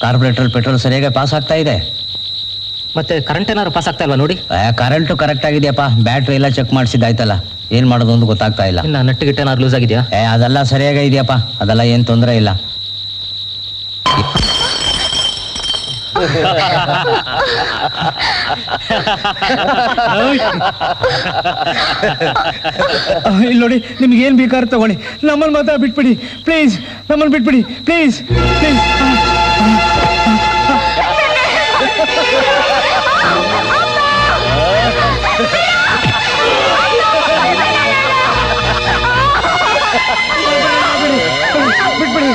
Corporate petrol ಸರಿಯಾಗಿ pass ಆಗ್ತಾ ಇದೆ. ಮತ್ತೆ ಕರೆಂಟ್ ಏನಾದ್ರು ಪಾಸ್ ಆಗ್ತಾ ಇಲ್ವಾ ನೋಡಿ. ಕರೆಂಟು ಕರೆಕ್ಟ್ ಆಗಿದೆಯಪ್ಪ, ಬ್ಯಾಟ್ರಿ ಎಲ್ಲ ಚೆಕ್ ಮಾಡಿಸಿದ್ದಾಯ್ತಲ್ಲ, ಏನ್ ಮಾಡೋದು ಅಂತ ಗೊತ್ತಾಗ್ತಾ ಇಲ್ಲ. ನಟ್ಟು ಗಿಟ್ಟ ಏನಾದ್ರು ಲೂಸ್ ಆಗಿದೆಯಾ? ಅದೆಲ್ಲ ಸರಿಯಾಗಿ ಇದೆಯಪ್ಪ, ಅದೆಲ್ಲ ಏನ್ ತೊಂದರೆ ಇಲ್ಲ. ಇಲ್ಲಿ ನೋಡಿ, ನಿಮ್ಗೆ ಏನ್ ಬೇಕಾದ್ರೆ ತಗೊಳ್ಳಿ, ನಮ್ಮನ್ನು ಮಾತ್ರ ಬಿಟ್ಬಿಡಿ ಪ್ಲೀಸ್, ನಮ್ಮನ್ನು ಬಿಟ್ಬಿಡಿ ಪ್ಲೀಸ್ ಪ್ಲೀಸ್. ಬಿಟ್ಬಿಡಿ,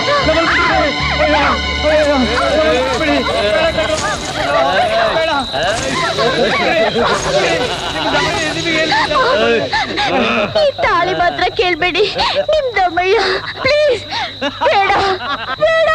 ತಾಳಿ ಮಾತ್ರ ಕೇಳ್ಬೇಡಿ, ನಿಮ್ದಮ್ಮಯ್ಯ ಪ್ಲೀಸ್, ಬೇಡ ಬೇಡ.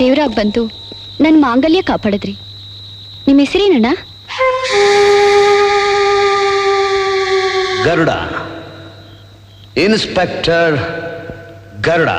ದೇವರಾಗ್ ಬಂತು ನನ್ನ ಮಾಂಗಲ್ಯ ಕಾಪಾಡಿದ್ರಿ. ನಿಮ್ಮ ಹೆಸರೇನಣ್ಣ? Garuda, inspector Garuda.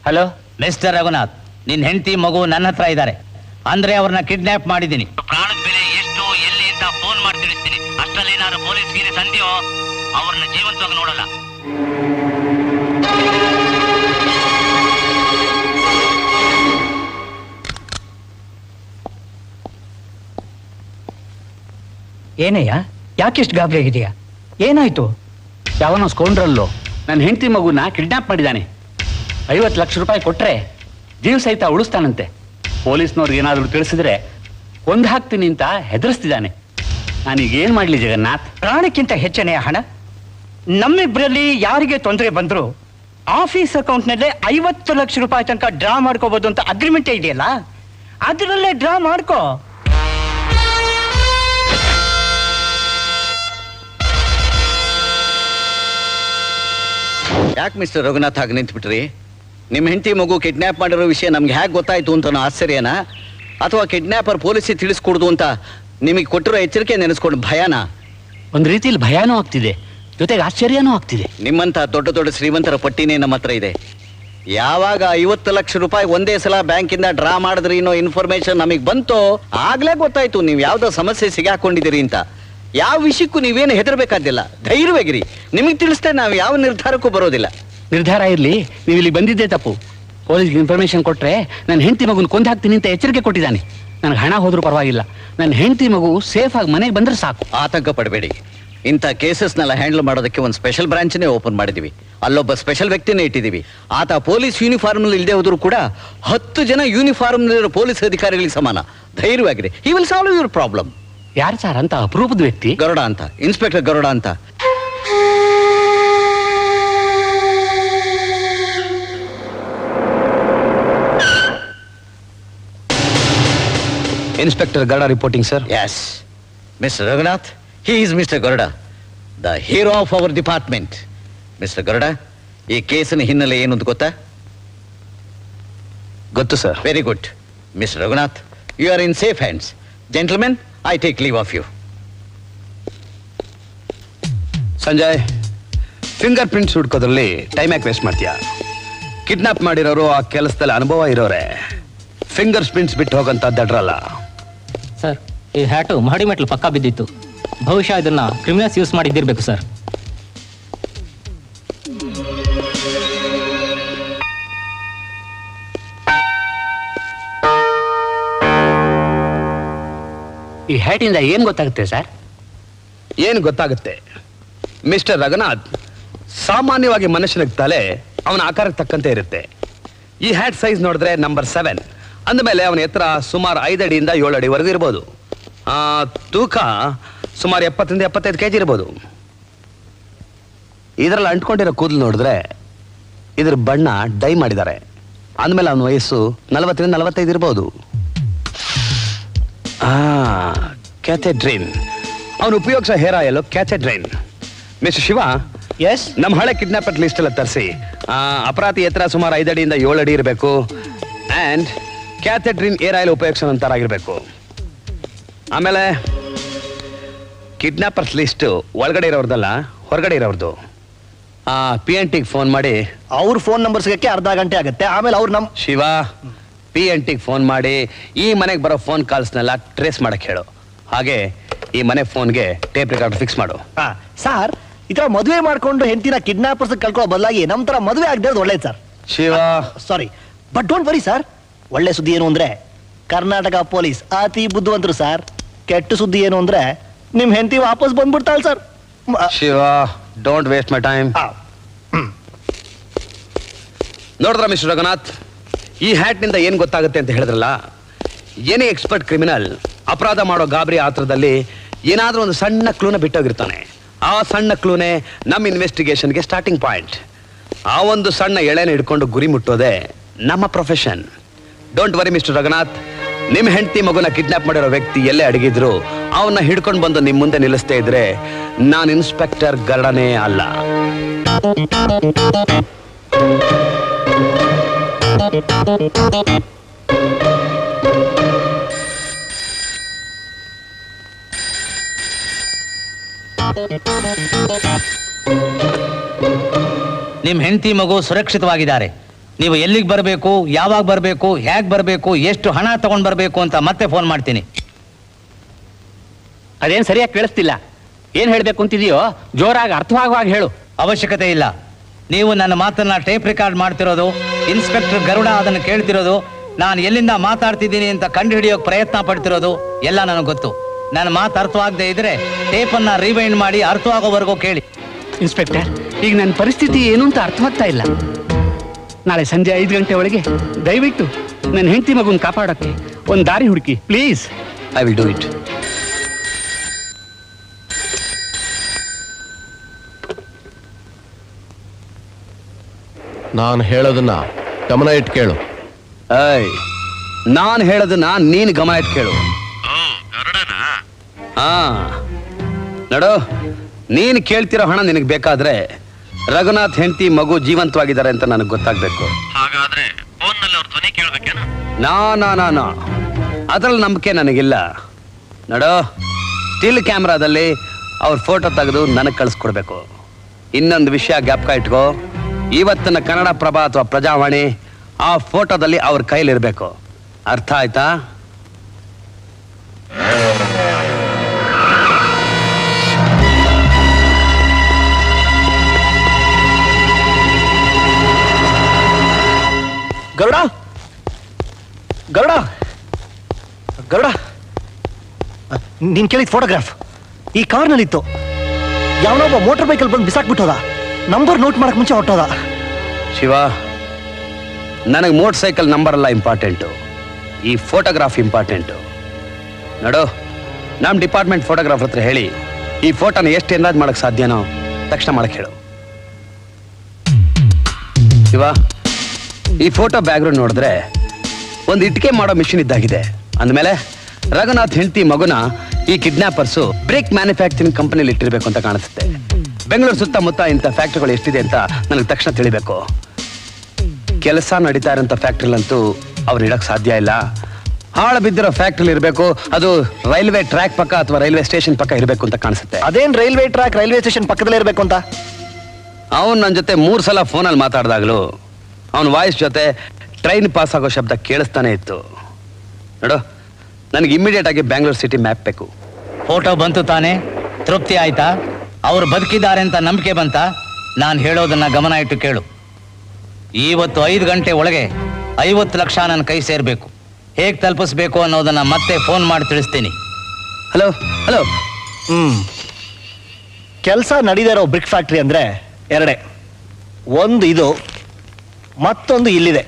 Hello mister Raghunath, ನಿನ್ನ ಹೆಂಡತಿ ಮಗು ನನ್ನ ಹತ್ರ ಇದ್ದಾರೆ. ಅಂದ್ರೆ ಅವ್ರನ್ನ ಕಿಡ್ನಾಪ್ ಮಾಡಿದ್ದೀನಿ. ಪ್ರಾಣದ ಬೆಲೆ ಎಷ್ಟು ಎಲ್ಲಿ ಅಂತ ಫೋನ್ ಮಾಡಿ ತಿಳಿಸ್ತೀನಿ. ಅಷ್ಟರಲ್ಲಿ ಏನಾದ್ರು ಪೊಲೀಸ್ಗೆ ಸಂಧಿಯೋ ಅವ್ರನ್ನ ಜೀವಂತವಾಗಿ ನೋಡಲ್ಲ. ಏನಯ್ಯ, ಯಾಕೆಷ್ಟು ಗಾಬರಿ ಆಗಿದೆಯಾ? ಏನಾಯ್ತು? ಯಾವನೋ ಸ್ಕೌಂಡ್ರಲ್ಲು ನನ್ನ ಹೆಂಡತಿ ಮಗುನ ಕಿಡ್ನಾಪ್ ಮಾಡಿದ್ದಾನೆ. 50 ಲಕ್ಷ ರೂಪಾಯಿ ಕೊಟ್ರೆ ಜೀವ ಸಹಿತ ಉಳಿಸ್ತಾನಂತೆ. ಪೊಲೀಸ್ನವ್ರಿಗೆ ಏನಾದರೂ ತಿಳಿಸಿದ್ರೆ ಕೊಂದು ಹಾಕ್ತೀನಿ ಅಂತ ಹೆದರಿಸ್ತಿದ್ದಾನೆ. ನಾನೀಗೇನು ಮಾಡಲಿ ಜಗನ್ನಾಥ್? ಪ್ರಾಣಕ್ಕಿಂತ ಹೆಚ್ಚನೆಯ ಹಣ. ನಮ್ಮಿಬ್ಬರಲ್ಲಿ ಯಾರಿಗೆ ತೊಂದರೆ ಬಂದ್ರು ಆಫೀಸ್ ಅಕೌಂಟ್ನಲ್ಲೇ 50 ಲಕ್ಷ ರೂಪಾಯಿ ತನಕ ಡ್ರಾ ಮಾಡ್ಕೋಬಹುದು ಅಂತ ಅಗ್ರಿಮೆಂಟ್ ಇದೆಯಲ್ಲ, ಅದರಲ್ಲೇ ಡ್ರಾ ಮಾಡ್ಕೋ. ಯಾಕೆ ಮಿಸ್ಟರ್ ರಘುನಾಥ್ ಹಾಗೆ ನಿಂತ್ಬಿಟ್ರಿ? ನಿಮ್ಮ ಹೆಂಡತಿ ಮಗು ಕಿಡ್ನ್ಯಾಪ್ ಮಾಡಿರೋ ವಿಷಯ ನಮ್ಗೆ ಹೇಗೆ ಗೊತ್ತಾಯ್ತು ಅಂತ ಆಶ್ಚರ್ಯನಾ, ಅಥವಾ ಕಿಡ್ನ್ಯಾಪರ್ ಪೊಲೀಸಿಗೆ ತಿಳಿಸ್ಕೊಡುದು ಅಂತ ನಿಮಗೆ ಕೊಟ್ಟಿರೋ ಎಚ್ಚರಿಕೆ ನೆನೆಸ್ಕೊಂಡು ಭಯನಾ? ಒಂದ್ ರೀತಿಯಲ್ಲಿ ಭಯಾನೂ ಆಗ್ತಿದೆ, ಜೊತೆಗೆ ಆಶ್ಚರ್ಯನೂ ಆಗ್ತಿದೆ. ನಿಮ್ಮಂತ ದೊಡ್ಡ ದೊಡ್ಡ ಶ್ರೀಮಂತರ ಪಟ್ಟಿನೇ ನಮ್ಮ ಹತ್ರ ಇದೆ. ಯಾವಾಗ 50 ಲಕ್ಷ ರೂಪಾಯಿ ಒಂದೇ ಸಲ ಬ್ಯಾಂಕಿಂದ ಡ್ರಾ ಮಾಡಿದ್ರಿ ಅನ್ನೋ ಇನ್ಫಾರ್ಮೇಶನ್ ನಮಗೆ ಬಂತೋ ಆಗ್ಲೇ ಗೊತ್ತಾಯ್ತು ನೀವು ಯಾವ್ದೋ ಸಮಸ್ಯೆ ಸಿಗಾಕೊಂಡಿದ್ದೀರಿ ಅಂತ. ಯಾವ ವಿಷಯಕ್ಕೂ ನೀವೇನು ಹೆದರ್ಬೇಕಾದಿಲ್ಲ, ಧೈರ್ಯವಾಗಿರಿ. ನಿಮಗೆ ತಿಳಿಸ್ತೇ ನಾವು ಯಾವ ನಿರ್ಧಾರಕ್ಕೂ ಬರೋದಿಲ್ಲ. ನಿರ್ಧಾರ ಇರ್ಲಿ, ನೀವು ಇಲ್ಲಿ ಬಂದಿದ್ದೇ ತಪ್ಪು. ಪೊಲೀಸ್ಗೆ ಇನ್ಫಾರ್ಮೇಶನ್ ಕೊಟ್ರೆ ನನ್ನ ಹೆಂಡತಿ ಮಗುನ ಕೊಂದು ಹಾಕ್ತೀನಿ ಅಂತ ಎಚ್ಚರಿಕೆ ಕೊಟ್ಟಿದ್ದಾನೆ. ನನಗೆ ಹಣ ಹೋದ್ರೂ ಪರವಾಗಿಲ್ಲ, ನನ್ನ ಹೆಂಡತಿ ಮಗು ಸೇಫ್ ಆಗಿ ಮನೆಗೆ ಬಂದ್ರೆ ಸಾಕು. ಆತಂಕ ಪಡಬೇಡಿ. ಇಂಥ ಕೇಸಸ್ನೆಲ್ಲ ಹ್ಯಾಂಡಲ್ ಮಾಡೋದಕ್ಕೆ ಒಂದು ಸ್ಪೆಷಲ್ ಬ್ರಾಂಚ್ನೇ ಓಪನ್ ಮಾಡಿದೀವಿ. ಅಲ್ಲೊಬ್ಬ ಸ್ಪೆಷಲ್ ವ್ಯಕ್ತಿನೇ ಇಟ್ಟಿದ್ದೀವಿ. ಆತ ಪೊಲೀಸ್ ಯೂನಿಫಾರ್ಮ್ ಇಲ್ಲದೆ ಹೋದ್ರು ಕೂಡ 10 ಜನ ಯೂನಿಫಾರ್ಮ್ ಪೊಲೀಸ್ ಅಧಿಕಾರಿಗಳಿಗೆ ಸಮಾನ. ಧೈರ್ಯವಾಗಿರಿ, he will solve your problem. ಯಾರು ಸರ್ ಅಂತ ಅಪರೂಪದ ವ್ಯಕ್ತಿ? ಗರುಡ ಅಂತ, ಇನ್ಸ್ಪೆಕ್ಟರ್ ಗರುಡ ಅಂತ. Inspector Garuda reporting, sir. Yes, Mr. Raghunath, he is Mr. Garuda, the hero of our department. Mr. Garuda, ಈ ಕೇಸಿನ ಹಿನ್ನೆಲೆ ಏನು ಅಂತ ಗೊತ್ತಾ? ಗೊತ್ತು sir. Very good. Mr. Raghunath, you are in safe hands. Gentlemen, I take leave of you. Sanjay, fingerprints ಹುಡ್ಕೋದ್ರಲ್ಲಿ time ಯಾಕೆ waste ಮಾಡ್ತೀಯಾ? Kidnap ಮಾಡಿರೋರು ಆ ಕೆಲಸದಲ್ಲಿ ಅನುಭವ ಇರೋರೆ. ಫಿಂಗರ್ ಪ್ರಿಂಟ್ಸ್ ಬಿಟ್ಟು ಹೋಗಂತ ದಡ್ರಲ್ಲ. ಸರ್, ಈ ಹ್ಯಾಟು ಮಹಡಿ ಮೆಟ್ಲು ಪಕ್ಕ ಬಿದ್ದಿತ್ತು. ಬಹುಶಃ ಇದನ್ನ ಕ್ರಿಮಿನಲ್ಸ್ ಯೂಸ್ ಮಾಡಿದ್ದಿರ್ಬೇಕು ಸರ್. ಈ ಹ್ಯಾಟಿಂದ ಏನ್ ಗೊತ್ತಾಗುತ್ತೆ ಸರ್? ಏನು ಗೊತ್ತಾಗುತ್ತೆ ಮಿಸ್ಟರ್ ರಘುನಾಥ್? ಸಾಮಾನ್ಯವಾಗಿ ಮನುಷ್ಯನಿಗೆ ತಲೆ ಅವನ ಆಕಾರಕ್ಕೆ ತಕ್ಕಂತೆ ಇರುತ್ತೆ. ಈ ಹ್ಯಾಟ್ ಸೈಜ್ ನೋಡಿದ್ರೆ ನಂಬರ್ 7 ಅಂದಮೇಲೆ ಅವನ ಎತ್ತರ ಸುಮಾರು 5 ಅಡಿಯಿಂದ 7 ಅಡಿವರೆಗೂ ಇರ್ಬೋದು. ತೂಕ ಸುಮಾರು 70ರಿಂದ 75 kg ಇರ್ಬೋದು. ಇದರಲ್ಲಿ ಅಂಟ್ಕೊಂಡಿರೋ ಕೂದಲು ನೋಡಿದ್ರೆ ಇದ್ರ ಬಣ್ಣ ಡೈ ಮಾಡಿದ್ದಾರೆ. ಅಂದಮೇಲೆ ಅವನ ವಯಸ್ಸು 40ರಿಂದ 45 ಇರ್ಬೋದು. ಕ್ಯಾಥೆಡ್ರಿನ್, ಅವನು ಉಪಯೋಗಿಸೋ ಹೇರ್ ಆಯಿಲ್ ಕ್ಯಾಥೆಡ್ರಿನ್. ಮಿಸ್ಟರ್ ಶಿವ, ಎಸ್, ನಮ್ಮ ಹಳೆ ಕಿಡ್ನಾಪರ್ ಲಿಸ್ಟ್ ಎಲ್ಲ ತರಿಸಿ. ಅಪರಾಧಿ ಎತ್ತರ ಸುಮಾರು 5 ಅಡಿಯಿಂದ 7 ಅಡಿ ಇರಬೇಕು. ಅಂಡ್ ಕ್ಯಾಥೆಡ್ರಿನ್ ಏರ್ ಆಯಿಲ್ ಉಪಯೋಗಿಸೋಂತಾರಾಗಿರ್ಬೇಕು. ಆಮೇಲೆ ಕಿಡ್ನಾಪರ್ಸ್ ಲಿಸ್ಟ್ ಒಳಗಡೆ ಇರೋರ್ದಲ್ಲ, ಹೊರಗಡೆ ಇರೋರ್ದು. PNTಗೆ ಫೋನ್ ಮಾಡಿ ಅವ್ರ ಫೋನ್ ನಂಬರ್ ಸಿಗಕ್ಕೆ ಅರ್ಧ ಗಂಟೆ ಆಗುತ್ತೆ. ಆಮೇಲೆ ಅವ್ರು ನಮ್ಮ ಶಿವ PNTಗೆ ಫೋನ್ ಮಾಡಿ ಈ ಮನೆಗೆ ಬರೋ ಫೋನ್ ಕಾಲ್ಸ್ನೆಲ್ಲ ಟ್ರೇಸ್ ಮಾಡಕ್ ಹೇಳು. ಹಾಗೆ ಈ ಮನೆ ಫೋನ್ಗೆ ಟೇಪ್ ರೆಕಾರ್ಡರ್ ಫಿಕ್ಸ್ ಮಾಡು. ಸರ್, ಈ ತರ ಮದುವೆ ಮಾಡ್ಕೊಂಡು ಹೆಂಡತಿನ ಕಿಡ್ನಾಪರ್ಸ್ ಕಳ್ಕೊಳ್ಳೋ ಬದಲಾಗಿ ನಮ್ ತರ ಮದುವೆ ಆಗದೆ ಒಳ್ಳೇದು sir. Shiva, sorry, but don't worry sir. ಒಳ್ಳೆ ಸುದ್ದಿ ಏನು ಅಂದ್ರೆ ಕರ್ನಾಟಕ ಪೊಲೀಸ್ ಅತಿ ಬುದ್ಧಿವಂತರು ಸರ್. ಕೆಟ್ಟ ಸುದ್ದಿ ಏನು ಅಂದ್ರೆ ನಿಮ್ ಹೆಂಡತಿ ವಾಪಸ್ ಬಂದ್ಬಿಡ್ತಾಳ sir. Shiva, don't waste my time. ನೋಡಿದ್ರ ಮಿಸ್ಟರ್ ರಘುನಾಥ್, ಈ ಹ್ಯಾಟ್ನಿಂದ ಏನು ಗೊತ್ತಾಗುತ್ತೆ ಅಂತ ಹೇಳಿದ್ರಲ್ಲ, ಏನೇ ಎಕ್ಸ್ಪರ್ಟ್ ಕ್ರಿಮಿನಲ್ ಅಪರಾಧ ಮಾಡೋ ಗಾಬರಿ ಆತ್ರದಲ್ಲಿ ಏನಾದ್ರೂ ಒಂದು ಸಣ್ಣ ಕ್ಲೂನ ಬಿಟ್ಟೋಗಿರ್ತಾನೆ. ಆ ಸಣ್ಣ ಕ್ಲೂನೇ ನಮ್ಮ ಇನ್ವೆಸ್ಟಿಗೇಷನ್ಗೆ ಸ್ಟಾರ್ಟಿಂಗ್ ಪಾಯಿಂಟ್. ಆ ಒಂದು ಸಣ್ಣ ಎಳೆನ ಹಿಡ್ಕೊಂಡು ಗುರಿ ಮುಟ್ಟೋದೆ ನಮ್ಮ profession. Don't worry mister Raghunath, ನಿಮ್ಮ ಹೆಂಡತಿ ಮಗುನ ಕಿಡ್ನಾಪ್ ಮಾಡಿರೋ ವ್ಯಕ್ತಿ ಎಲ್ಲೇ ಅಡಗಿದ್ರು ಅವನ್ನ ಹಿಡ್ಕೊಂಡು ಬಂದು ನಿಮ್ಮ ಮುಂದೆ ನಿಲ್ಲಿಸ್ತೇ ಇದ್ರೆ ನಾನು ಇನ್ಸ್ಪೆಕ್ಟರ್ ಗರುಡನೇ ಅಲ್ಲ. ನಿಮ್ ಹೆಂಡತಿ ಮಗು ಸುರಕ್ಷಿತವಾಗಿದ್ದಾರೆ. ನೀವು ಎಲ್ಲಿಗೆ ಬರಬೇಕು, ಯಾವಾಗ ಬರಬೇಕು, ಹೇಗೆ ಬರಬೇಕು, ಎಷ್ಟು ಹಣ ತಗೊಂಡ್ ಬರಬೇಕು ಅಂತ ಮತ್ತೆ ಫೋನ್ ಮಾಡ್ತೀನಿ. ಅದೇನ್ ಸರಿಯಾಗಿ ಕೇಳಿಸ್ತಿಲ್ಲ. ಏನ್ ಹೇಳ್ಬೇಕು ಅಂತಿದೆಯೋ ಜೋರಾಗಿ ಅರ್ಥವಾಗುವಾಗ ಹೇಳು. ಅವಶ್ಯಕತೆ ಇಲ್ಲ. ನೀವು ನನ್ನ ಮಾತನ್ನ ಟೇಪ್ ರೆಕಾರ್ಡ್ ಮಾಡ್ತಿರೋದು, ಇನ್ಸ್ಪೆಕ್ಟರ್ ಗರುಡ ಅದನ್ನು ಕೇಳ್ತಿರೋದು, ನಾನು ಎಲ್ಲಿಂದ ಮಾತಾಡ್ತಿದ್ದೀನಿ ಅಂತ ಕಂಡು ಹಿಡಿಯೋಕೆ ಪ್ರಯತ್ನ ಪಡ್ತಿರೋದು ಎಲ್ಲ ನನಗೆ ಗೊತ್ತು. ನನ್ನ ಮಾತು ಅರ್ಥವಾಗದೆ ಇದ್ರೆ ಟೇಪನ್ನ ರಿವೈಂಡ್ ಮಾಡಿ ಅರ್ಥವಾಗೋವರೆಗೂ ಕೇಳಿ. ಇನ್ಸ್ಪೆಕ್ಟರ್, ಈಗ ನನ್ನ ಪರಿಸ್ಥಿತಿ ಏನು ಅಂತ ಅರ್ಥವಾಗ್ತಾ ಇಲ್ಲ. ನಾಳೆ ಸಂಜೆ 5 ಗಂಟೆ ಒಳಗೆ ದಯವಿಟ್ಟು ನನ್ನ ಹೆಂಡತಿ ಮಗುನ ಕಾಪಾಡೋಕ್ಕೆ ಒಂದು ದಾರಿ ಹುಡುಕಿ please. I will do it. ನಾನು ಹೇಳೋದನ್ನ ಗಮನ ಇಟ್ಟು ಕೇಳು. ಏಯ್, ನಾನು ಹೇಳೋದನ್ನ ನೀನು ಗಮನ ಇಟ್ಟು ಕೇಳು. ಹಾ ನಡು, ನೀನು ಕೇಳ್ತಿರೋ ಹಣ ನಿನಗೆ ಬೇಕಾದ್ರೆ ರಘುನಾಥ್ ಹೆಂಡತಿ ಮಗು ಜೀವಂತವಾಗಿದ್ದಾರೆ ಅಂತ ನನಗೆ ಗೊತ್ತಾಗ್ಬೇಕು. ಹಾಗಾದ್ರೆ ಫೋನ್ನಲ್ಲಿ ಅವ್ರ ಧ್ವನಿ ಕೇಳ್ಬೇಕೇನು? ನಾ ಅದ್ರಲ್ಲಿ ನಂಬಿಕೆ ನನಗಿಲ್ಲ. ನಡು, ಸ್ಟಿಲ್ ಕ್ಯಾಮ್ರಾದಲ್ಲಿ ಅವ್ರ ಫೋಟೋ ತೆಗೆದು ನನಗೆ ಕಳಿಸ್ಕೊಡ್ಬೇಕು. ಇನ್ನೊಂದು ವಿಷಯ ಜ್ಞಾಪಕ ಇಟ್ಕೋ, ಇವತ್ತಿನ ಕನ್ನಡ ಪ್ರಭ ಅಥವಾ ಪ್ರಜಾವಾಣಿ ಆ ಫೋಟೋದಲ್ಲಿ ಅವ್ರ ಕೈಲಿರ್ಬೇಕು. ಅರ್ಥ ಆಯ್ತಾ? ಗರುಡ ಗರುಡ ಗರುಡ, ನೀನ್ ಕೇಳಿದ ಫೋಟೋಗ್ರಾಫ್ ಈ ಕಾರ್ನಲ್ಲಿತ್ತು. ಯಾವನೊಬ್ಬ ಮೋಟರ್ ಬೈಕಲ್ಲಿ ಬಂದು ಬಿಸಾಕ್ಬಿಟ್ಟೋದ. ನಂಬರ್ ನೋಟ್ ಮಾಡಕ್ ಮುಂಚೆ ಹೊಟ್ಟೋದ. ಶಿವ, ನನಗೆ ಮೋಟರ್ ಸೈಕಲ್ ನಂಬರ್ ಅಲ್ಲ ಇಂಪಾರ್ಟೆಂಟು, ಈ ಫೋಟೋಗ್ರಾಫ್ ಇಂಪಾರ್ಟೆಂಟು. ನೋಡು, ನಮ್ಮ ಡಿಪಾರ್ಟ್ಮೆಂಟ್ ಫೋಟೋಗ್ರಾಫರ್ ಹತ್ರ ಹೇಳಿ ಈ ಫೋಟೋನ ಎಷ್ಟು ಎನ್ರಾಜ್ ಮಾಡಕ್ ಸಾಧ್ಯನೋ ತಕ್ಷಣ ಮಾಡಕ್ ಹೇಳು. ಶಿವ, ಈ ಫೋಟೋ ಬ್ಯಾಕ್ಗ್ರೌಂಡ್ ನೋಡಿದ್ರೆ ಒಂದು ಇಟ್ಟಿಗೆ ಮಾಡೋ ಮಿಷಿನ್ ಇದ್ದಾಗಿದೆ. ಅಂದಮೇಲೆ ರಘುನಾಥ್ ಹೆಂಡತಿ ಮಗುನ ಈ ಕಿಡ್ನಾಪರ್ಸು ಬ್ರೇಕ್ ಮ್ಯಾನುಫ್ಯಾಕ್ಚರಿಂಗ್ ಕಂಪನಿಯಲ್ಲಿ ಇಟ್ಟಿರ್ಬೇಕು ಅಂತ ಕಾಣಿಸುತ್ತೆ. ಬೆಂಗಳೂರು ಸುತ್ತಮುತ್ತ ಇಂಥ ಫ್ಯಾಕ್ಟ್ರಿಗಳು ಎಷ್ಟಿದೆ ಅಂತ ನನಗೆ ತಕ್ಷಣ ತಿಳಿಬೇಕು. ಕೆಲಸ ನಡೀತಾ ಇರೋಂಥ ಫ್ಯಾಕ್ಟ್ರಿಲಂತೂ ಅವ್ರು ಇಡಕ್ ಸಾಧ್ಯ ಇಲ್ಲ. ಹಾಳು ಬಿದ್ದಿರೋ ಫ್ಯಾಕ್ಟ್ರಿಲಿ ಇರಬೇಕು. ಅದು ರೈಲ್ವೆ ಟ್ರ್ಯಾಕ್ ಪಕ್ಕ ಅಥವಾ ರೈಲ್ವೆ ಸ್ಟೇಷನ್ ಪಕ್ಕ ಇರಬೇಕು ಅಂತ ಕಾಣಿಸುತ್ತೆ. ಅದೇನ್ ರೈಲ್ವೆ ಟ್ರ್ಯಾಕ್ ರೈಲ್ವೆ ಸ್ಟೇಷನ್ ಪಕ್ಕದಲ್ಲೇ ಇರಬೇಕು ಅಂತ? ಅವನು ನನ್ನ ಜೊತೆ 3 ಸಲ ಫೋನಲ್ಲಿ ಮಾತಾಡಿದಾಗಲೂ ಅವನ ವಾಯ್ಸ್ ಜೊತೆ ಟ್ರೈನ್ ಪಾಸ್ ಆಗೋ ಶಬ್ದ ಕೇಳಿಸ್ತಾನೆ ಇತ್ತು. ನೋಡು, ನನಗೆ ಇಮಿಡಿಯೇಟ್ ಆಗಿ ಬ್ಯಾಂಗ್ಳೂರ್ ಸಿಟಿ ಮ್ಯಾಪ್ ಬೇಕು. ಫೋಟೋ ಬಂತು ತಾನೆ? ತೃಪ್ತಿ ಆಯ್ತಾ? ಅವ್ರು ಬದುಕಿದ್ದಾರೆ ಅಂತ ನಂಬಿಕೆ ಬಂತ? ನಾನು ಹೇಳೋದನ್ನ ಗಮನ ಇಟ್ಟು ಕೇಳು. ಇವತ್ತು 5 ಗಂಟೆ ಒಳಗೆ 50 ಲಕ್ಷ ನನ್ನ ಕೈ ಸೇರ್ಬೇಕು. ಹೇಗೆ ತಲುಪಿಸ್ಬೇಕು ಅನ್ನೋದನ್ನ ಮತ್ತೆ ಫೋನ್ ಮಾಡಿ ತಿಳಿಸ್ತೀನಿ. Hello hello. ಕೆಲಸ ನಡೀದೇ ಇರೋ ಬ್ರಿಕ್ ಫ್ಯಾಕ್ಟ್ರಿ ಅಂದ್ರೆ ಎರಡೇ. ಒಂದು ಇದು, ಮತ್ತೊಂದು ಇಲ್ಲಿದೆ.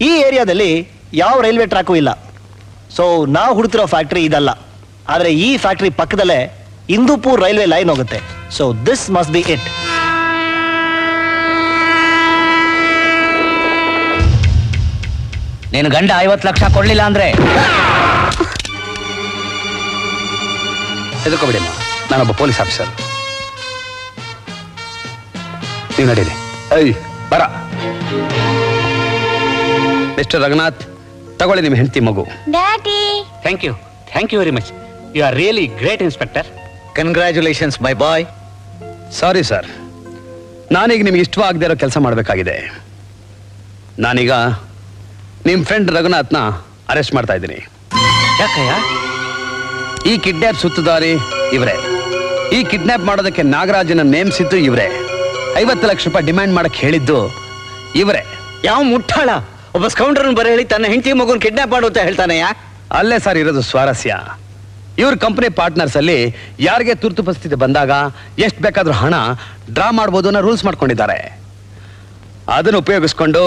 ಈ ಏರಿಯಾದಲ್ಲಿ ಯಾವ ರೈಲ್ವೆ ಟ್ರ್ಯಾಕು ಇಲ್ಲ. ಸೊ ನಾವು ಹುಡುಕ್ತಿರೋ ಫ್ಯಾಕ್ಟ್ರಿ ಇದಲ್ಲ. ಆದರೆ ಈ ಫ್ಯಾಕ್ಟ್ರಿ ಪಕ್ಕದಲ್ಲೇ ಇಂದೂಪುರ್ ರೈಲ್ವೆ ಲೈನ್ ಹೋಗುತ್ತೆ. So this must be it. ನಿನ್ನ ಗಂಡ 50 ಲಕ್ಷ ಕೊಡ್ಲಿಲ್ಲ ಅಂದ್ರೆ ಎದುಕೋಬಿಡಿಮ್ಮ, ನಾನೊಬ್ಬ ಪೊಲೀಸ್ ಆಫೀಸರ್. ನೀವು ನಡೀರಿ. ಐ ಬರ. ಮಿಸ್ಟರ್ ರಘುನಾಥ್, ತಗೊಳ್ಳಿ ನಿಮ್ಮ ಹೆಂಡತಿ ಮಗು. Thank you very much. You are really great inspector. Congratulations my boy. Sorry sir, ನಾನೀಗ ನಿಮ್ಗೆ ಇಷ್ಟವಾಗದೇ ಇರೋ ಕೆಲಸ ಮಾಡಬೇಕಾಗಿದೆ. ನಾನೀಗ ನಿಮ್ಮ ಫ್ರೆಂಡ್ ರಘುನಾಥ್ನ ಅರೆಸ್ಟ್ ಮಾಡ್ತಾ ಇದ್ದೀನಿ. ಯಾಕಯ್ಯ? ಈ ಕಿಡ್ನಾಪ್ ಸುತ್ತುದಾರಿ ಇವರೇ. ಈ ಕಿಡ್ನಾಪ್ ಮಾಡೋದಕ್ಕೆ ನಾಗರಾಜನ ನೇಮಿಸಿದ್ದು ಇವರೇ. 50 ಲಕ್ಷ ರೂಪಾಯಿ ಡಿಮ್ಯಾಂಡ್ ಮಾಡಕ್ ಹೇಳಿದ್ದು ಇವರೇ. ಯಾವ ಮುಟ್ಟಾಳ ಒಬ್ಬ ಸ್ಕೌಂಡ್ರನ್ ಬರ ಹೇಳಿ ತನ್ನ ಹೆಂಡತಿ ಮಗುನ್ ಕಿಡ್ನಾಪ್ ಮಾಡು ಅಂತ ಹೇಳ್ತಾನೆಯಾ? ಅಲ್ಲೇ ಸರ್ ಇರೋದು ಸ್ವಾರಸ್ಯ. ಇವ್ರ ಕಂಪನಿ ಪಾರ್ಟ್ನರ್ಸ್ ಅಲ್ಲಿ ಯಾರಿಗೆ ತುರ್ತು ಪರಿಸ್ಥಿತಿ ಬಂದಾಗ ಎಷ್ಟು ಬೇಕಾದ್ರೂ ಹಣ ಡ್ರಾ ಮಾಡ್ಬೋದು ಅನ್ನೋ ರೂಲ್ಸ್ ಮಾಡ್ಕೊಂಡಿದ್ದಾರೆ. ಅದನ್ನು ಉಪಯೋಗಿಸ್ಕೊಂಡು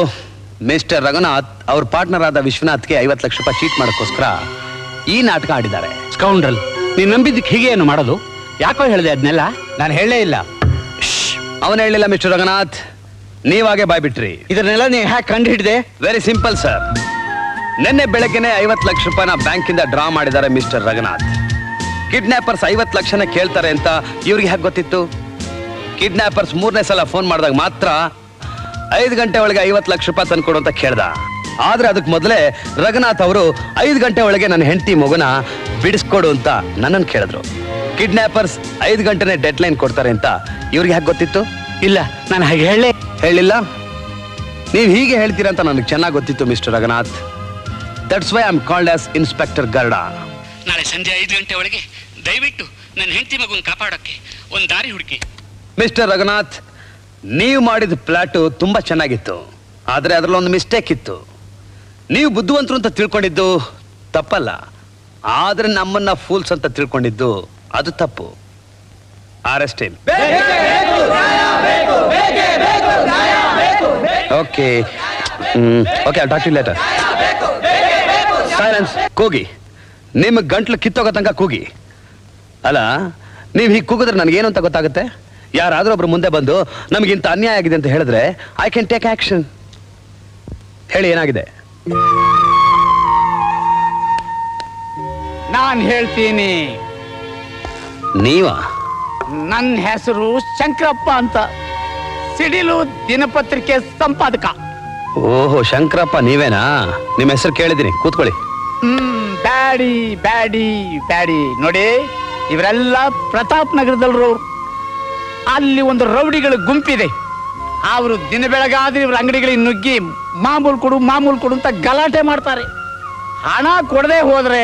ಮಿಸ್ಟರ್ ರಘುನಾಥ್ ಅವ್ರ ಪಾರ್ಟ್ನರ್ ಆದ ವಿಶ್ವನಾಥ್ಗೆ 50 ಲಕ್ಷ ರೂಪಾಯಿ ಚೀಟ್ ಮಾಡೋಕ್ಕೋಸ್ಕರ ಈ ನಾಟಕ ಆಡಿದ್ದಾರೆ. ಸ್ಕೌಂಡ್ರಲ್, ನೀನು ನಂಬಿದ್ದಕ್ಕೆ ಹೀಗೆ ಏನು ಮಾಡೋದು? ಯಾಕೋ ಹೇಳಿದೆ ಅದನ್ನೆಲ್ಲ? ನಾನು ಹೇಳೇ ಇಲ್ಲ. ಅವನು ಹೇಳಿಲ್ಲ ಮಿಸ್ಟರ್ ರಘುನಾಥ್, ನೀವಾಗೆ ಬಾಯ್ಬಿಟ್ರಿ. ಇದನ್ನೆಲ್ಲ ನೀವು ಹ್ಯಾಕ್ ಕಂಡು ಹಿಡಿದೆ? Very simple sir. ನಿನ್ನೆ ಬೆಳಗ್ಗೆನೆ 50 ಲಕ್ಷ ರೂಪಾಯಿನ ಬ್ಯಾಂಕಿಂದ ಡ್ರಾ ಮಾಡಿದ್ದಾರೆ ಮಿಸ್ಟರ್ ರಘುನಾಥ್. ಕಿಡ್ನಾಪರ್ಸ್ 50 ಲಕ್ಷನ ಕೇಳ್ತಾರೆ ಅಂತ ಇವ್ರಿಗೆ ಹೇಗೆ ಗೊತ್ತಿತ್ತು? ಕಿಡ್ನಾಪರ್ಸ್ 3ನೇ ಸಲ ಫೋನ್ ಮಾಡಿದಾಗ ಮಾತ್ರ 5 ಗಂಟೆ ಒಳಗೆ 50 ಲಕ್ಷ ರೂಪಾಯಿ ತಂದ್ಕೊಡು ಅಂತ ಕೇಳ್ದ. ಆದ್ರೆ ಅದಕ್ಕೆ ಮೊದಲೇ ರಘುನಾಥ್ ಅವರು 5 ಗಂಟೆ ಒಳಗೆ ನನ್ನ ಹೆಂಡತಿ ಮಗುನ ಬಿಡಿಸ್ಕೊಡು ಅಂತ ನನ್ನನ್ನು ಕೇಳಿದ್ರು. ಕಿಡ್ನಾಪರ್ಸ್ 5 ಗಂಟೆನೆ ಡೆಡ್ ಲೈನ್ ಕೊಡ್ತಾರೆ ಅಂತ ಇವ್ರಿಗೆ ಹೇಗೆ ಗೊತ್ತಿತ್ತು? ಇಲ್ಲ, ನಾನು ಹಾಗೆ ಹೇಳಿಲ್ಲ. ನೀವು ಹೀಗೆ ಹೇಳ್ತೀರಾ ಅಂತ ನನಗೆ ಚೆನ್ನಾಗಿ ಗೊತ್ತಿತ್ತು mister Raghunath. That's why I am called as inspector Garuda. ನಾಳೆ ಸಂಜೆ 5 ಗಂಟೆ ಒಳಗೆ ದಯವಿಟ್ಟು ನನ್ನ ಹೆಂಡತಿ ಮಗುನ ಕಾಪಾಡೋಕ್ಕೆ ಒಂದು ದಾರಿ ಹುಡುಕಿ. ಮಿಸ್ಟರ್ ರಘುನಾಥ್, ನೀವು ಮಾಡಿದ ಪ್ಲಾಟು ತುಂಬಾ ಚೆನ್ನಾಗಿತ್ತು. ಆದ್ರೆ ಅದರಲ್ಲೊಂದು ಮಿಸ್ಟೇಕ್ ಇತ್ತು. ನೀವು ಬುದ್ಧಿವಂತರು ಅಂತ ತಿಳ್ಕೊಂಡಿದ್ದು ತಪ್ಪಲ್ಲ, ಆದ್ರೆ ನಮ್ಮನ್ನ ಫೂಲ್ಸ್ ಅಂತ ತಿಳ್ಕೊಂಡಿದ್ದು ಅದು ತಪ್ಪು. Arrest him. Okay okay, I talk to you later. Silence. ಕೂಗಿ. ನಿಮ್ಮ ಗಂಟ್ಲು ಕಿತ್ತೋಗೋ ತನಕ ಕೂಗಿ. ಅಲ್ಲ, ನೀವು ಹೀಗೆ ಕೂಗಿದ್ರೆ ನನಗೇನು ಅಂತ ಗೊತ್ತಾಗುತ್ತೆ? ಯಾರಾದ್ರೂ ಒಬ್ರು ಮುಂದೆ ಬಂದು ನಮಗಿಂತ ಅನ್ಯಾಯ ಆಗಿದೆ ಅಂತ ಹೇಳಿದ್ರೆ ಐ ಕ್ಯಾನ್ ಟೇಕ್ ಆಕ್ಷನ್. ಹೇಳಿ, ಏನಾಗಿದೆ? ನಾನು ಹೇಳ್ತೀನಿ. ನೀವಾ? ನನ್ನ ಹೆಸರು ಶಂಕರಪ್ಪ ಅಂತ, ಸಿಡಿಲು ದಿನಪತ್ರಿಕೆ ಸಂಪಾದಕ. ಓಹೋ, ಶಂಕರಪ್ಪ ನೀವೇನಾ? ನಿಮ್ಮ ಹೆಸರು ಕೇಳಿದ್ದೀನಿ, ಕೂತ್ಕೊಳ್ಳಿ. ಬ್ಯಾಡಿ ಬ್ಯಾಡಿ ಬ್ಯಾಡಿ. ನೋಡಿ, ಇವರೆಲ್ಲ ಪ್ರತಾಪ್ ನಗರದಲ್ರು. ಅಲ್ಲಿ ಒಂದು ರೌಡಿಗಳ ಗುಂಪಿದೆ. ಅವರು ದಿನ ಬೆಳಗಾದ್ರೆ ಇವ್ರ ಅಂಗಡಿಗಳಿಗೆ ನುಗ್ಗಿ ಮಾಮೂಲು ಕೊಡು ಅಂತ ಗಲಾಟೆ ಮಾಡ್ತಾರೆ. ಹಣ ಕೊಡದೆ ಹೋದ್ರೆ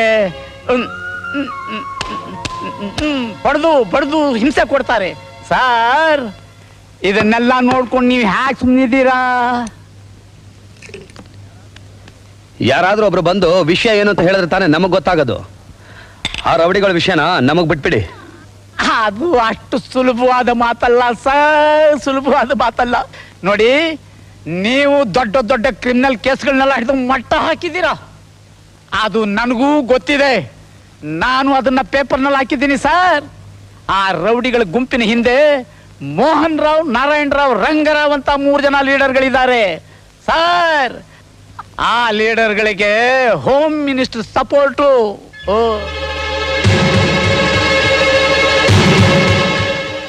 ಬಡ್ದು ಹಿಂಸೆ ಕೊಡ್ತಾರೆ. ಸರ್, ಇದನ್ನೆಲ್ಲ ನೋಡ್ಕೊಂಡು ನೀವು ಹ್ಯಾಕ್ ಸುಮ್ಮನಿದ್ದೀರಾ? ಯಾರಾದ್ರೂ ಒಬ್ರು ಬಂದು ವಿಷಯ ಏನು ಅಂತ ಹೇಳಿದ್ರೆ ತಾನೇ ನಮಗ್ ಗೊತ್ತಾಗೋದು. ಆ ರೌಡಿಗಳ ವಿಷಯನ ನಮಗ್ ಬಿಟ್ಬಿಡಿ. ಅದು ಅಷ್ಟು ಸುಲಭವಾದ ಮಾತಲ್ಲ ಸರ್, ಸುಲಭವಾದ ಮಾತಲ್ಲ. ನೋಡಿ, ನೀವು ದೊಡ್ಡ ದೊಡ್ಡ ಕ್ರಿಮಿನಲ್ ಕೇಸ್ಗಳನ್ನೆಲ್ಲ ಹಿಡಿದು ಮಟ್ಟ ಹಾಕಿದ್ದೀರಾ. ಅದು ನನಗೂ ಗೊತ್ತಿದೆ. ನಾನು ಅದನ್ನ ಪೇಪರ್ನಲ್ಲಿ ಹಾಕಿದ್ದೀನಿ ಸರ್. ಆ ರೌಡಿಗಳ ಗುಂಪಿನ ಹಿಂದೆ ಮೋಹನ್ ರಾವ್, ನಾರಾಯಣ್ ರಾವ್, ರಂಗರಾವ್ ಅಂತ 3 ಜನ ಲೀಡರ್ಗಳಿದ್ದಾರೆ ಸರ್. ಆ ಲೀಡರ್ಗಳಿಗೆ ಹೋಮ್ ಮಿನಿಸ್ಟರ್ ಸಪೋರ್ಟು.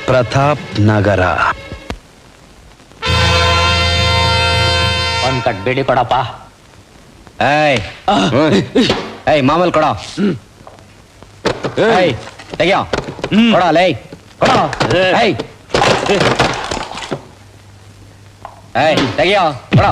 ಪ್ರತಾಪ್ ನಗರ. ಒಂದ್ ಕಟ್ ಬೇಡಿ ಕೊಡಪ್ಪ. ಏಯ್ ಮಾಮೂಲ್ ಕೊಡ. ತೆಗಿಯೋ ಕೊಡ. ಲೈ ಕೊಡ. ತೆಗಿಯೋ ಕೊಡ.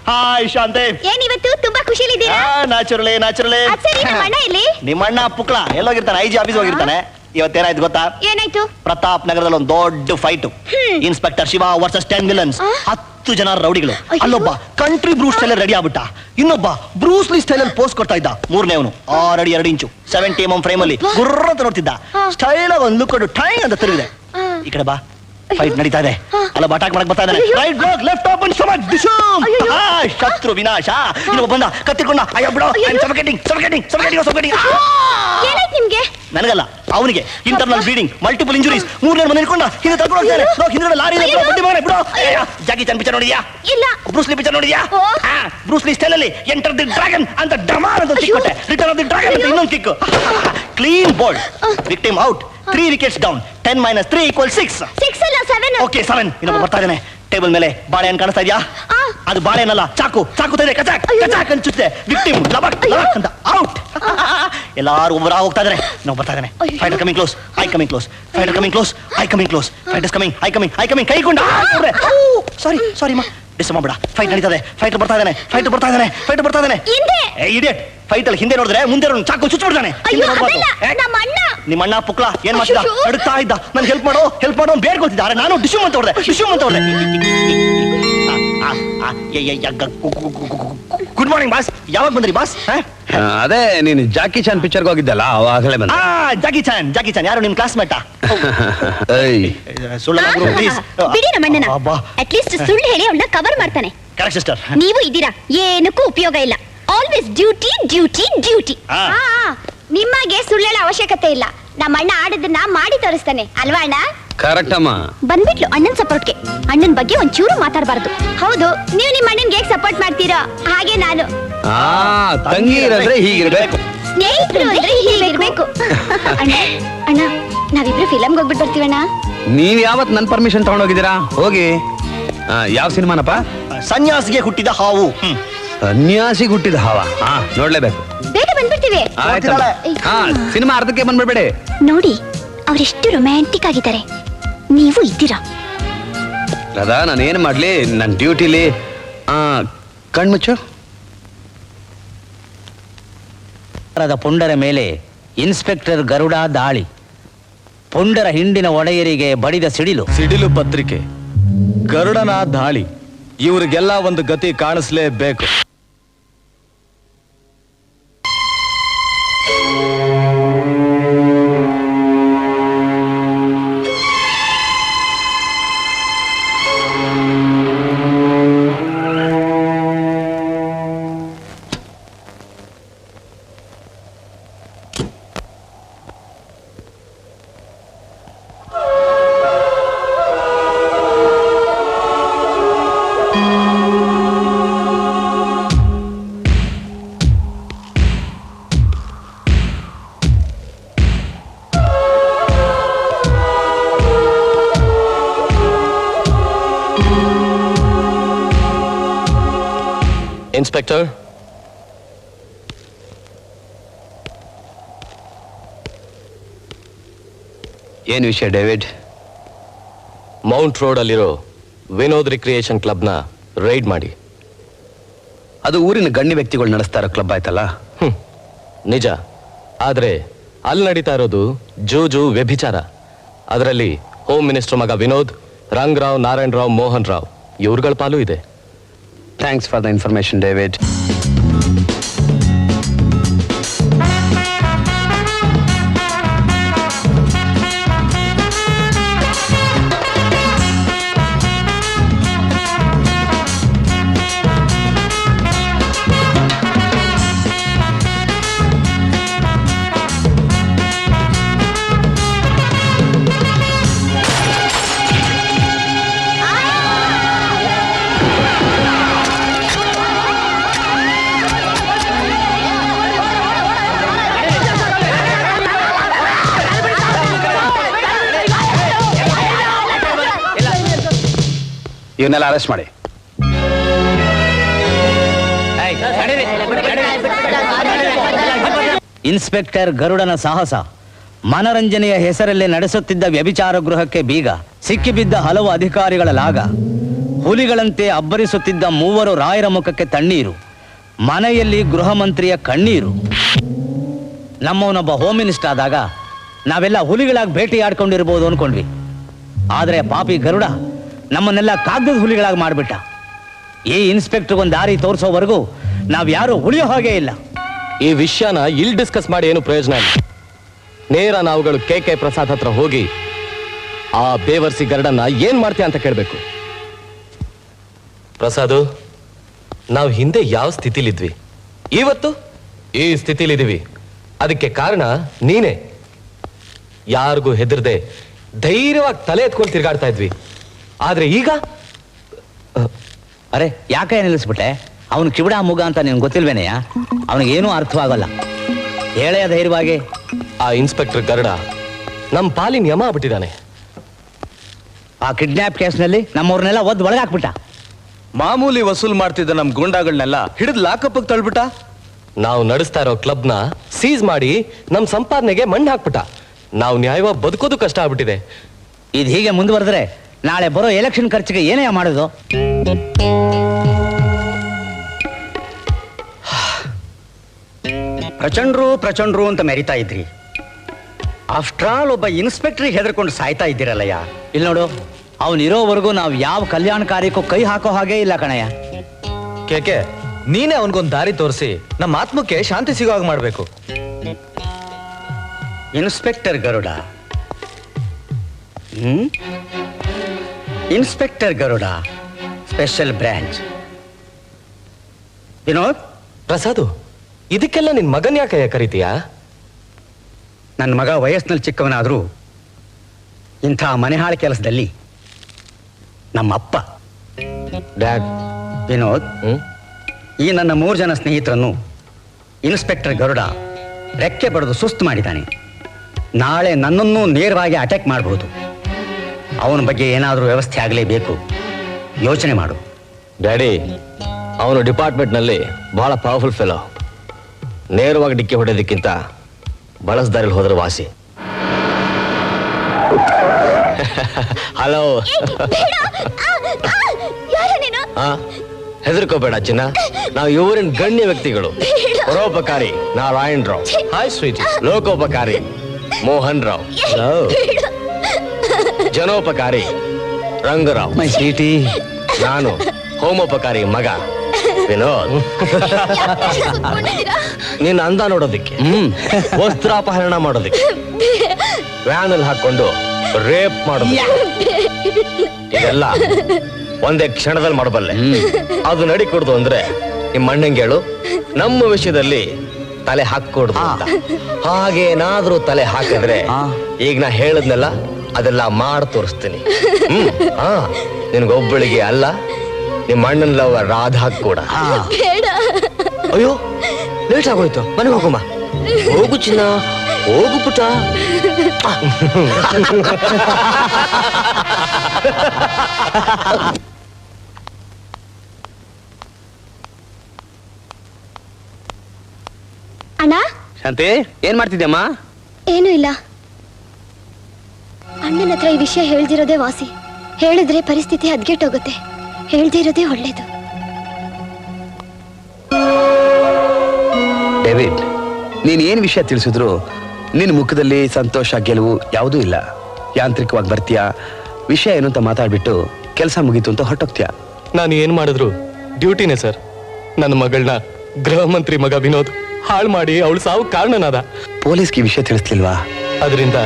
ಹಾಯ್ ಶಾಂತೆ. ಏನಿವತ್ತು ತುಂಬಾ ಖುಷಿಲಿದ್ದೀರಾ? ನ್ಯಾಚುರಲಿ. ಸರಿ, ನಮ್ಮ ಅಣ್ಣ ಇಲ್ಲಿ? ನಿಮ್ಮ ಅಣ್ಣ ಪುಕ್ಲ ಎಲ್ಲೋಗಿರ್ತಾನೆ? IG office ಹೋಗಿರ್ತಾನೆ. ಇವತ್ತೇನಾಯ್ತು ಗೊತ್ತಾ? ಏನಾಯ್ತು? ಪ್ರತಾಪ್ ನಗರದಲ್ಲಿ ಒಂದು ದೊಡ್ಡ fight. Inspector Shiva versus 10 villains. 10 ಜನ ರೌಡಿಗಳು. ಅಲ್ಲೊಬ್ಬ ಕಂಟ್ರಿ ಬ್ರೂಸ್ ಸ್ಟೈಲ್ ರೆಡಿ ಆಗ್ಬಿಟ್ಟ. ಇನ್ನೊಬ್ಬ ಬ್ರೂಸ್ ಲೀ ಸ್ಟೈಲ್ ಅಲ್ಲಿ ಪೋಸ್ ಕೊಡ್ತಾ ಇದ್ದ. 3ನೇವನು 6 ಅಡಿ 2 ಇಂಚು 70 mm ಫ್ರೇಮ್ ಅಲ್ಲಿ ಗುರ್ರ ಅಂತ ನೋಡ್ತಿದ್ದ. ಸ್ಟೈಲ್ ಆಗಿ ಒಂದು ಲುಕ್ ಕೊಟ್ಟು ಟೈ ಅಂತ ತಿರುಗಿದೆ. ಈ ಕಡೆ ಬಾ, ಫೈಟ್ ನಡೀತಾ ಇದೆ. ಅಲ್ಲ ಅಟ್ಯಾಕ್ ಮಾಡಕ್ ಬರ್ತಾ ಇದ್ದಾನೆ. Right block, left open, stomach ಡಿಶೂಮ್. ಶತ್ರು ವಿನಾಶ. ಇನ್ನೊಬ್ಬ ಬಂದ ಕತ್ತಿಕೊಂಡ. ಅಯ್ಯೋ ಬಿಡೋ, ಐ ಆಮ್ ಸಫೋಕೇಟಿಂಗ್. ಏನಾಯ್ತು ನಿಮ್ಗೆ? ನನಗಲ್ಲ, ಅವನಿಗೆ. Internal bleeding, multiple injuries. 3 ಮನೆ ಹಿಡ್ಕೊಂಡ ಹಿಂದೆ ತಗೊಂಡು ಹೋಗ್ತಾನೆ. ಹಿಂದೆ ಲಾರಿ ಇದೆ. ಬಿಡೋ. ಜಾಕಿ ಚಾನ್ ಪಿಕ್ಚರ್ ನೋಡಿದ್ಯಾ? ಇಲ್ಲ. ಬ್ರೂಸ್ ಲೀ ಪಿಕ್ಚರ್ ನೋಡಿದ್ಯಾ? ಬ್ರೂಸ್ ಲೀ ಸ್ಟೈಲ್ ಅಲ್ಲಿ ಎಂಟರ್ ದಿ ಡ್ರ್ಯಾಗನ್ ಅಂತ ಡಮಾರ್ ಅಂತ ಸಿಕ್ಕೊಟ್ಟೆ. ರಿಟರ್ನ್ ಆಫ್ ದಿ ಡ್ರ್ಯಾಗನ್ ಅಂತ ಇನ್ನೊಂದು kick. Clean bold. Victim out. 3 wickets down. 10 - 3 = 6. 6 ಅಲ್ಲ 7. ಓಕೆ 7. ಇನ್ನೊಬ್ಬ ಬರ್ತಾ ಇದ್ದಾನೆ. ಟೇಬಲ್ ಮೇಲೆ ಬಾಳೆಹಣ್ಣು ಕಾಣಿಸ್ತಾ ಇದೆಯಾ? ಅದು ಬಾಳೆಹಣ್ಣಲ್ಲ, ಚಾಕು ಇದೆ. ಕಚಾಕ್ ಅನ್ಸುತ್ತೆ. ವಿಕ್ಟಿಮ್ ಲಬಕ್ ಅಂತ ಔಟ್. ಎಲ್ಲಾರು ಒಬ್ಬರ ಹೋಗ್ತಾ ಇದಾರೆ. ನಾವು ಬರ್ತಾ ಇದ್ದಾನೆ. Fighter coming close, I coming close. Fighter coming close, I coming close. Fighters coming, I coming. ಕೈಗೊಂಡ. ಸಾರಿ ಮಾ, ಡಿಸ್ಟರ್ಬ್ ಮಾಡ್ಬೇಡ. ಫೈಟ್ ನಡೀತದೆ. ಫೈಟರ್ ಬರ್ತಾ ಇದ್ದಾನೆ. ಇಡಿಯಟ್. ಫೈಟ್ ಅಲ್ಲಿ ಹಿಂದೆ ನೋಡಿದ್ರೆ ಮುಂದೆ ಚಾಕು ಚುಚ್ಚಿಬಿಡ್ತಾನೆ. ನಿಮ್ಮ ಅಣ್ಣ ಪುಕ್ಲ ಏನ್ ಮಾಡ್ತಿದ್ದ? ಅಡುತ್ತಾ ಇದ್ದ. ನನ್ಗೆ ಹೆಲ್ಪ್ ಮಾಡೋ ಬೇಡ್ಕೊಳ್ತಿದ್ದಾರೆ. ನಾನು ಡಿಶೂಮ್ ಅಂತ ಹೊಡೆದೆ. Good morning boss. ಯಾವಾಗ ಬಂದ್ರಿ ಬಾಸ್? ಅದೇ ನೀನು ಜಾಕಿ ಚಾನ್ ಪಿಕ್ಚರ್ಗೆ ಹೋಗಿದ್ದಲ್ಲ, ಅವಾಗಲೇ ಬಂದ. ಜಾಕಿ ಚಾನ್ ಯಾರು? ನಿಮ್ ಕ್ಲಾಸ್ಮೇಟಾ? ಪ್ಲೀಸ್ ಬಿಡಿ ನಮ್ಮ ಅಣ್ಣನ. ಅಟ್ಲೀಸ್ಟ್ ಸುಳ್ಳು ಹೇಳಿ ಅವಳನ್ನ ಕವರ್ ಮಾಡ್ತಾನೆ. Correct sister. ನೀವು ಇದ್ದೀರಾ, ಏನಕ್ಕೂ ಉಪಯೋಗ ಇಲ್ಲ. Always duty. ನಿಮಗೆ ಸುಳ್ಳೇಳ ಅವಶ್ಯಕತೆ ಇಲ್ಲ. ನಮ್ಮ ಅಣ್ಣ ಆಡಿದ್ದನ್ನ ಮಾಡಿ ತೋರಿಸ್ತಾನೆ ಅಲ್ವಾ ಅಣ್ಣ? ಕರೆಕ್ಟ್ ಅಮ್ಮ. ಬಂದ್ಬಿಟ್ಲು ಅಣ್ಣನ್ ಸಪೋರ್ಟ್ಗೆ. ಅಣ್ಣನ್ ಬಗ್ಗೆ ಒಂಚೂರು ಮಾತಾಡಬಾರ್ದು. ಹೌದು, ನೀವು ನಿಮ್ಮ ಅಣ್ಣನ್ಗೆ ಹೇಗೆ ಸಪೋರ್ಟ್ ಮಾಡ್ತೀರೋ ಹಾಗೆ ನಾನು. ತಂಗಿ ಇರೋದ್ರೆ ಹೀಗಿರ್ಬೇಕು. ಸ್ನೇಹಿತರು ಅಂದ್ರೆ ಹೀಗಿರ್ಬೇಕು. ಅಣ್ಣ ಅಣ್ಣ ನಾವಿಬ್ರು ಫಿಲಮ್ಗೆ ಹೋಗ್ಬಿಟ್ಟು ಬರ್ತೀವಣ್ಣ. ನೀವ್ ಯಾವತ್ ನನ್ ಪರ್ಮಿಷನ್ ತಗೊಂಡೋಗಿದ್ದೀರಾ? ಹೋಗಿ. ಯಾವ ಸಿನಿಮಾನಪ್ಪ? ಸನ್ಯಾಸಿಗೆ ಹುಟ್ಟಿದ ಹಾವು. ಸನ್ಯಾಸಿ ಹುಟ್ಟಿದ ಹಾವ. ನೋಡ್ಲೇಬೇಕು. ಬೇಗ ಬಂದ್ಬಿಡ್ತೀವಿ. ಸಿನಿಮಾ ಅರ್ಧಕ್ಕೆ ಬಂದ್ಬಿಡ್ಬೇಡಿ. ನೋಡಿ ಅವರೆಷ್ಟು ರೊಮ್ಯಾಂಟಿಕ್ ಆಗಿದ್ದಾರೆ. ನೀವು ಇದ್ದೀರಾ? ರಾಧಾ, ನಾನು ಏನ್ ಮಾಡ್ಲಿ? ನನ್ನ ಡ್ಯೂಟಿಲಿ ಕಣ್ಮುಚ್ಚು. ಪುಂಡರ ಮೇಲೆ ಇನ್ಸ್ಪೆಕ್ಟರ್ ಗರುಡ ದಾಳಿ. ಪುಂಡರ ಹಿಂಡಿನ ಒಡೆಯರಿಗೆ ಬಡಿದ ಸಿಡಿಲು ಪತ್ರಿಕೆ, ಗರುಡನ ದಾಳಿ. ಇವರಿಗೆಲ್ಲ ಒಂದು ಗತಿ ಕಾಣಿಸ್ಲೇಬೇಕು. ಇನ್ಸ್ಪೆಕ್ಟರ್, ಏನ್ ವಿಷಯ ಡೇವಿಡ್? ಮೌಂಟ್ ರೋಡ್ ಅಲ್ಲಿರೋ ವಿನೋದ್ ರಿಕ್ರಿಯೇಷನ್ ಕ್ಲಬ್ನ ರೈಡ್ ಮಾಡಿ. ಅದು ಊರಿನ ಗಣ್ಯ ವ್ಯಕ್ತಿಗಳು ನಡೆಸ್ತಾ ಇರೋ ಕ್ಲಬ್ ಆಯ್ತಲ್ಲ? ನಿಜ. ಆದ್ರೆ ಅಲ್ಲಿ ನಡೀತಾ ಇರೋದು ಜೂಜು ವ್ಯಭಿಚಾರ. ಅದರಲ್ಲಿ ಹೋಮ್ ಮಿನಿಸ್ಟರ್ ಮಗ ವಿನೋದ್, ರಂಗರಾವ್, ನಾರಾಯಣ್ ರಾವ್, ಮೋಹನ್ ರಾವ್ ಇವ್ರುಗಳ ಪಾಲು ಇದೆ. Thanks for the information David. ಇವನ್ನೆಲ್ಲ ಅರೆಸ್ಟ್ ಮಾಡಿ. ಇನ್ಸ್ಪೆಕ್ಟರ್ ಗರುಡನ ಸಾಹಸ, ಮನರಂಜನೆಯ ಹೆಸರಲ್ಲಿ ನಡೆಸುತ್ತಿದ್ದ ವ್ಯಭಿಚಾರ ಗೃಹಕ್ಕೆ ಬೀಗ, ಸಿಕ್ಕಿಬಿದ್ದ ಹಲವು ಅಧಿಕಾರಿಗಳ ಲಾಗ, ಹುಲಿಗಳಂತೆ ಅಬ್ಬರಿಸುತ್ತಿದ್ದ ಮೂವರು ರಾಯರ ಮುಖಕ್ಕೆ ತಣ್ಣೀರು, ಮನೆಯಲ್ಲಿ ಗೃಹ ಮಂತ್ರಿಯ ಕಣ್ಣೀರು. ನಮ್ಮವನೊಬ್ಬ ಹೋಮ್ ಮಿನಿಸ್ಟರ್ ಆದಾಗ ನಾವೆಲ್ಲ ಹುಲಿಗಳಾಗಿ ಭೇಟಿಯಾಡ್ಕೊಂಡಿರ್ಬೋದು ಅನ್ಕೊಂಡ್ವಿ. ಆದರೆ ಪಾಪಿ ಗರುಡ ನಮ್ಮನ್ನೆಲ್ಲ ಕಾಗದದ ಹುಲಿಗಳಾಗಿ ಮಾಡಿಬಿಟ್ಟ. ಈ ಇನ್ಸ್ಪೆಕ್ಟರ್ಗೊಂದು ದಾರಿ ತೋರಿಸೋವರೆಗೂ ನಾವ್ಯಾರು ಉಳಿಯೋ ಹಾಗೆ ಇಲ್ಲ. ಈ ವಿಷಯನ ಇಲ್ಲಿ ಡಿಸ್ಕಸ್ ಮಾಡಿ ಏನು ಪ್ರಯೋಜನ ಇಲ್ಲ. ನೇರ ನಾವುಗಳು ಕೆ ಪ್ರಸಾದ್ ಹತ್ರ ಹೋಗಿ ಆ ಬೇವರ್ಸಿ ಗರಡನ್ನ ಏನ್ ಮಾಡ್ತೀಯ ಅಂತ ಕೇಳಬೇಕು. ಪ್ರಸಾದು, ನಾವು ಹಿಂದೆ ಯಾವ ಸ್ಥಿತಿಲಿದ್ವಿ, ಇವತ್ತು ಈ ಸ್ಥಿತಿಲಿದ್ದೀವಿ. ಅದಕ್ಕೆ ಕಾರಣ ನೀನೇ. ಯಾರಿಗೂ ಹೆದರ್ದೆ ಧೈರ್ಯವಾಗಿ ತಲೆ ಎತ್ಕೊಂಡು ತಿರ್ಗಾಡ್ತಾ ಇದ್ವಿ. ಆದ್ರೆ ಈಗ ಅರೆ ಯಾಕೆ ನಿಲ್ಲಿಸ್ಬಿಟ್ಟೆ? ಅವನು ಕಿವಿಡ ಮುಗ ಅಂತ ನಿನ್ಗೆ ಗೊತ್ತಿಲ್ವೇನೆಯ? ಅವನಿಗೇನೂ ಅರ್ಥವಾಗಲ್ಲ. ಹೇಳೆಯ ಧೈರ್ಯವಾಗಿ. ಆ ಇನ್ಸ್ಪೆಕ್ಟರ್ ಗರುಡ ನಮ್ಮ ಪಾಲಿನ ಯಮ ಆಗ್ಬಿಟ್ಟಿದ್ದಾನೆ. ಆ ಕಿಡ್ನಾಪ್ ಕೇಸ್ನಲ್ಲಿ ನಮ್ಮವ್ರನ್ನೆಲ್ಲ ಒದ್ದು ಒಳಗಾಕ್ಬಿಟ್ಟ. ಮಾಮೂಲಿ ವಸೂಲ್ ಮಾಡ್ತಿದ್ದ ನಮ್ ಗುಂಡಾಗಳನ್ನೆಲ್ಲ ಹಿಡಿದು ಲಾಕಪ್ಗೆ ತಳ್ಬಿಟ್ಟ. ನಾವು ನಡೆಸ್ತಾ ಇರೋ ಕ್ಲಬ್ನ ಸೀಸ್ ಮಾಡಿ ನಮ್ ಸಂಪಾದನೆಗೆ ಮಣ್ಣು ಹಾಕ್ಬಿಟ್ಟ. ನಾವು ನ್ಯಾಯವಾಗಿ ಬದುಕೋದು ಕಷ್ಟ ಆಗ್ಬಿಟ್ಟಿದೆ. ಇದು ಹೀಗೆ ಮುಂದುವರೆದ್ರೆ ನಾಳೆ ಬರೋ ಎಲೆಕ್ಷನ್ ಖರ್ಚಿಗೆ ಏನೇ ಮಾಡೋದು? ಪ್ರಚಂಡ್ರು ಅಂತ ಮೆರಿತಾ ಇದ್ರಿ. ಆಫ್ಟರ್ ಆಲ್ ಒಬ್ಬ ಇನ್ಸ್ಪೆಕ್ಟರ್ಗೆ ಹೆದರ್ಕೊಂಡು ಸಾಯ್ತಾ ಇದ್ದೀರಲ್ಲಯ್ಯ. ಇಲ್ಲಿ ನೋಡು, ಅವನಿರೋವರೆಗೂ ನಾವು ಯಾವ ಕಲ್ಯಾಣ ಕಾರ್ಯಕ್ಕೂ ಕೈ ಹಾಕೋ ಹಾಗೆ ಇಲ್ಲ ಕಣಯ್ಯ. ಕೇಕೆ, ನೀನೇ ಅವನ್ಗೊಂದು ದಾರಿ ತೋರಿಸಿ ನಮ್ಮ ಆತ್ಮಕ್ಕೆ ಶಾಂತಿ ಸಿಗೋ ಹಾಗೆ ಮಾಡ್ಬೇಕು. Inspector Garuda, inspector Garuda, special branch. Vinod, Prasad, ಇದಕ್ಕೆಲ್ಲ ನಿನ್ ಮಗನ್ ಯಾಕೆ ಕರಿತೀಯಾ? ನನ್ನ ಮಗ ವಯಸ್ಸಿನಲ್ಲಿ ಚಿಕ್ಕವನಾದರೂ ಇಂಥ ಮನೆಹಾಳು ಕೆಲಸದಲ್ಲಿ ನಮ್ಮಪ್ಪ ಡ್ಯಾಡ್. ವಿನೋದ್, ಈ ನನ್ನ 3 ಜನ ಸ್ನೇಹಿತರನ್ನು ಇನ್ಸ್ಪೆಕ್ಟರ್ ಗರುಡ ರೆಕ್ಕೆ ಬಡಿದು ಸುಸ್ತು ಮಾಡಿದ್ದಾನೆ. ನಾಳೆ ನನ್ನನ್ನು ನೇರವಾಗಿ ಅಟ್ಯಾಕ್ ಮಾಡಬಹುದು. ಅವನ ಬಗ್ಗೆ ಏನಾದರೂ ವ್ಯವಸ್ಥೆ ಆಗಲೇಬೇಕು. ಯೋಚನೆ ಮಾಡು. ಡ್ಯಾಡಿ, ಅವನು ಡಿಪಾರ್ಟ್ಮೆಂಟ್ನಲ್ಲಿ ಬಹಳ ಪವರ್ಫುಲ್ ಫೆಲೋ. ನೇರವಾಗಿ ಡಿಕ್ಕಿ ಹೊಡೆಯೋದಕ್ಕಿಂತ ಬಳಸ್ದಾರಿಲ್ಲಿ ಹೋದ್ರೆ ವಾಸಿ. ಹಲೋ. ಹೆದರ್ಕೋಬೇಡ ಚಿನ್ನ, ನಾವು ಇವರಿನ ಗಣ್ಯ ವ್ಯಕ್ತಿಗಳು. ಪರೋಪಕಾರಿ ನಾರಾಯಣ್ ರಾವ್. Hi sweetie. ಲೋಕೋಪಕಾರಿ ಮೋಹನ್ ರಾವ್. ಜನೋಪಕಾರಿ ರಂಗರಾವ್. My sweetie. ನಾನು ಹೋಮೋಪಕಾರಿ ಮಗ ವಿನೋದ್. ನಿನ್ನ ಅಂದ ನೋಡೋದಿಕ್ಕೆ, ವಸ್ತ್ರಾಪಹರಣ ಮಾಡೋದಿಕ್ಕೆ, ವ್ಯಾನಲ್ಲಿ ಹಾಕೊಂಡು ರೇಪ್ ಮಾಡೋದಿಕ್ಕೆ, ಇದೆಲ್ಲ ಒಂದೇ ಕ್ಷಣದಲ್ಲಿ ಮಾಡಬಲ್ಲೆ. ಅದು ನಡಿ ಕೊಡ್ದು ಅಂದ್ರೆ ನಿಮ್ಮ ಅಣ್ಣಂಗೇಳು ನಮ್ಮ ವಿಷಯದಲ್ಲಿ ತಲೆ ಹಾಕೊಡ್ದು ಅಂತ. ಹಾಗೇನಾದ್ರೂ ತಲೆ ಹಾಕಿದ್ರೆ ಈಗ ನಾ ಹೇಳದ್ನೆಲ್ಲ ಅದೆಲ್ಲ ಮಾಡಿ ತೋರಿಸ್ತೀನಿ. ನಿನ್ಗೊಬ್ಬಳಿಗೆ ಅಲ್ಲ, ನಿಮ್ಮ ಅಣ್ಣನ ಲವ್ ರಾಧಾ ಕೂಡ. ಅಯ್ಯೋ ಲೇಟ್ ಆಗೋಯ್ತು, ಮನೆಗೆ ಹೋಗಮ್ಮ. ಹೋಗು ಚಿನ್ನ, ಹೋಗು ಪುಟ. ಅಣ್ಣ. ಶಾಂತಿ, ಏನ್ ಮಾಡ್ತಿದ್ಯಮ್ಮ? ಏನೂ ಇಲ್ಲ. ಅಣ್ಣನ ಹತ್ರ ಈ ವಿಷಯ ಹೇಳ್ದಿರೋದೇ ವಾಸಿ. ಹೇಳಿದ್ರೆ ಪರಿಸ್ಥಿತಿ ಹದ್ಗೆಟ್ಟೋಗುತ್ತೆ. ಹೇಳ್ದಿರೋದೇ ಒಳ್ಳೇದು. ಡೇವಿಡ್, ನೀನ್ ಏನ್ ವಿಷಯ ತಿಳಿಸಿದ್ರು ನಿನ್ನ ಮುಖದಲ್ಲಿ ಸಂತೋಷ, ಗೆಲುವು ಯಾವುದೂ ಇಲ್ಲ. ಯಾಂತ್ರಿಕವಾಗಿ ಬರ್ತೀಯ, ವಿಷಯ ಏನು ಅಂತ ಮಾತಾಡ್ಬಿಟ್ಟು ಕೆಲಸ ಮುಗೀತು ಅಂತ ಹೊರಟೋಗ್ತೀಯ. ನಾನು ಏನ್ ಮಾಡಿದ್ರು ಡ್ಯೂಟಿನೇ ಸರ್. ನನ್ನ ಮಗಳನ್ನ ಗೃಹ ಮಂತ್ರಿ ಮಗ ವಿನೋದ್ ಹಾಳು ಮಾಡಿ ಅವಳು ಸಾವು ಕಾರಣನಾದ. ಪೊಲೀಸ್ಗೆ ವಿಷಯ ತಿಳಿಸ್ಲಿಲ್ವಾ? ಅದರಿಂದ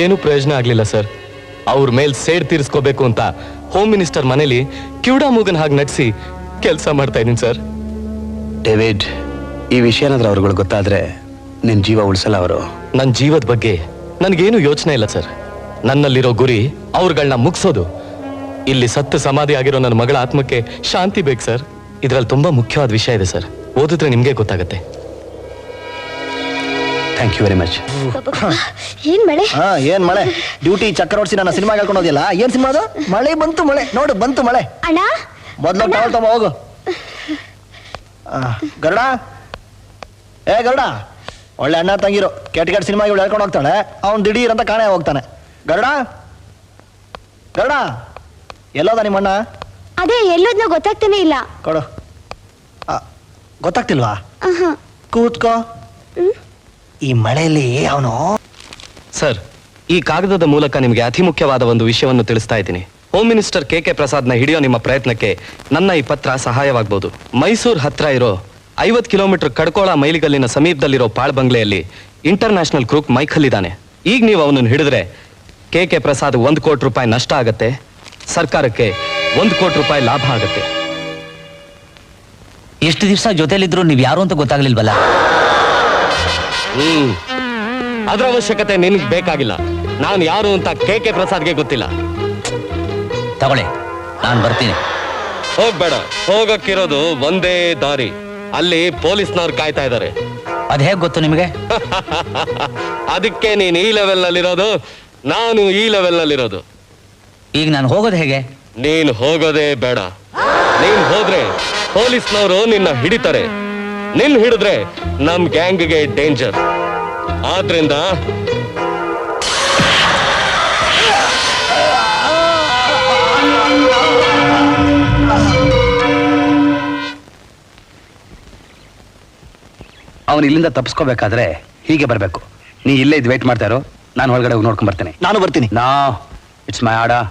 ಏನು ಪ್ರಯೋಜನ ಆಗ್ಲಿಲ್ಲ ಸರ್. ಅವ್ರ ಮೇಲ್ ಸೇಡ್ ತೀರಿಸ್ಕೋಬೇಕು ಅಂತ ಹೋಮ್ ಮಿನಿಸ್ಟರ್ ಮನೇಲಿ ಕಿವುಡಾ ಮೂಗನ್ ಹಾಗೆ ನಟಿಸಿ ಕೆಲಸ ಮಾಡ್ತಾ ಇದೀನಿ ಸರ್. ಡೇವಿಡ್, ಈ ವಿಷಯ ಏನಾದ್ರೂ ಅವ್ರುಗಳು ಗೊತ್ತಾದ್ರೆ ನಿನ್ ಜೀವ ಉಳಿಸಲ್ಲ ಅವರು. ನನ್ನ ಜೀವದ ಬಗ್ಗೆ ನನ್ಗೇನು ಯೋಚನೆ ಇಲ್ಲ ಸರ್. ನನ್ನಲ್ಲಿರೋ ಗುರಿ ಅವ್ರಗಳನ್ನ ಮುಗಿಸೋದು. ಇಲ್ಲಿ ಸತ್ತು ಸಮಾಧಿ ಆಗಿರೋ ನನ್ನ ಮಗಳ ಆತ್ಮಕ್ಕೆ ಶಾಂತಿ ಬೇಕು ಸರ್. ಇದ್ರಲ್ಲಿ ತುಂಬಾ ಮುಖ್ಯವಾದ ವಿಷಯ ಇದೆ ಸರ್. ಓದಿದ್ರೆ ನಿಮ್ಗೆ ಗೊತ್ತಾಗತ್ತೆ. Thank you very much. ಏನ್ ಮಳೆ? ಏನ್ ಮಳೆ? ಡ್ಯೂಟಿ ಚಕ್ಕರ್ ಓಡಿಸಿ ನನ್ನ ಸಿನಿಮಾ ಹೇಳ್ಕೊಂಡು ಹೋದಿಲ್ಲ. ಏನ್ ಸಿನಿಮಾ ಅದು? ಮಳೆ ಬಂತು, ಮಳೆ ನೋಡು ಬಂತು ಮಳೆ. ಅಣ್ಣ ಮೊದ್ಲು ಟವಲ್ ತಮ್ಮ ಹೋಗು. ಗರುಡ, ಗರುಡ, ಒಳ್ಳೆ ಅಣ್ಣ ತಂಗಿರು. ಕೆಟ್ಟ ಸಿನಿಮಾ ಇವಳು ಹೇಳ್ಕೊಂಡು ಹೋಗ್ತಾಳೆ, ಅವ್ನು ದಿಢೀರ್ ಅಂತ ಕಾಣೆ ಹೋಗ್ತಾನೆ. ಗರುಡ, ಗರುಡ, ಎಲ್ಲೋದ ನಿಮ್ಮಣ್ಣ? ಅದೇ ಎಲ್ಲೋದ್ನೋ ಗೊತ್ತಾಗ್ತಾನೆ ಇಲ್ಲ. ಕೊಡು. ಗೊತ್ತಾಗ್ತಿಲ್ವಾ? ಕೂತ್ಕೋ. ಈ ಮಳೆಯಲ್ಲಿ ಅವನು. ಸರ್, ಈ ಕಾಗದದ ಮೂಲಕ ನಿಮಗೆ ಅತಿ ಮುಖ್ಯವಾದ ಒಂದು ವಿಷಯವನ್ನು ತಿಳಿಸ್ತಾ ಇದ್ದೀನಿ. ಹೋಮ್ ಮಿನಿಸ್ಟರ್ ಕೆ ಪ್ರಸಾದ್ನ ಹಿಡಿಯೋ ನಿಮ್ಮ ಪ್ರಯತ್ನಕ್ಕೆ ನನ್ನ ಈ ಪತ್ರ ಸಹಾಯವಾಗಬಹುದು. ಮೈಸೂರು ಹತ್ರ ಇರೋ 50 ಕಿಲೋಮೀಟರ್ ಕಡ್ಕೋಳ ಮೈಲಿಗಲ್ಲಿನ ಸಮೀಪದಲ್ಲಿರೋ ಪಾಳ್ ಬಂಗ್ಲೆಯಲ್ಲಿ ಇಂಟರ್ನ್ಯಾಷನಲ್ ಕ್ರೂಕ್ ಮೈಖಲ್ ಇದ್ದಾನೆ. ಈಗ ನೀವು ಅವನನ್ನು ಹಿಡಿದ್ರೆ ಕೆ ಪ್ರಸಾದ್ 1 ಕೋಟಿ ರೂಪಾಯಿ ನಷ್ಟ ಆಗತ್ತೆ, ಸರ್ಕಾರಕ್ಕೆ 1 ಕೋಟಿ ರೂಪಾಯಿ ಲಾಭ ಆಗತ್ತೆ. ಎಷ್ಟು ದಿವಸ ಜೊತೆಲಿದ್ರು ನೀವು ಯಾರು ಅಂತ ಗೊತ್ತಾಗ್ಲಿಲ್ವಲ್ಲ? ಅದ್ರ ಅವಶ್ಯಕತೆ ನಿನ್ಗೆ ಬೇಕಾಗಿಲ್ಲ. ನಾನು ಯಾರು ಅಂತ ಕೆ ಪ್ರಸಾದ್ಗೆ ಗೊತ್ತಿಲ್ಲ. ತಗೊಳ್ಳಿ, ನಾನು ಬರ್ತೀನಿ. ಹೋಗ್ಬೇಡ, ಹೋಗಕ್ಕಿರೋದು ಒಂದೇ ದಾರಿ. ಅಲ್ಲಿ ಪೊಲೀಸ್ನವ್ರು ಕಾಯ್ತಾ ಇದ್ದಾರೆ. ಅದ್ ಹೇಗ್ ಗೊತ್ತು ನಿಮಗೆ? ಅದಕ್ಕೆ ನೀನ್ ಈ ಲೆವೆಲ್ ನಲ್ಲಿರೋದು, ನಾನು ಈ ಲೆವೆಲ್ ನಲ್ಲಿರೋದು. ಈಗ ನಾನು ಹೋಗೋದು ಹೇಗೆ? ನೀನ್ ಹೋಗೋದೇ ಬೇಡ. ನೀನ್ ಹೋದ್ರೆ ಪೊಲೀಸ್ನವರು ನಿನ್ನ ಹಿಡಿತಾರೆ. ನಿನ್ ಹಿಡಿದ್ರೆ ನಮ್ ಗ್ಯಾಂಗ್ಗೆ ಡೇಂಜರ್. ಆದ್ರಿಂದ ಅವನು ಇಲ್ಲಿಂದ ತಪ್ಪಿಸ್ಕೋಬೇಕಾದ್ರೆ ಹೀಗೆ ಬರಬೇಕು. ನೀ ಇಲ್ಲೇ ಇದು ವೇಟ್ ಮಾಡ್ತಾ ಇರೋ, ನಾನು ಹೊರಗಡೆ ಹೋಗಿ ನೋಡ್ಕೊಂಡ್ ಬರ್ತೇನೆ. ನಾನು ಬರ್ತೀನಿ. ನಾ it's my order.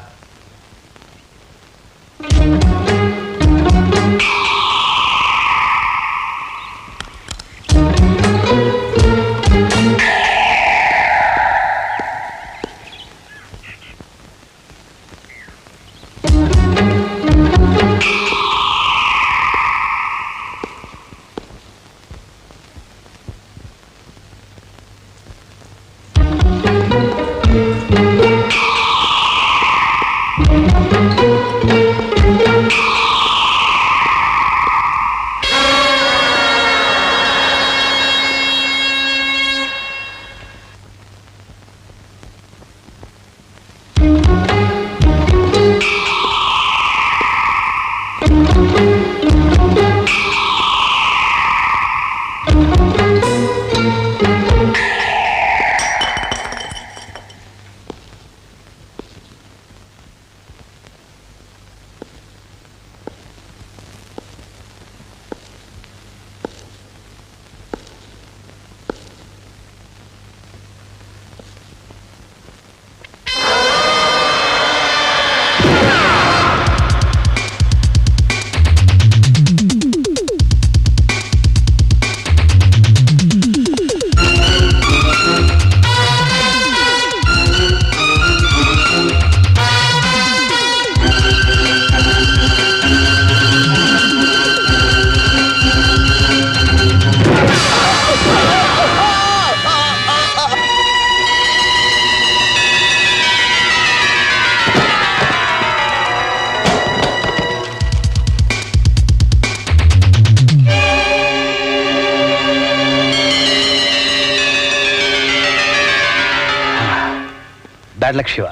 Bad luck Shiva.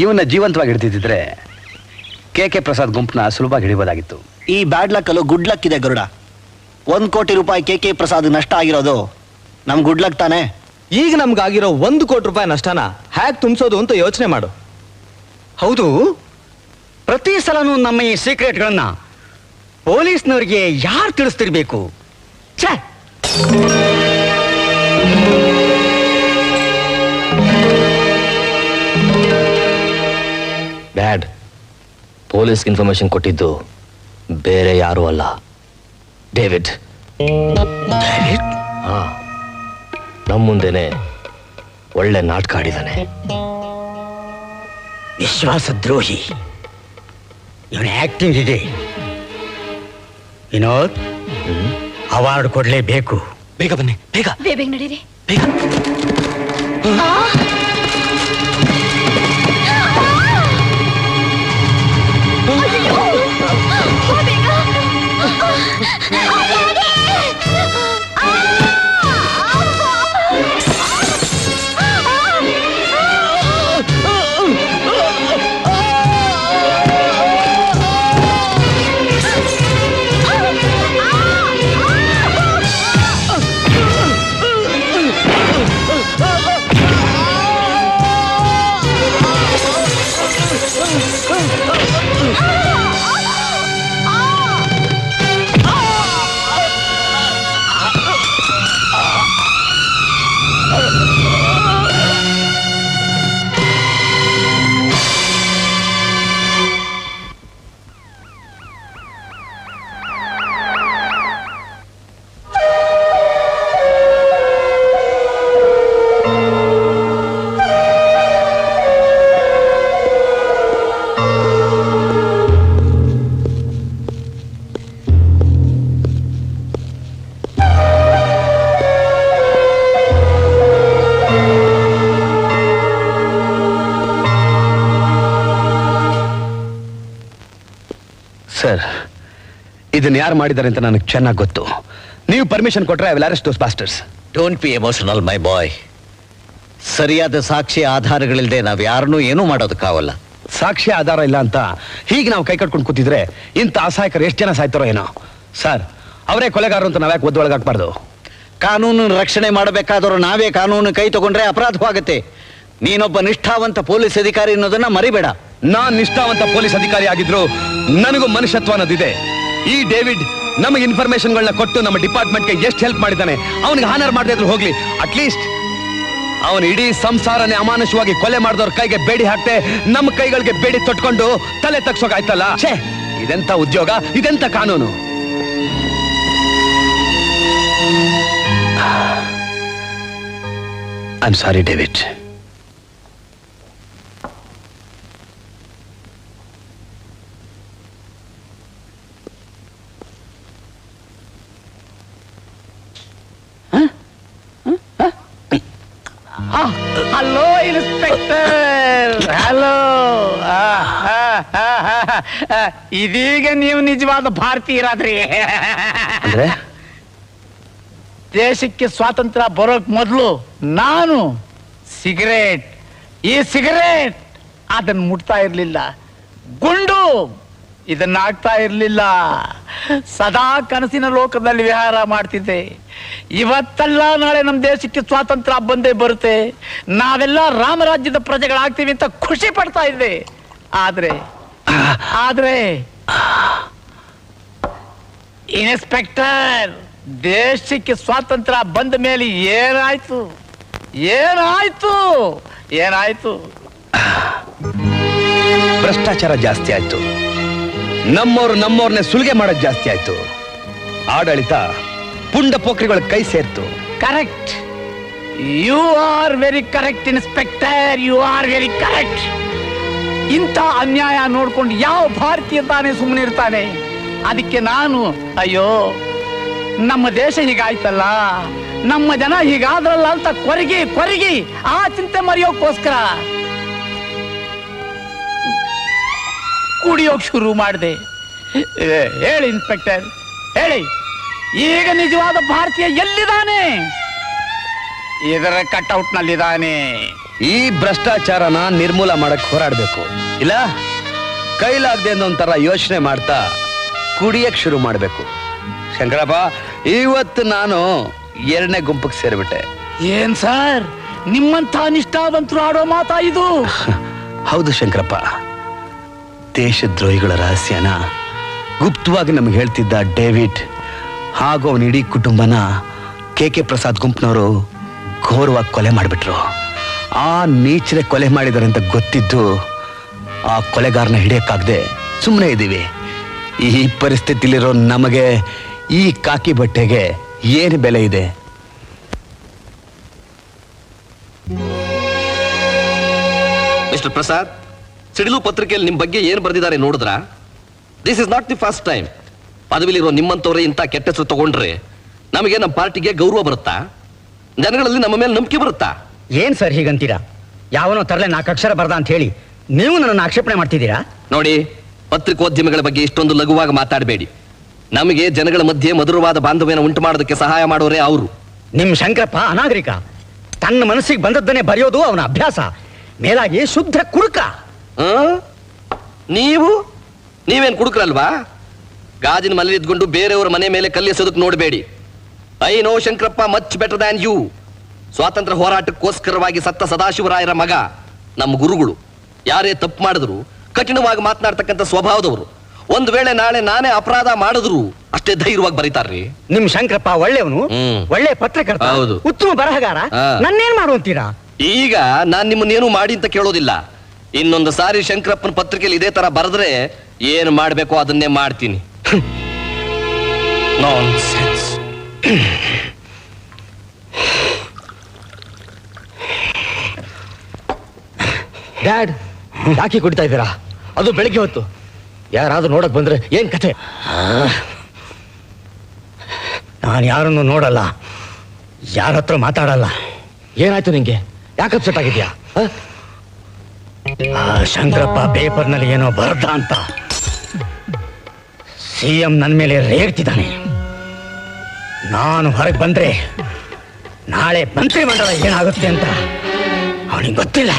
ಇವನ್ನ ಜೀವಂತವಾಗಿ ಹಿಡಿದಿದ್ರೆ ಕೆ ಪ್ರಸಾದ್ ಗುಂಪನ್ನ ಸುಲಭವಾಗಿ ಹಿಡಿಬೋದಾಗಿತ್ತು. ಈ ಬ್ಯಾಡ್ ಲಕ್ ಅಲ್ಲೂ ಗುಡ್ ಲಕ್ ಇದೆ ಗರುಡ. 1 ಕೋಟಿ ರೂಪಾಯಿ ಕೆ ಪ್ರಸಾದ್ ನಷ್ಟ ಆಗಿರೋದು ನಮ್ ಗುಡ್ ಲಕ್ ತಾನೆ. ಈಗ ನಮ್ಗಾಗಿರೋ 1 ಕೋಟಿ ರೂಪಾಯಿ ನಷ್ಟನ ಹ್ಯಾಕ್ ತುಂಬಿಸೋದು ಅಂತ ಯೋಚನೆ ಮಾಡು. ಹೌದು, ಪ್ರತಿ ಸಲನೂ ನಮ್ಮ ಈ ಸೀಕ್ರೆಟ್ಗಳನ್ನ ಪೊಲೀಸ್ನವ್ರಿಗೆ ಯಾರು ತಿಳಿಸ್ತಿರ್ಬೇಕು? ಛೇ, ಡ್ಯಾಡ್, ಪೊಲೀಸ್ ಇನ್ಫಾರ್ಮೇಶನ್ ಕೊಟ್ಟಿದ್ದು ಬೇರೆ ಯಾರೂ ಅಲ್ಲ, ಡೇವಿಡ್. ಹಾ, ನಮ್ಮ ಮುಂದೆನೆ ಒಳ್ಳೆ ನಾಟಕ ಆಡಿದಾನೆ. ವಿಶ್ವಾಸದ್ರೋಹಿ. ಇವನ ಆಕ್ಟಿಂಗ್ ಇದೆ ವಿನೋದ್, ಅವಾರ್ಡ್ ಕೊಡ್ಲೇಬೇಕು. ಬೇಗ ಬನ್ನಿ, ಬೇಗ ಬೇಗ ನಡೀರಿ. ಬೇಗ. ಸರ್, ಇದನ್ನ ಯಾರು ಮಾಡಿದ್ದಾರೆ ಅಂತ ನನಗೆ ಚೆನ್ನಾಗಿ ಗೊತ್ತು. ನೀವು ಪರ್ಮಿಷನ್ ಕೊಟ್ರೆ I will arrest those bastards. Don't be emotional my boy. ಸರಿಯಾದ ಸಾಕ್ಷಿ ಆಧಾರಗಳಿಲ್ಲದೆ ನಾವು ಯಾರನ್ನೂ ಏನೂ ಮಾಡೋದಕ್ಕಾಗಲ್ಲ. ಸಾಕ್ಷ್ಯ ಆಧಾರ ಇಲ್ಲ ಅಂತ ಹೀಗೆ ನಾವು ಕೈ ಕಟ್ಕೊಂಡು ಕೂತಿದ್ರೆ ಇಂಥ ಅಸಹಾಯಕರು ಎಷ್ಟು ಜನ ಸಾಯ್ತಾರೋ ಏನೋ. ಸರ್, ಅವರೇ ಕೊಲೆಗಾರರು ಅಂತ ನಾವ್ಯಾಕೆ ಒದ್ದೊಳಗಾಕ್ಬಾರ್ದು? ಕಾನೂನು ರಕ್ಷಣೆ ಮಾಡಬೇಕಾದವರು ನಾವೇ ಕಾನೂನು ಕೈ ತಗೊಂಡ್ರೆ ಅಪರಾಧವಾಗುತ್ತೆ. ನೀನೊಬ್ಬ ನಿಷ್ಠಾವಂತ ಪೊಲೀಸ್ ಅಧಿಕಾರಿ ಅನ್ನೋದನ್ನ ಮರಿಬೇಡ. ನಾನ್ ನಿಷ್ಠಾವಂತ ಪೊಲೀಸ್ ಅಧಿಕಾರಿ ಆಗಿದ್ರು ನನಗೂ ಮನುಷ್ಯತ್ವ ಅನ್ನೋದಿದೆ. ಈ ಡೇವಿಡ್ ನಮಗೆ ಇನ್ಫಾರ್ಮೇಶನ್ಗಳನ್ನ ಕೊಟ್ಟು ನಮ್ಮ ಡಿಪಾರ್ಟ್ಮೆಂಟ್ಗೆ ಎಷ್ಟು ಹೆಲ್ಪ್ ಮಾಡಿದ್ದಾನೆ. ಅವನಿಗೆ ಹಾನರ್ ಮಾಡದೇ ಇದ್ರು ಹೋಗ್ಲಿ, ಅಟ್ಲೀಸ್ಟ್ ಅವನು ಇಡೀ ಸಂಸಾರನೇ ಅಮಾನುಷವಾಗಿ ಕೊಲೆ ಮಾಡಿದವ್ರ ಕೈಗೆ ಬೇಡಿ ಹಾಕ್ತೆ ನಮ್ಮ ಕೈಗಳಿಗೆ ಬೇಡಿ ತೊಟ್ಕೊಂಡು ತಲೆ ತಗ್ಸೋಕಾಯ್ತಲ್ಲ. ಛೇ, ಇದೆಂತ ಉದ್ಯೋಗ, ಇದೆಂತ ಕಾನೂನು. I am sorry David. Hello inspector, hello. ಇದೀಗ ನೀವು ನಿಜವಾದ ಭಾರತೀಯರಾದ್ರಿ. ಅಂದ್ರೆ ದೇಶಕ್ಕೆ ಸ್ವಾತಂತ್ರ್ಯ ಬರೋಕ್ ಮೊದಲು ನಾನು ಈ ಸಿಗರೇಟ್ ಅದನ್ನ ಮುಟ್ತಾ ಇರ್ಲಿಲ್ಲ, ಗುಂಡು ಇದನ್ನ ಆಗ್ತಾ ಇರ್ಲಿಲ್ಲ. ಸದಾ ಕನಸಿನ ಲೋಕದಲ್ಲಿ ವಿಹಾರ ಮಾಡ್ತಿದ್ದೆ. ಇವತ್ತಲ್ಲ ನಾಳೆ ನಮ್ಮ ದೇಶಕ್ಕೆ ಸ್ವಾತಂತ್ರ್ಯ ಬಂದೇ ಬರುತ್ತೆ, ನಾವೆಲ್ಲ ರಾಮರಾಜ್ಯದ ಪ್ರಜೆಗಳಾಗ್ತೀವಿ ಅಂತ ಖುಷಿ ಪಡ್ತಾ ಇದ್ದೆ. ಆದ್ರೆ ಇನ್ಸ್ಪೆಕ್ಟರ್, ದೇಶಕ್ಕೆ ಸ್ವಾತಂತ್ರ್ಯ ಬಂದ ಮೇಲೆ ಏನಾಯ್ತು? ಭ್ರಷ್ಟಾಚಾರ ಜಾಸ್ತಿ ಆಯ್ತು. ನಮ್ಮವ್ರನ್ನೇ ಸುಲಿಗೆ ಮಾಡೋದು ಜಾಸ್ತಿ ಆಯ್ತು. ಆಡಳಿತ ಪುಂಡ ಪೋಖ್ರಿಗಳ ಕೈ ಸೇರ್ತು. Correct, you are very correct inspector, you are very correct. ಇಂಥ ಅನ್ಯಾಯ ನೋಡ್ಕೊಂಡು ಯಾವ ಭಾರತೀಯ ತಾನೇ ಸುಮ್ಮನೆ ಇರ್ತಾನೆ? ಅದಕ್ಕೆ ನಾನು ಅಯ್ಯೋ ನಮ್ಮ ದೇಶ ಹೀಗಾಯ್ತಲ್ಲ, ನಮ್ಮ ಜನ ಹೀಗಾದ್ರಲ್ಲ ಅಂತ ಕೊರಗಿ ಆ ಚಿಂತೆ ಮರೆಯೋಕ್ಕೋಸ್ಕರ ಕುಡಿಯೋಕ್ ಶುರು ಮಾಡಿದೆ. ಹೇಳಿ ಇನ್ಸ್ಪೆಕ್ಟರ್, ಹೇಳಿ, ಈಗ ನಿಜವಾದ ಭಾರತೀಯ ಎಲ್ಲಿದ್ದಾನೆ? ಇದರ ಕಟ್ಔಟ್ ನಲ್ಲಿದ್ದಾನೆ. ಈ ಭ್ರಷ್ಟಾಚಾರನ ನಿರ್ಮೂಲ ಮಾಡಕ್ ಹೋರಾಡ್ಬೇಕು. ಇಲ್ಲ ಕೈಲಾಗದೆ ಅನ್ನೋ ಒಂಥರ ಯೋಚನೆ ಮಾಡ್ತಾ ಕುಡಿಯಕ್ ಶುರು ಮಾಡ್ಬೇಕು. ಶಂಕರಪ್ಪ, ಇವತ್ತು ನಾನು 2ನೇ ಗುಂಪಿಗೆ ಸೇರ್ಬಿಟ್ಟೆ. ಏನ್ ಸರ್, ನಿಮ್ಮಂತ ನಿಷ್ಠಾವಂತರು ಆಡೋ ಮಾತಾ ಇದು? ಹೌದು ಶಂಕರಪ್ಪ, ದೇಶದ್ರೋಹಿಗಳ ರಹಸ್ಯನ ಗುಪ್ತವಾಗಿ ನಮಗೆ ಹೇಳ್ತಿದ್ದ ಡೇವಿಡ್ ಹಾಗೂ ಅವನ ಇಡೀ ಕುಟುಂಬನ ಕೆ ಪ್ರಸಾದ್ ಗುಂಪಿನವರು ಘೋರವಾಗಿ ಕೊಲೆ ಮಾಡಿಬಿಟ್ರು. ಆ ನೀಚನೆ ಕೊಲೆ ಮಾಡಿದ್ದಾರೆ ಅಂತ ಗೊತ್ತಿದ್ದು ಆ ಕೊಲೆಗಾರನ ಹಿಡಿಯಕ್ಕಾಗದೆ ಸುಮ್ಮನೆ ಇದ್ದೀವಿ. ಈ ಪರಿಸ್ಥಿತಿಲಿರೋ ನಮಗೆ ಈ ಕಾಕಿ ಬಟ್ಟೆಗೆ ಏನು ಬೆಲೆ ಇದೆ? ಮಿಸ್ಟರ್ ಪ್ರಸಾದ್, ಸಿಡಿಲು ಪತ್ರಿಕೆಯಲ್ಲಿ ನಿಮ್ಮ ಬಗ್ಗೆ ಏನು ಬರೆದಿದ್ದಾರೆ ನೋಡಿದ್ರಾ? This is not the first time. ಪದವಿಲಿರೋ ನಿಮ್ಮಂತವ್ರೆ ಇಂಥ ಕೆಟ್ಟ ಹೆಸರು ತಗೊಂಡ್ರೆ ನಮಗೆ ನಮ್ಮ ಪಾರ್ಟಿಗೆ ಗೌರವ ಬರುತ್ತಾ? ಜನಗಳಲ್ಲಿ ನಮ್ಮ ಮೇಲೆ ನಂಬಿಕೆ ಬರುತ್ತಾ? ಏನ್ ಸರ್ ಹೀಗಂತೀರಾ? ಯಾವನೋ ತರಲೆ 4 ಅಕ್ಷರ ಬರ್ದ ಅಂತ ಹೇಳಿ ನೀವು ನನ್ನನ್ನು ಆಕ್ಷೇಪಣೆ ಮಾಡ್ತಿದ್ದೀರಾ? ನೋಡಿ, ಪತ್ರಿಕೋದ್ಯಮಿಗಳ ಬಗ್ಗೆ ಇಷ್ಟೊಂದು ಲಘುವಾಗಿ ಮಾತಾಡಬೇಡಿ. ನಮಗೆ ಜನಗಳ ಮಧ್ಯೆ ಮಧುರವಾದ ಬಾಂಧವ್ಯನ ಉಂಟು ಮಾಡೋದಕ್ಕೆ ಸಹಾಯ ಮಾಡೋರೇ ಅವರು. ನಿಮ್ ಶಂಕರಪ್ಪ ಅನಾಗರಿಕ. ತನ್ನ ಮನಸ್ಸಿಗೆ ಬಂದದ್ದನ್ನೇ ಬರೆಯೋದು ಅವನ ಅಭ್ಯಾಸ. ಮೇಲಾಗಿ ಶುದ್ಧ ಕುಡುಕ. ನೀವೇನ್ ಕುಡುಕ್ರಲ್ವಾ? ಗಾಜಿನ ಮನೇಲಿ ಇದ್ಕೊಂಡು ಬೇರೆಯವರ ಮನೆ ಮೇಲೆ ಕಲ್ಲೆಸೋದಕ್ಕೆ ನೋಡಬೇಡಿ. I know Shankarappa much better than you. ಸ್ವಾತಂತ್ರ್ಯ ಹೋರಾಟಕ್ಕೋಸ್ಕರವಾಗಿ ಸತ್ತ ಸದಾಶಿವರಾಯರ ಮಗ, ನಮ್ಮ ಗುರುಗಳು. ಯಾರೇ ತಪ್ಪು ಮಾಡಿದ್ರು ಕಠಿಣವಾಗಿ ಮಾತನಾಡ್ತಕ್ಕಂಥ ಸ್ವಭಾವದವರು. ಒಂದು ವೇಳೆ ನಾಳೆ ನಾನೇ ಅಪರಾಧ ಮಾಡಿದ್ರು ಅಷ್ಟೇ ಧೈರ್ಯವಾಗಿ ಬರೀತಾರ್ರಿ. ನಿಮ್ ಶಂಕರಪ್ಪ ಒಳ್ಳೆಯವನು, ಒಳ್ಳೆ ಪತ್ರಕರ್ತ, ಉತ್ತಮ ಬರಹಗಾರ. ನನ್ನೇನ್ ಮಾಡುವಂತೀರಾ? ಈಗ ನಾನ್ ನಿಮ್ಮನ್ನೇನು ಮಾಡಿ ಅಂತ ಕೇಳೋದಿಲ್ಲ. ಇನ್ನೊಂದು ಸಾರಿ ಶಂಕರಪ್ಪನ ಪತ್ರಿಕೆಯಲ್ಲಿ ಇದೇ ತರ ಬರೆದ್ರೆ ಏನು ಮಾಡ್ಬೇಕೋ ಅದನ್ನೇ ಮಾಡ್ತೀನಿ. ನಾನ್ಸೆನ್ಸ್. ಡ್ಯಾಡ್, ಯಾಕೆ ಕುಡಿತಾ ಇದ್ದೀರಾ? ಅದು ಬೆಳಿಗ್ಗೆ ಹೊತ್ತು. ಯಾರಾದ್ರೂ ನೋಡಕ್ ಬಂದ್ರೆ ಏನ್ ಕಥೆ? ನಾನು ಯಾರನ್ನು ನೋಡಲ್ಲ, ಯಾರ ಹತ್ರ ಮಾತಾಡಲ್ಲ. ಏನಾಯ್ತು ನಿಂಗೆ? ಯಾಕೆ ಅಪ್ಸೆಟ್ ಆಗಿದ್ಯಾ? ಶಂಕರಪ್ಪ ಪೇಪರ್ನಲ್ಲಿ ಏನೋ ಬರ್ದ ಅಂತ ಸಿಎಂ ನನ್ನ ಮೇಲೆ ರೇಗ್ತಿದ್ದಾನೆ. ನಾನು ಹೊರಗೆ ಬಂದ್ರೆ ನಾಳೆ ಮಂತ್ರಿಮಂಡಲ ಏನಾಗುತ್ತೆ ಅಂತ ಅವನಿಗೆ ಗೊತ್ತಿಲ್ಲ.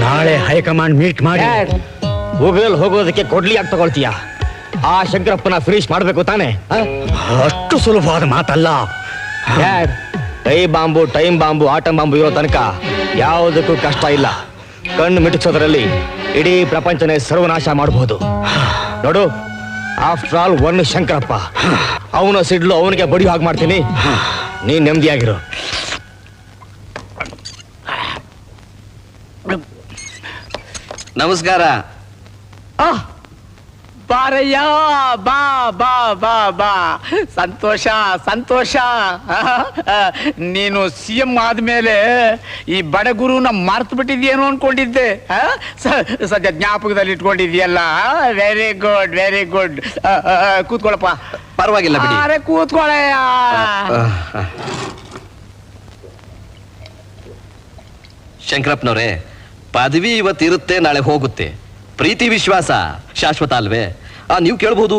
ನಾಳೆ ಹೈಕಮಾಂಡ್ ಮೀಟ್ ಮಾಡಿ ಗೂಗಲ್ ಹೋಗೋದಕ್ಕೆ ಕೊಡ್ಲಿ ಯಾಕೆ ತಗೊಳ್ತೀಯ? ಆ ಶಂಕರಪ್ಪನ ಫಿನಿಶ್ ಮಾಡ್ಬೇಕು ತಾನೆ? ಅಷ್ಟು ಸುಲಭವಾದ ಮಾತಲ್ಲ. ಟೈಮ್ ಬಾಂಬು ಆಟಮ್ ಬಾಂಬು ಇರೋ ತನಕ ಯಾವುದಕ್ಕೂ ಕಷ್ಟ ಇಲ್ಲ. ಕಣ್ಣು ಮಿಟುಕ್ಸೋದ್ರಲ್ಲಿ ಇಡೀ ಪ್ರಪಂಚನೇ ಸರ್ವನಾಶ ಮಾಡಬಹುದು. ನೋಡು, ಆಫ್ಟರ್ ಆಲ್ ಒನ್ ಶಂಕರಪ್ಪ. ಅವನ ಸಿಡ್ಲು ಅವನಿಗೆ ಬಡಿಯೋ ಹಾಗೆ ಮಾಡ್ತೀನಿ. ನೀನ್ ನೆಮ್ಮದಿಯಾಗಿರು. ನಮಸ್ಕಾರ. ಬಾರಯ್ಯ, ಬಾ ಬಾ ಬಾ ಬಾ. ಸಂತೋಷ ಸಂತೋಷ. ನೀನು CM ಆದ್ಮೇಲೆ ಈ ಬಡಗುರುನ ಮರ್ತು ಬಿಟ್ಟಿದ್ಯೇನೋ ಅನ್ಕೊಂಡಿದ್ದೆ. ಸದ್ಯ ಜ್ಞಾಪಕದಲ್ಲಿ ಇಟ್ಕೊಂಡಿದ್ಯಲ್ಲ. Very good, very good. ಕೂತ್ಕೊಳ್ಳಪ್ಪ. ಪರವಾಗಿಲ್ಲ ಬಿಡಿ. ಅರೆ ಕೂತ್ಕೊಳ್ಳಯ್ಯ. ಶಂಕರಪ್ಪನವ್ರೆ, ಪದವಿ ಇವತ್ತಿರುತ್ತೆ, ನಾಳೆ ಹೋಗುತ್ತೆ. ಪ್ರೀತಿ ವಿಶ್ವಾಸ ಶಾಶ್ವತ ಅಲ್ವೇ? ನೀವು ಕೇಳಬಹುದು,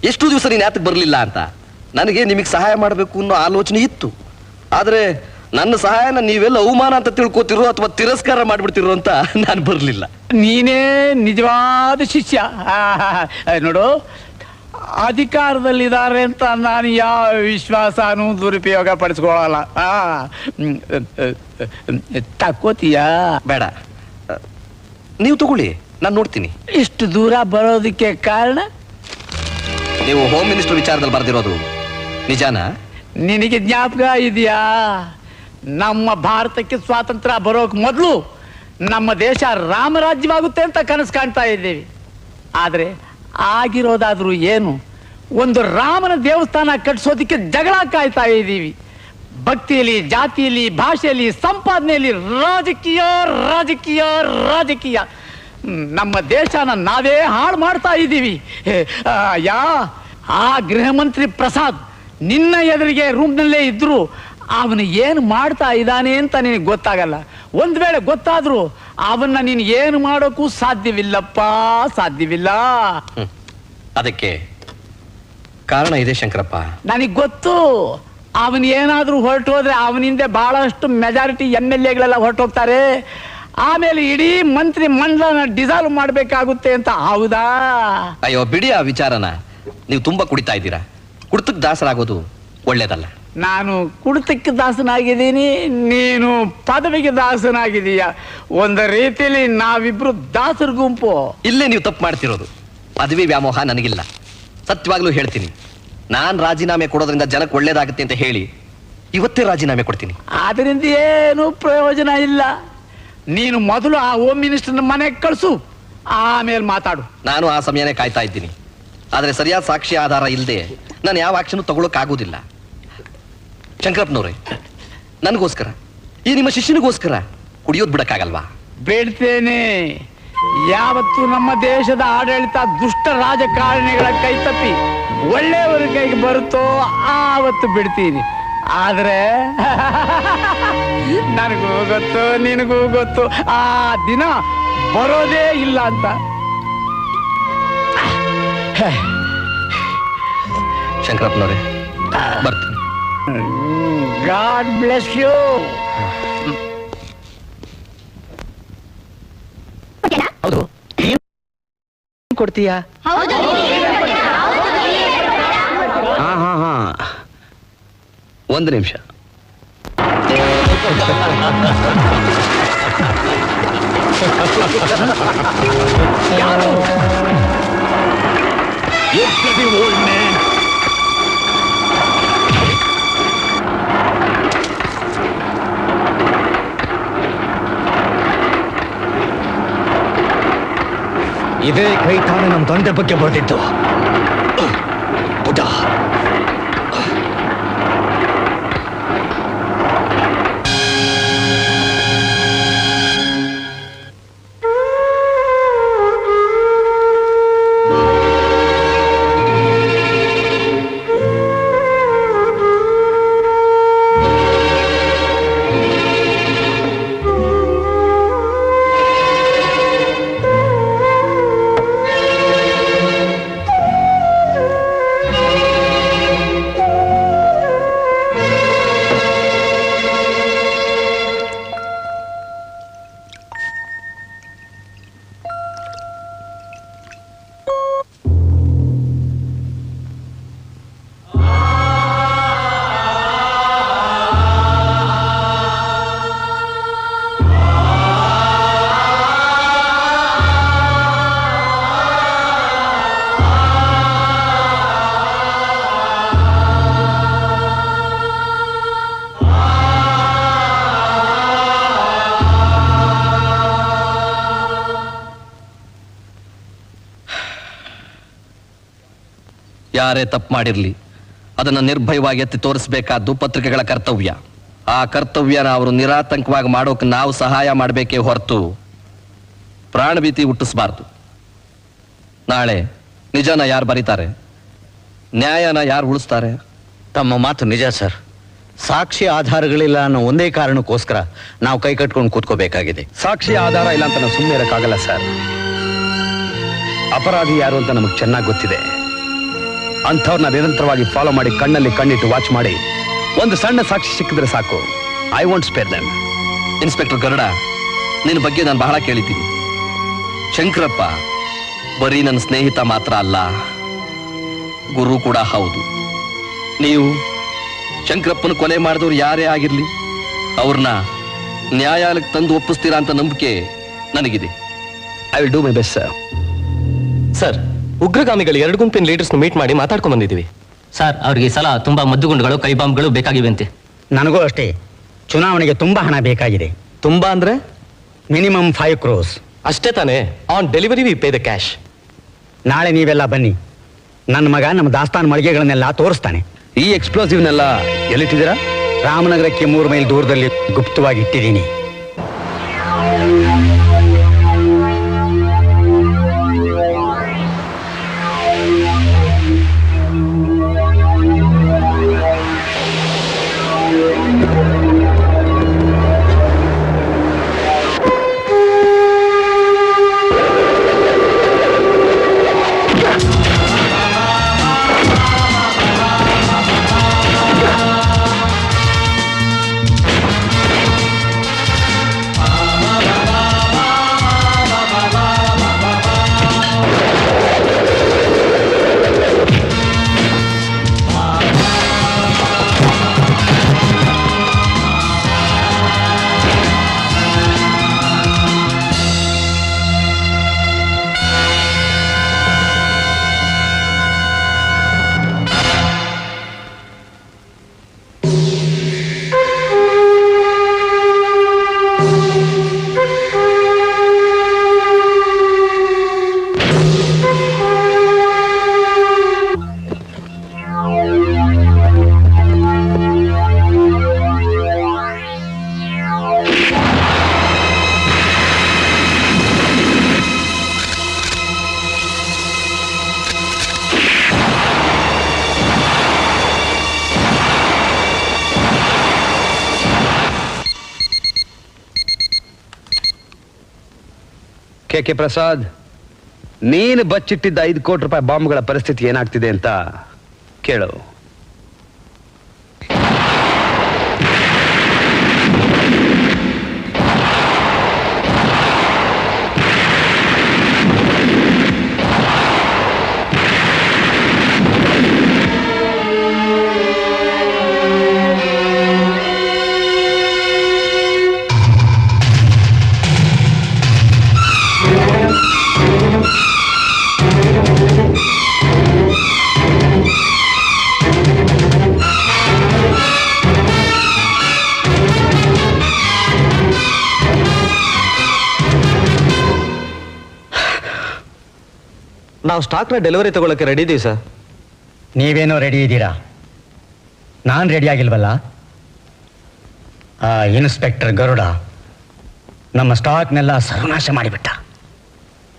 ಎಷ್ಟು ದಿವಸ ನೀನು ಯಾತಕ್ಕೆ ಬರಲಿಲ್ಲ ಅಂತ. ನನಗೆ ನಿಮಗೆ ಸಹಾಯ ಮಾಡಬೇಕು ಅನ್ನೋ ಆಲೋಚನೆ ಇತ್ತು. ಆದರೆ ನನ್ನ ಸಹಾಯನ ನೀವೆಲ್ಲ ಅವಮಾನ ಅಂತ ತಿಳ್ಕೊತಿರೋ ಅಥವಾ ತಿರಸ್ಕಾರ ಮಾಡ್ಬಿಡ್ತಿರೋ ಅಂತ ನಾನು ಬರಲಿಲ್ಲ. ನೀನೇ ನಿಜವಾದ ಶಿಷ್ಯ. ನೋಡು, ಅಧಿಕಾರದಲ್ಲಿದ್ದಾರೆ ಅಂತ ನಾನು ಯಾವ ವಿಶ್ವಾಸನೂ ದುರುಪಯೋಗ ಪಡಿಸ್ಕೊಳ್ಳಲ್ಲ. ತಕ್ಕೋತೀಯ? ಬೇಡ, ನೀವು ತಗೊಳ್ಳಿ, ನಾನು ನೋಡ್ತೀನಿ. ಇಷ್ಟು ದೂರ ಬರೋದಕ್ಕೆ ಕಾರಣ ನೀವು ಹೋಮ್ ಮಿನಿಸ್ಟರ್ ವಿಚಾರದಲ್ಲಿ ಬರೆದಿರೋದು ನಿಜಾನಾ? ನಿನಗೆ ಜ್ಞಾಪಕ ಇದೆಯಾ? ನಮ್ಮ ಭಾರತಕ್ಕೆ ಸ್ವಾತಂತ್ರ್ಯ ಬರೋಕ್ ಮೊದಲು ನಮ್ಮ ದೇಶ ರಾಮರಾಜ್ಯವಾಗುತ್ತೆ ಅಂತ ಕನಸು ಕಾಣ್ತಾ ಇದ್ದೀವಿ. ಆದರೆ ಆಗಿರೋದಾದ್ರೂ ಏನು? ಒಂದು ರಾಮನ ದೇವಸ್ಥಾನ ಕಟ್ಟಿಸೋದಕ್ಕೆ ಜಗಳ ಕಾಯ್ತಾ ಇದ್ದೀವಿ. ಭಕ್ತಿಯಲ್ಲಿ, ಜಾತಿಯಲ್ಲಿ, ಭಾಷೆಯಲ್ಲಿ, ಸಂಪಾದನೆಯಲ್ಲಿ ರಾಜಕೀಯ ರಾಜಕೀಯ ರಾಜಕೀಯ. ನಮ್ಮ ದೇಶನ ನಾವೇ ಹಾಳು ಮಾಡ್ತಾ ಇದ್ದೀವಿ. ಆ ಗೃಹ ಮಂತ್ರಿ ಪ್ರಸಾದ್ ನಿನ್ನ ಎದುರಿಗೆ ರೂಮ್ನಲ್ಲೇ ಇದ್ರು ಅವನು ಏನು ಮಾಡ್ತಾ ಇದ್ದಾನೆ ಅಂತ ನಿನಗೆ ಗೊತ್ತಾಗಲ್ಲ. ಒಂದು ವೇಳೆ ಗೊತ್ತಾದ್ರೂ ಅವನ್ನ ನೀನು ಏನು ಮಾಡೋಕ್ಕೂ ಸಾಧ್ಯವಿಲ್ಲಪ್ಪ, ಸಾಧ್ಯವಿಲ್ಲ. ಅದಕ್ಕೆ ಕಾರಣ ಇದೆ ಶಂಕರಪ್ಪ. ನನಗೆ ಗೊತ್ತು. ಅವನ್ ಏನಾದ್ರೂ ಹೊರಟು ಹೋದ್ರೆ ಅವನಿಂದ ಬಹಳಷ್ಟು ಮೆಜಾರಿಟಿ MLA ಹೊರಟೋಗ್ತಾರೆ. ಆಮೇಲೆ ಇಡೀ ಮಂತ್ರಿ ಮಂಡಲನ ಡಿಸಾಲ್ವ್ ಮಾಡ್ಬೇಕಾಗುತ್ತೆ ಅಂತ. ಹೌದಾ? ಅಯ್ಯೋ ಬಿಡಿ ಆ ವಿಚಾರನ. ನೀವು ತುಂಬಾ ಕುಡಿತಾ ಇದ್ದೀರಾ. ಕುಡಿತಕ್ಕೆ ದಾಸರಾಗೋದು ಒಳ್ಳೇದಲ್ಲ. ನಾನು ಕುಡಿತಕ್ಕೆ ದಾಸನಾಗಿದ್ದೀನಿ, ನೀನು ಪದವಿಗೆ ದಾಸನಾಗಿದೀಯ. ಒಂದು ರೀತಿಯಲ್ಲಿ ನಾವಿಬ್ರು ದಾಸರ ಗುಂಪು. ಇಲ್ಲೇ ನೀವು ತಪ್ಪು ಮಾಡ್ತಿರೋದು. ಪದವಿ ವ್ಯಾಮೋಹ ನನಗಿಲ್ಲ. ಸತ್ಯವಾಗ್ಲೂ ಹೇಳ್ತೀನಿ, ನಾನ್ ರಾಜೀನಾಮೆ ಕೊಡೋದ್ರಿಂದ ಜನಕ್ಕೆ ಒಳ್ಳೇದಾಗುತ್ತೆ ಅಂತ ಹೇಳಿ ಇವತ್ತೇ ರಾಜೀನಾಮೆ ಕೊಡ್ತೀನಿ. ಅದರಿಂದ ಏನು ಪ್ರಯೋಜನ ಇಲ್ಲ. ನೀನು ಮೊದಲು ಆ ಹೋಮ್ ಮಿನಿಸ್ಟರ್ನ ಮನೆಗೆ ಕಳಿಸು, ಆಮೇಲೆ ಮಾತಾಡು. ನಾನು ಆ ಸಮಯನೇ ಕಾಯ್ತಾ ಇದ್ದೀನಿ. ಆದ್ರೆ ಸರಿಯಾದ ಸಾಕ್ಷಿ ಆಧಾರ ಇಲ್ಲದೆ ನಾನು ಯಾವ ಆಕ್ಷನ್ ತಗೊಳಕ್ಕಾಗೋದಿಲ್ಲ. ಶಂಕರಪ್ಪನವ್ರೆ, ನನಗೋಸ್ಕರ, ಈ ನಿಮ್ಮ ಶಿಷ್ಯನಿಗೋಸ್ಕರ ಕುಡಿಯೋದ್ ಬಿಡಕ್ಕಾಗಲ್ವಾ? ಬೇಡ್ತೇನೆ. ಯಾವತ್ತು ನಮ್ಮ ದೇಶದ ಆಡಳಿತ ದುಷ್ಟ ರಾಜಕಾರಣಿಗಳ ಕೈ ತಪ್ಪಿ ಒಳ್ಳೆಯವರ ಕೈಗೆ ಬರುತ್ತೋ ಆವತ್ತು ಬಿಡ್ತೀನಿ. ಆದ್ರೆ ನನಗೂ ಗೊತ್ತು, ನಿನಗೂ ಗೊತ್ತು, ಆ ದಿನ ಬರೋದೇ ಇಲ್ಲ ಅಂತ. ಶಂಕರಪ್ಪನವ್ರೆ, ಬರ್ತೀನಿ. God bless you. ಹೌದು, ಕೊಡ್ತೀಯಾ? ಹಾ ಹಾ ಹಾ, ಒಂದು ನಿಮಿಷ. ಇದೇ ಕೈ ತಾನೇ ನಮ್ಮ ತಂದೆ ಬಗ್ಗೆ ಬರೆದಿತ್ತು. ಪುಟ, ಯಾರೇ ತಪ್ಪು ಮಾಡಿರ್ಲಿ, ಅದನ್ನು ನಿರ್ಭಯವಾಗಿ ಎತ್ತಿ ತೋರಿಸಬೇಕಾದ್ದು ಪತ್ರಿಕೆಗಳ ಕರ್ತವ್ಯ. ಆ ಕರ್ತವ್ಯನ ಅವರು ನಿರಾತಂಕವಾಗಿ ಮಾಡೋಕೆ ನಾವು ಸಹಾಯ ಮಾಡಬೇಕೇ ಹೊರತು ಪ್ರಾಣಭೀತಿ ಹುಟ್ಟಿಸಬಾರ್ದು. ನಾಳೆ ನಿಜನ ಯಾರು ಬರೀತಾರೆ, ನ್ಯಾಯನ ಯಾರು ಉಳಿಸ್ತಾರೆ? ತಮ್ಮ ಮಾತು ನಿಜ ಸರ್. ಸಾಕ್ಷಿ ಆಧಾರಗಳಿಲ್ಲ ಅನ್ನೋ ಒಂದೇ ಕಾರಣಕ್ಕೋಸ್ಕರ ನಾವು ಕೈ ಕಟ್ಕೊಂಡು ಕೂತ್ಕೋಬೇಕಾಗಿದೆ. ಸಾಕ್ಷಿ ಆಧಾರ ಇಲ್ಲ ಅಂತ ನಾವು ಸುಮ್ಮನೆ ಇರಕ್ಕಾಗಲ್ಲ ಸರ್. ಅಪರಾಧಿ ಯಾರು ಅಂತ ನಮಗೆ ಚೆನ್ನಾಗಿ ಗೊತ್ತಿದೆ. ಅಂಥವ್ರನ್ನ ನಿರಂತರವಾಗಿ ಫಾಲೋ ಮಾಡಿ, ಕಣ್ಣಲ್ಲಿ ಕಣ್ಣಿಟ್ಟು ವಾಚ್ ಮಾಡಿ, ಒಂದು ಸಣ್ಣ ಸಾಕ್ಷಿ ಸಿಕ್ಕಿದ್ರೆ ಸಾಕು. I want spare them. Inspector Garuda, ನಿನ್ನ ಬಗ್ಗೆ ನಾನು ಬಹಳ ಕೇಳಿದ್ದೀನಿ. ಶಂಕರಪ್ಪ ಬರೀ ನನ್ನ ಸ್ನೇಹಿತ ಮಾತ್ರ ಅಲ್ಲ, ಗುರು ಕೂಡ ಹೌದು. ನೀವು ಶಂಕರಪ್ಪನ ಕೊಲೆ ಮಾಡಿದವ್ರು ಯಾರೇ ಆಗಿರ್ಲಿ, ಅವ್ರನ್ನ ನ್ಯಾಯಾಲಯಕ್ಕೆ ತಂದು ಒಪ್ಪಿಸ್ತೀರಾ ಅಂತ ನಂಬಿಕೆ ನನಗಿದೆ. I will do my best sir. Sir, ಉಗ್ರಗಾಮಿಗಳು 2 ಗುಂಪಿನ ಲೀಡರ್ಸ್ ಮೀಟ್ ಮಾಡಿ ಮಾತಾಡ್ಕೊಂಡು ಬಂದಿದ್ದೀವಿ. ಸರ್, ಅವ್ರಿಗೆ ಈ ಸಲ ತುಂಬಾ ಮದ್ದುಗುಂಡುಗಳು, ಕೈ ಬಾಂಬ್ಗಳು ಬೇಕಾಗಿವೆಂತೆ. ನನಗೂ ಅಷ್ಟೇ. ಚುನಾವಣೆಗೆ ತುಂಬಾ ಹಣ ಬೇಕಾಗಿದೆ. ತುಂಬಾ ಅಂದ್ರೆ ಮಿನಿಮಮ್ 5 crores. ಅಷ್ಟೇ ತಾನೇ? On delivery V pay the cash. ನಾಳೆ ನೀವೆಲ್ಲ ಬನ್ನಿ. ನನ್ನ ಮಗ ನಮ್ಮ ದಾಸ್ತಾನು ಮಳಿಗೆಗಳನ್ನೆಲ್ಲ ತೋರಿಸ್ತಾನೆ. ಈ ಎಕ್ಸ್ಪ್ಲೋಸಿವ್ನೆಲ್ಲ ಎಲ್ಲಿಟ್ಟಿದ್ದೀರಾ? ರಾಮನಗರಕ್ಕೆ 3 ಮೈಲ್ ದೂರದಲ್ಲಿ ಗುಪ್ತವಾಗಿ ಇಟ್ಟಿದ್ದೀನಿ. ಕೆ ಪ್ರಸಾದ್, ನೀನು ಬಚ್ಚಿಟ್ಟಿದ್ದ 5 ಕೋಟಿ ರೂಪಾಯಿ ಬಾಂಬ್ಗಳ ಪರಿಸ್ಥಿತಿ ಏನಾಗ್ತಿದೆ ಅಂತ ಕೇಳು. ನಾವು ಸ್ಟಾಕ್ನ ಡೆಲಿವರಿ ತಗೊಳ್ಳೋಕೆ ರೆಡಿ ಇದೀವಿ ಸರ್. ನೀವೇನೋ ರೆಡಿ ಇದ್ದೀರಾ, ನಾನು ರೆಡಿ ಆಗಿಲ್ವಲ್ಲ. ಆ ಇನ್ಸ್ಪೆಕ್ಟರ್ ಗರುಡ ನಮ್ಮ ಸ್ಟಾಕ್ನೆಲ್ಲ ಸರ್ವನಾಶ ಮಾಡಿಬಿಟ್ಟ.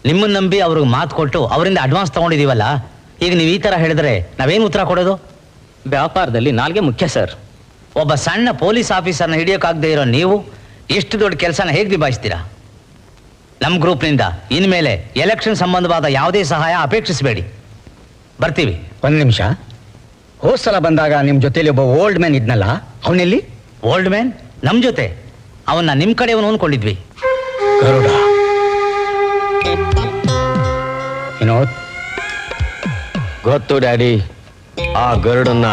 ನಿಮ್ಮನ್ನ ನಂಬಿ ಅವ್ರಿಗೆ ಮಾತು ಕೊಟ್ಟು ಅವರಿಂದ ಅಡ್ವಾನ್ಸ್ ತಗೊಂಡಿದೀವಲ್ಲ, ಈಗ ನೀವು ಈ ತರ ಹೇಳಿದ್ರೆ ನಾವೇನು ಉತ್ತರ ಕೊಡೋದು? ವ್ಯಾಪಾರದಲ್ಲಿ ನಾಲ್ಗೆ ಮುಖ್ಯ ಸರ್. ಒಬ್ಬ ಸಣ್ಣ ಪೊಲೀಸ್ ಆಫೀಸರ್ನ ಹಿಡಿಯೋಕ್ಕಾಗದೇ ಇರೋ ನೀವು ಎಷ್ಟು ದೊಡ್ಡ ಕೆಲಸನ ಹೇಗೆ ನಿಭಾಯಿಸ್ತೀರಾ? ನಮ್ಮ ಗ್ರೂಪ್ನಿಂದ ಇನ್ಮೇಲೆ ಎಲೆಕ್ಷನ್ ಸಂಬಂಧವಾದ ಯಾವುದೇ ಸಹಾಯ ಅಪೇಕ್ಷಿಸಬೇಡಿ. ಬರ್ತೀವಿ. ಒಂದು ನಿಮಿಷ, ಹೋದ್ ಸಲ ಬಂದಾಗ ನಿಮ್ಮ ಜೊತೆಲಿ ಒಬ್ಬ ಓಲ್ಡ್ ಮ್ಯಾನ್ ಇದ್ನಲ್ಲ, ಅವನೆಲ್ಲಿ? ಓಲ್ಡ್ ಮ್ಯಾನ್ ನಮ್ಮ ಜೊತೆ? ಅವನ್ನ ನಿಮ್ಮ ಕಡೆಯವನು ಅನ್ಕೊಂಡಿದ್ವಿ. ಗರುಡ ವಿನೋದ್, ಗೊತ್ತು ಡ್ಯಾಡಿ, ಆ ಗರುಡನ್ನ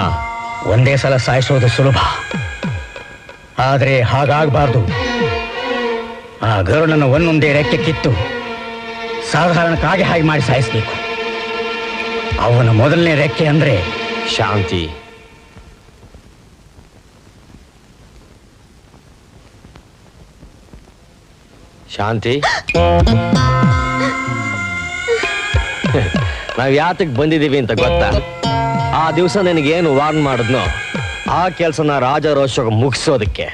ಒಂದೇ ಸಲ ಸಾಯಿಸೋದು ಸುಲಭ, ಆದರೆ ಹಾಗಾಗಬಾರ್ದು. ಆ ಗರುಡನ್ನು ಒಂದೊಂದೇ ರೆಕ್ಕೆ ಕಿತ್ತು ಸಾಧಾರಣ ಕಾಗೆ ಹಾಗೆ ಮಾಡಿ ಸಾಯಿಸಬೇಕು. ಅವನ ಮೊದಲನೇ ರೆಕ್ಕೆ ಅಂದ್ರೆ ಶಾಂತಿ. ಶಾಂತಿ, ನಾವ್ ಯಾತಕ್ ಬಂದಿದೀವಿ ಅಂತ ಗೊತ್ತಾ? ಆ ದಿವಸ ನಿನಗೇನು ವಾರ್ನ್ ಮಾಡಿದ್ನೋ ಆ ಕೆಲಸನ ರಾಜರೋಷ ಮುಗಿಸೋದಕ್ಕೆ.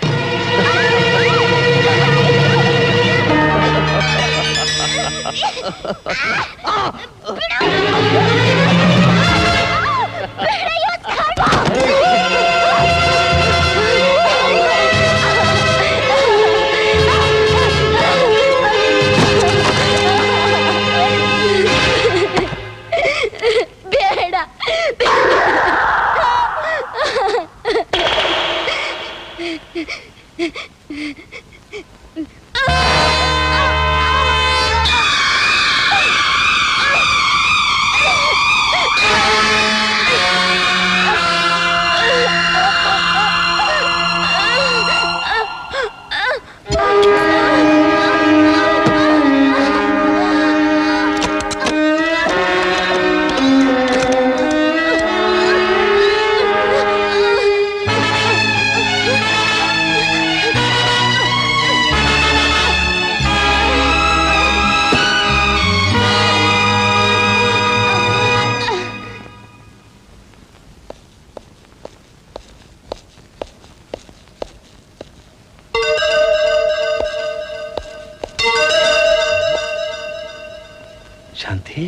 ಶಾಂತಿ,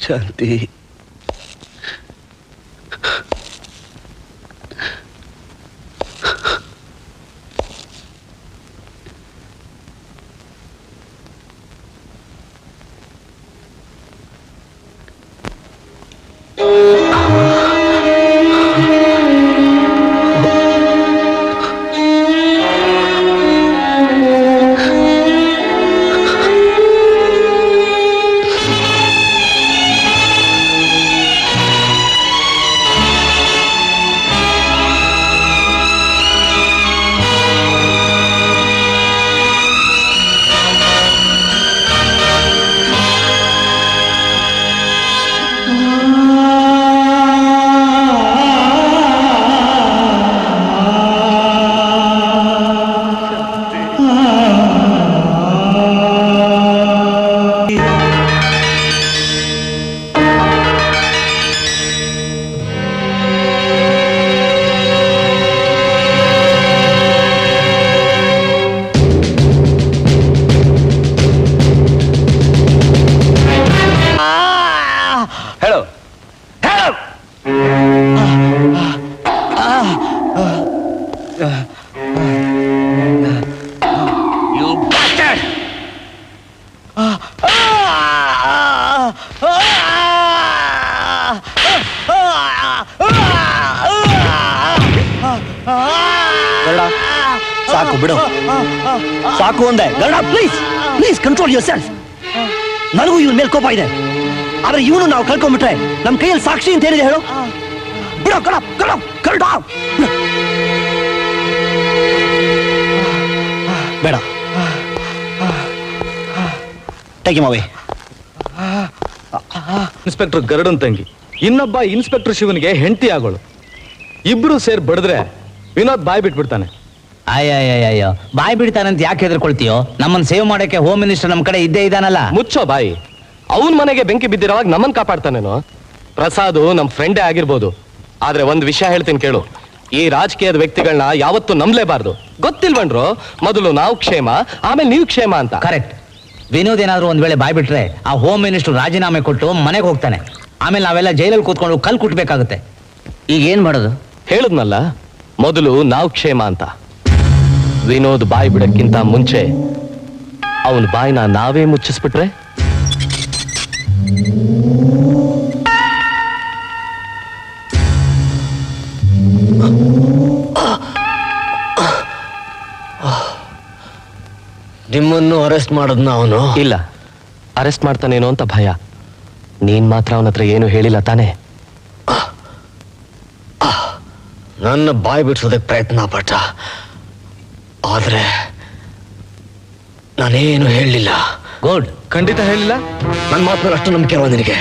ಶಾಂತಿ, ಸಾಕು ಬಿಡು, ಸಾಕು ಒಂದೇ. Garuda please please control your self. ನನಗೂ ಇವನ ಮೇಲೆ ಕೋಪ ಇದೆ, ಆದ್ರೆ ಇವನು ನಾವು ಕಳ್ಕೊಂಡ್ಬಿಟ್ರೆ ನಮ್ ಕೈಯಲ್ಲಿ ಸಾಕ್ಷಿ ಅಂತ ಏನಿದೆ ಹೇಳು? ಬಿಡೋ ಗರುಡ, ಬೇಡ, ಟೇಕ್ ಹಿಮ್ ಅವೇ. ಇನ್ಸ್ಪೆಕ್ಟರ್ ಗರುಡನ್ ತಂಗಿ, ಇನ್ನೊಬ್ಬ ಇನ್ಸ್ಪೆಕ್ಟರ್ ಶಿವನ್ಗೆ ಹೆಂಡತಿ ಆಗೋಳು. ಇಬ್ರು ಸೇರ್ ಬಡಿದ್ರೆ ವಿನೋದ್ ಬಾಯ್ ಬಿಟ್ಬಿಡ್ತಾನೆ. ಅಯ್ಯಯ್ಯಯ್ಯೋ, ಬಾಯ್ ಬಿಡ್ತಾನಂತ ಯಾಕೆ ಹೆದರ್ಕೊಳ್ತೀಯೋ? ನಮ್ಮನ್ನ ಸೇವ್ ಮಾಡಕ್ಕೆ ಹೋಮ್ ಮಿನಿಸ್ಟರ್ ನಮ್ ಕಡೆ ಇದ್ದೇ ಇದ್ದಾನಲ್ಲ. ಮುಚ್ಚೋ ಬಾಯಿ. ಅವನ್ ಮನೆಗೆ ಬೆಂಕಿ ಬಿದ್ದಿರೋವಾಗ ನಮ್ಮನ್ ಕಾಪಾಡ್ತಾನೇನೋ. ಪ್ರಸಾದ್ ನಮ್ ಫ್ರೆಂಡೇ ಆಗಿರ್ಬೋದು, ಆದ್ರೆ ಒಂದ್ ವಿಷಯ ಹೇಳ್ತೀನಿ ಕೇಳು. ಈ ರಾಜಕೀಯದ ವ್ಯಕ್ತಿಗಳನ್ನ ಯಾವತ್ತೂ ನಂಬಲೇಬಾರ್ದು. ಗೊತ್ತಿಲ್ವನ್ರು, ಮೊದಲು ನಾವು ಕ್ಷೇಮ, ಆಮೇಲೆ ನೀವು ಕ್ಷೇಮ ಅಂತ. ಕರೆಕ್ಟ್. ವಿನೋದ್ ಏನಾದ್ರು ಒಂದ್ ವೇಳೆ ಬಾಯ್ ಬಿಟ್ರೆ ಆ ಹೋಮ್ ಮಿನಿಸ್ಟರ್ ರಾಜೀನಾಮೆ ಕೊಟ್ಟು ಮನೆಗೆ ಹೋಗ್ತಾನೆ. ಆಮೇಲೆ ನಾವೆಲ್ಲ ಜೈಲಲ್ಲಿ ಕೂತ್ಕೊಂಡು ಕಲ್ ಕುಟ್ಬೇಕಾಗುತ್ತೆ. ಈಗ ಏನ್ ಮಾಡೋದು? ಹೇಳುದ್ನಲ್ಲ, ಮೊದಲು ನಾವು ಕ್ಷೇಮ ಅಂತ. ವಿನೋದ್ ಬಾಯ್ ಬಿಡಕ್ಕಿಂತ ಮುಂಚೆ ಅವನ ಬಾಯ್ನ ನಾವೇ ಮುಚ್ಚಿಸ್ಬಿಟ್ರೆ? ನಿಮ್ಮನ್ನು ಅರೆಸ್ಟ್ ಮಾಡೋದ್ನ ಅವನು? ಇಲ್ಲ, ಅರೆಸ್ಟ್ ಮಾಡ್ತಾನೇನೋ ಅಂತ ಭಯ. ನೀನ್ ಮಾತ್ರ ಅವನ ಹತ್ರ ಏನು ಹೇಳಿಲ್ಲ ತಾನೇ? ನನ್ನ ಬಾಯಿ ಬಿಡ್ಸೋದಕ್ಕೆ ಪ್ರಯತ್ನ ಪಟ್ಟ, ಆದ್ರೆ ನಾನೇನು ಹೇಳಲಿಲ್ಲ. ಗುಡ್. ಖಂಡಿತ ಹೇಳಿಲ್ಲ. ನನ್ನ ಮಾತ್ರ ಅಷ್ಟು ನಂಬಿಕೆ ಇರುವ ನಿನಗೆ?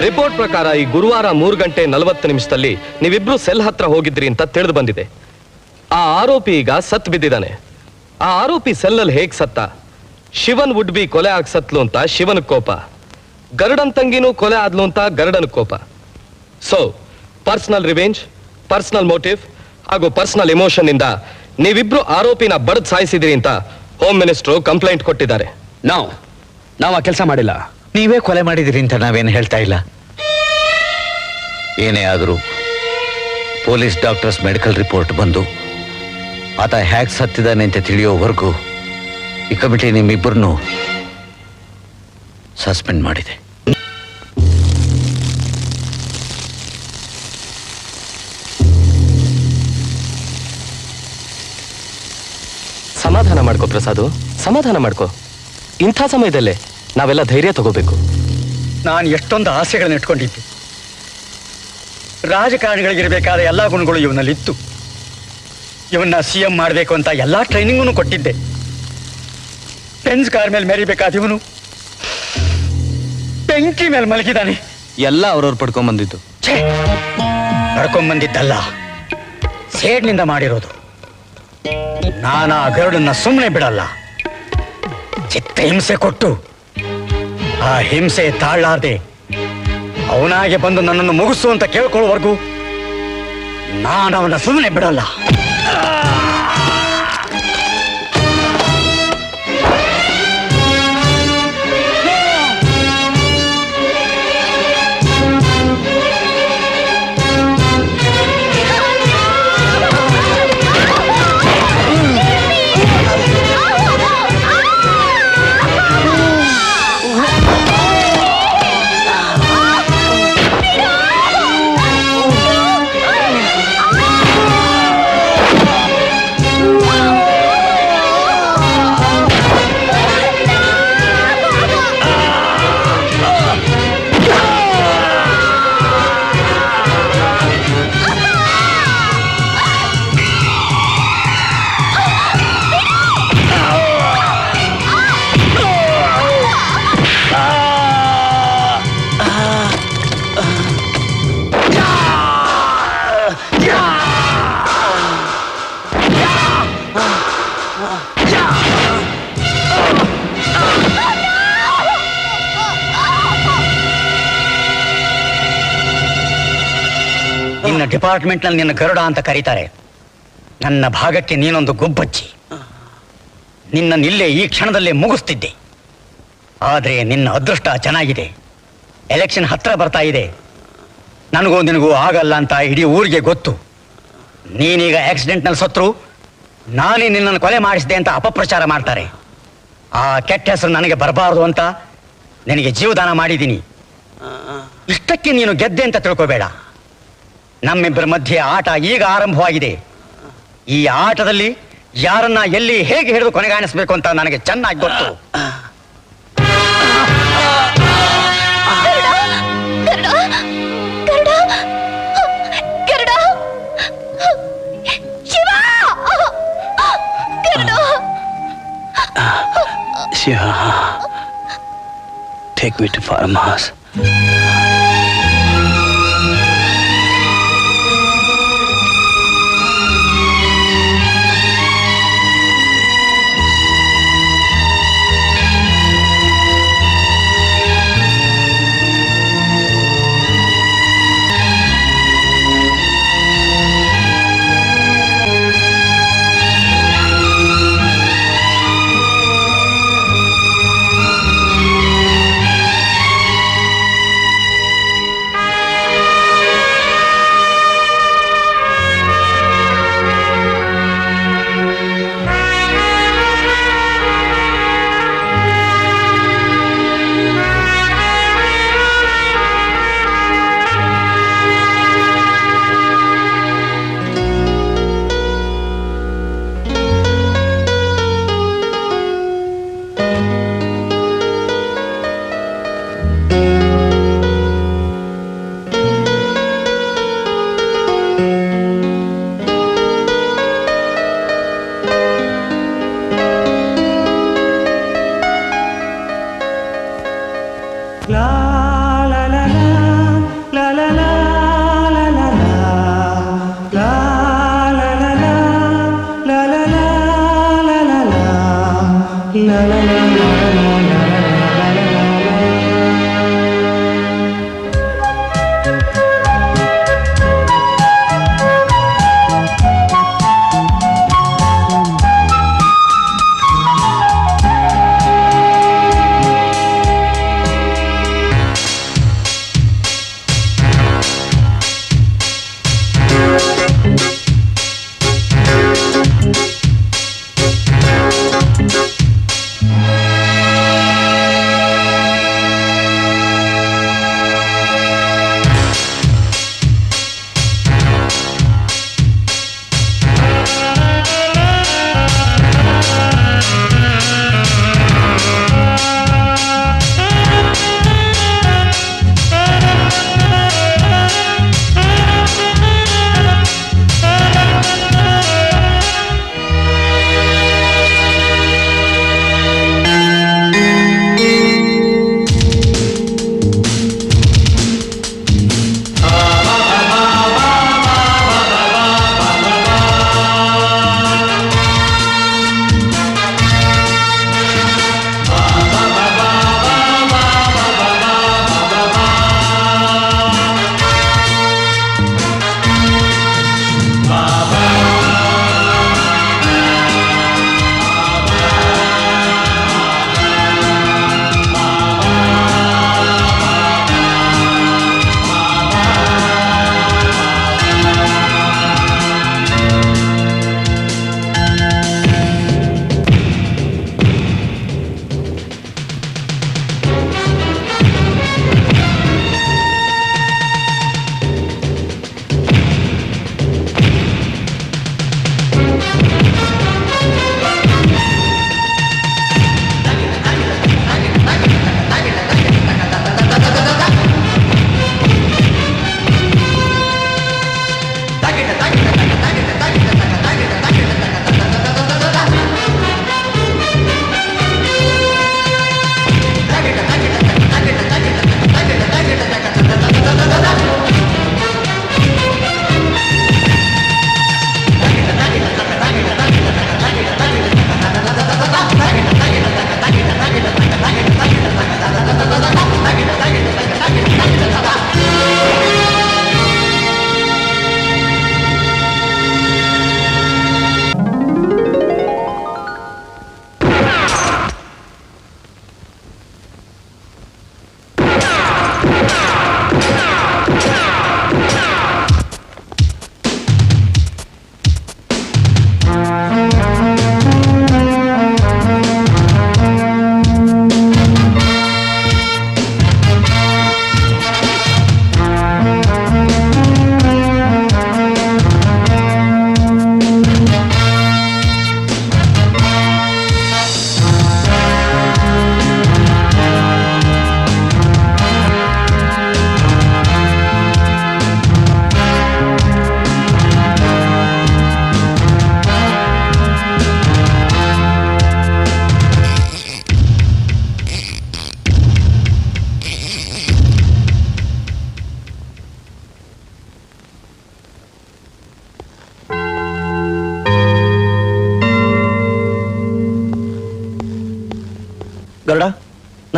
ರಿಪೋರ್ಟ್ ಪ್ರಕಾರ ಈ ಗುರುವಾರ 3:40 ನೀವಿಬ್ರು ಸೆಲ್ ಹತ್ರ ಹೋಗಿದ್ರಿ ಅಂತ ತಿಳಿದು ಬಂದಿದೆ. ಆ ಆರೋಪಿ ಈಗ ಸತ್ ಬಿದ್ದಿದ್ದಾನೆ. ಆ ಆರೋಪಿ ಸೆಲ್ಲಲ್ಲಿ ಹೇಗ್ ಸತ್ತ? ಶಿವನ್ ವುಡ್ ಬಿ ಕೊಲೆ ಆಗ್ ಸತ್ಲು ಅಂತ ಶಿವನ ಕೋಪ, ಗರುಡನ್ ತಂಗಿನೂ ಕೊಲೆ ಆದ್ಲು ಅಂತ ಗರುಡನ ಕೋಪ. So personal revenge, personal motive ಹಾಗೂ ಪರ್ಸನಲ್ ಇಮೋಷನ್ ಇಂದ ನೀವಿಬ್ರು ಆರೋಪಿನ ಬಡದ್ ಸಾಯಿಸಿದಿರಿ ಅಂತ ಹೋಮ್ ಮಿನಿಸ್ಟರ್ ಕಂಪ್ಲೇಂಟ್ ಕೊಟ್ಟಿದ್ದಾರೆ. ನಾವು ಆ ಕೆಲಸ ಮಾಡಿಲ್ಲ. ನೀವೇ ಕೊಲೆ ಮಾಡಿದಿರಿ ಅಂತ ನಾವೇನು ಹೇಳ್ತಾ ಇಲ್ಲ. ಏನೇ ಆದರೂ ಪೊಲೀಸ್ ಡಾಕ್ಟರ್ಸ್ ಮೆಡಿಕಲ್ ರಿಪೋರ್ಟ್ ಬಂದು ಆತ ಹ್ಯಾಕ್ ಸತ್ತಿದ್ದಾನೆ ಅಂತ ತಿಳಿಯೋವರೆಗೂ ಈ ಕಮಿಟಿ ನಿಮ್ಮಿಬ್ಬರನ್ನು ಸಸ್ಪೆಂಡ್ ಮಾಡಿದೆ. ಸಮಾಧಾನ ಮಾಡ್ಕೋ ಪ್ರಸಾದು, ಸಮಾಧಾನ ಮಾಡ್ಕೋ. ಇಂಥ ಸಮಯದಲ್ಲೇ ನಾವೆಲ್ಲ ಧೈರ್ಯ ತಗೋಬೇಕು. ನಾನು ಎಷ್ಟೊಂದು ಆಸೆಗಳನ್ನ ಇಟ್ಕೊಂಡಿದ್ದೆ. ರಾಜಕಾರಣಿಗಳಿಗಿರಬೇಕಾದ ಎಲ್ಲ ಗುಣಗಳು ಇವನಲ್ಲಿತ್ತು. ಇವನ್ನ CM ಮಾಡಬೇಕು ಅಂತ ಎಲ್ಲ ಟ್ರೈನಿಂಗನ್ನು ಕೊಟ್ಟಿದ್ದೆ. ಬೆಂಜ್ ಕಾರ್ ಮೇಲೆ ಮೆರಿಬೇಕಾದ ಇವನು ಬೆಂಕಿ ಮೇಲೆ ಮಲಗಿದ್ದಾನೆ. ಎಲ್ಲ ಅವ್ರವ್ರು ಪಡ್ಕೊಂಡ್ಬಂದಿದ್ದು. ಪಡ್ಕೊಂಡ್ಬಂದಿದ್ದಲ್ಲ, ಸೇಡ್ನಿಂದ ಮಾಡಿರೋದು. ನಾನು ಆ ಗರುಡನ್ನ ಸುಮ್ಮನೆ ಬಿಡಲ್ಲ. ಚಿತ್ತ ಹಿಂಸೆ ಕೊಟ್ಟು ಆ ಹಿಂಸೆ ತಾಳಲಾರ್ದೆ ಅವನಾಗೆ ಬಂದು ನನ್ನನ್ನು ಮುಗಿಸು ಅಂತ ಕೇಳ್ಕೊಳ್ಳೋವರೆಗೂ ನಾನು ಅವನ ಸುಮ್ಮನೆ ಬಿಡಲ್ಲ. ನಿನ್ನ ಡಿಪಾರ್ಟ್ಮೆಂಟ್ನಲ್ಲಿ ನಿನ್ನ ಗರುಡ ಅಂತ ಕರೀತಾರೆ. ನನ್ನ ಭಾಗಕ್ಕೆ ನೀನೊಂದು ಗುಬ್ಬಚ್ಚಿ. ನಿನ್ನನ್ನಿಲ್ಲೇ ಈ ಕ್ಷಣದಲ್ಲೇ ಮುಗಿಸ್ತಿದ್ದೆ. ಆದರೆ ನಿನ್ನ ಅದೃಷ್ಟ ಚೆನ್ನಾಗಿದೆ. ಎಲೆಕ್ಷನ್ ಹತ್ರ ಬರ್ತಾ ಇದೆ. ನನಗೂ ನಿನಗೂ ಆಗಲ್ಲ ಅಂತ ಇಡೀ ಊರಿಗೆ ಗೊತ್ತು. ನೀನೀಗ ಆಕ್ಸಿಡೆಂಟ್ನಲ್ಲಿ ಸತ್ರು ನಾನೇ ನಿನ್ನನ್ನು ಕೊಲೆ ಮಾಡಿಸಿದೆ ಅಂತ ಅಪಪ್ರಚಾರ ಮಾಡ್ತಾರೆ. ಆ ಕೆಟ್ಟ ಹೆಸರು ನನಗೆ ಬರಬಾರದು ಅಂತ ನಿನಗೆ ಜೀವದಾನ ಮಾಡಿದ್ದೀನಿ. ಇಷ್ಟಕ್ಕೆ ನೀನು ಗೆದ್ದೆ ಅಂತ ತಿಳ್ಕೋಬೇಡ. ನಮ್ಮಿಬ್ಬರ ಮಧ್ಯೆ ಆಟ ಈಗ ಆರಂಭವಾಗಿದೆ. ಈ ಆಟದಲ್ಲಿ ಯಾರನ್ನ ಎಲ್ಲಿ ಹೇಗೆ ಹಿಡಿದು ಕೊನೆಗಾಣಿಸ್ಬೇಕು ಅಂತ ನನಗೆ ಚೆನ್ನಾಗಿ ಗೊತ್ತು. Shiva, take me to farmhouse.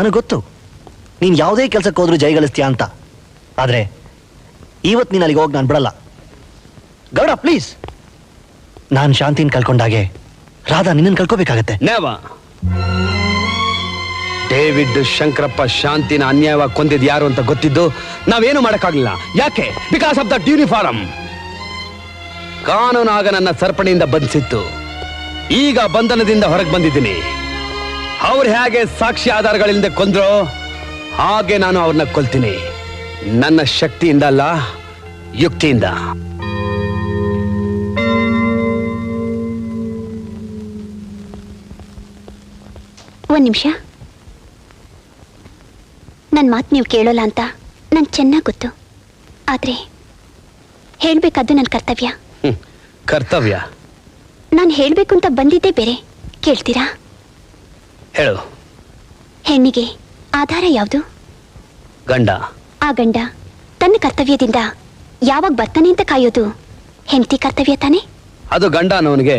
ನನಗೆ ಗೊತ್ತು ನೀನು ಯಾವುದೇ ಕೆಲಸಕ್ಕೆ ಹೋದ್ರೂ ಜೈಗಳಿಸ್ತೀಯ ಅಂತ. ಆದರೆ ಇವತ್ತು ನೀನು ಅಲ್ಲಿಗೆ ಹೋಗಿ ನಾನು ಬಿಡಲ್ಲ. ಗೌಡ ಪ್ಲೀಸ್, ನಾನು ಶಾಂತಿನ ಕಳ್ಕೊಂಡಾಗೆ ರಾಧಾ ನಿನ್ನನ್ನು ಕಳ್ಕೋಬೇಕಾಗತ್ತೆ. ಡೇವಿಡ್ ಶಂಕರಪ್ಪ ಶಾಂತಿನ ಅನ್ಯಾಯವಾಗಿ ಕೊಂದಿದ್ ಯಾರು ಅಂತ ಗೊತ್ತಿದ್ದು ನಾವೇನು ಮಾಡಕ್ಕಾಗಲಿಲ್ಲ. ಯಾಕೆ? Because of that uniform. ಕಾನೂನಾಗ ನನ್ನ ಸರಪಣಿಯಿಂದ ಬಂಧಿಸಿತ್ತು. ಈಗ ಬಂಧನದಿಂದ ಹೊರಗೆ ಬಂದಿದ್ದೀನಿ. ಅವ್ರು ಹೇಗೆ ಸಾಕ್ಷಿ ಆಧಾರಗಳಿಂದ ಕೊಂದ್ರೋ ಹಾಗೆ ನಾನು ಅವ್ರನ್ನ ಕೊಲ್ತೀನಿ. ನನ್ನ ಶಕ್ತಿಯಿಂದ ಅಲ್ಲ, ಯುಕ್ತಿಯಿಂದ. ಒಂದ್ ನಿಮಿಷ. ನನ್ನ ಮಾತು ನೀವು ಕೇಳೋಲ್ಲ ಅಂತ ನಂಗೆ ಚೆನ್ನಾಗಿ ಗೊತ್ತು. ಆದ್ರೆ ಹೇಳ್ಬೇಕಾದ್ದು ನನ್ನ ಕರ್ತವ್ಯ. ಕರ್ತವ್ಯ? ನಾನು ಹೇಳ್ಬೇಕು ಅಂತ ಬಂದಿದ್ದೇ ಬೇರೆ. ಕೇಳ್ತೀರಾ? ಹೇಳು. ಹೆಣ್ಣಿಗೆ ಆಧಾರ ಯಾವುದು? ಗಂಡ. ಆ ಗಂಡ ತನ್ನ ಕರ್ತವ್ಯದಿಂದ ಯಾವಾಗ ಬರ್ತಾನೆ ಅಂತ ಕಾಯೋದು ಹೆಂಡತಿ ಕರ್ತವ್ಯ ತಾನೆ? ಅದು ಗಂಡ ಅನ್ನೋನಿಗೆ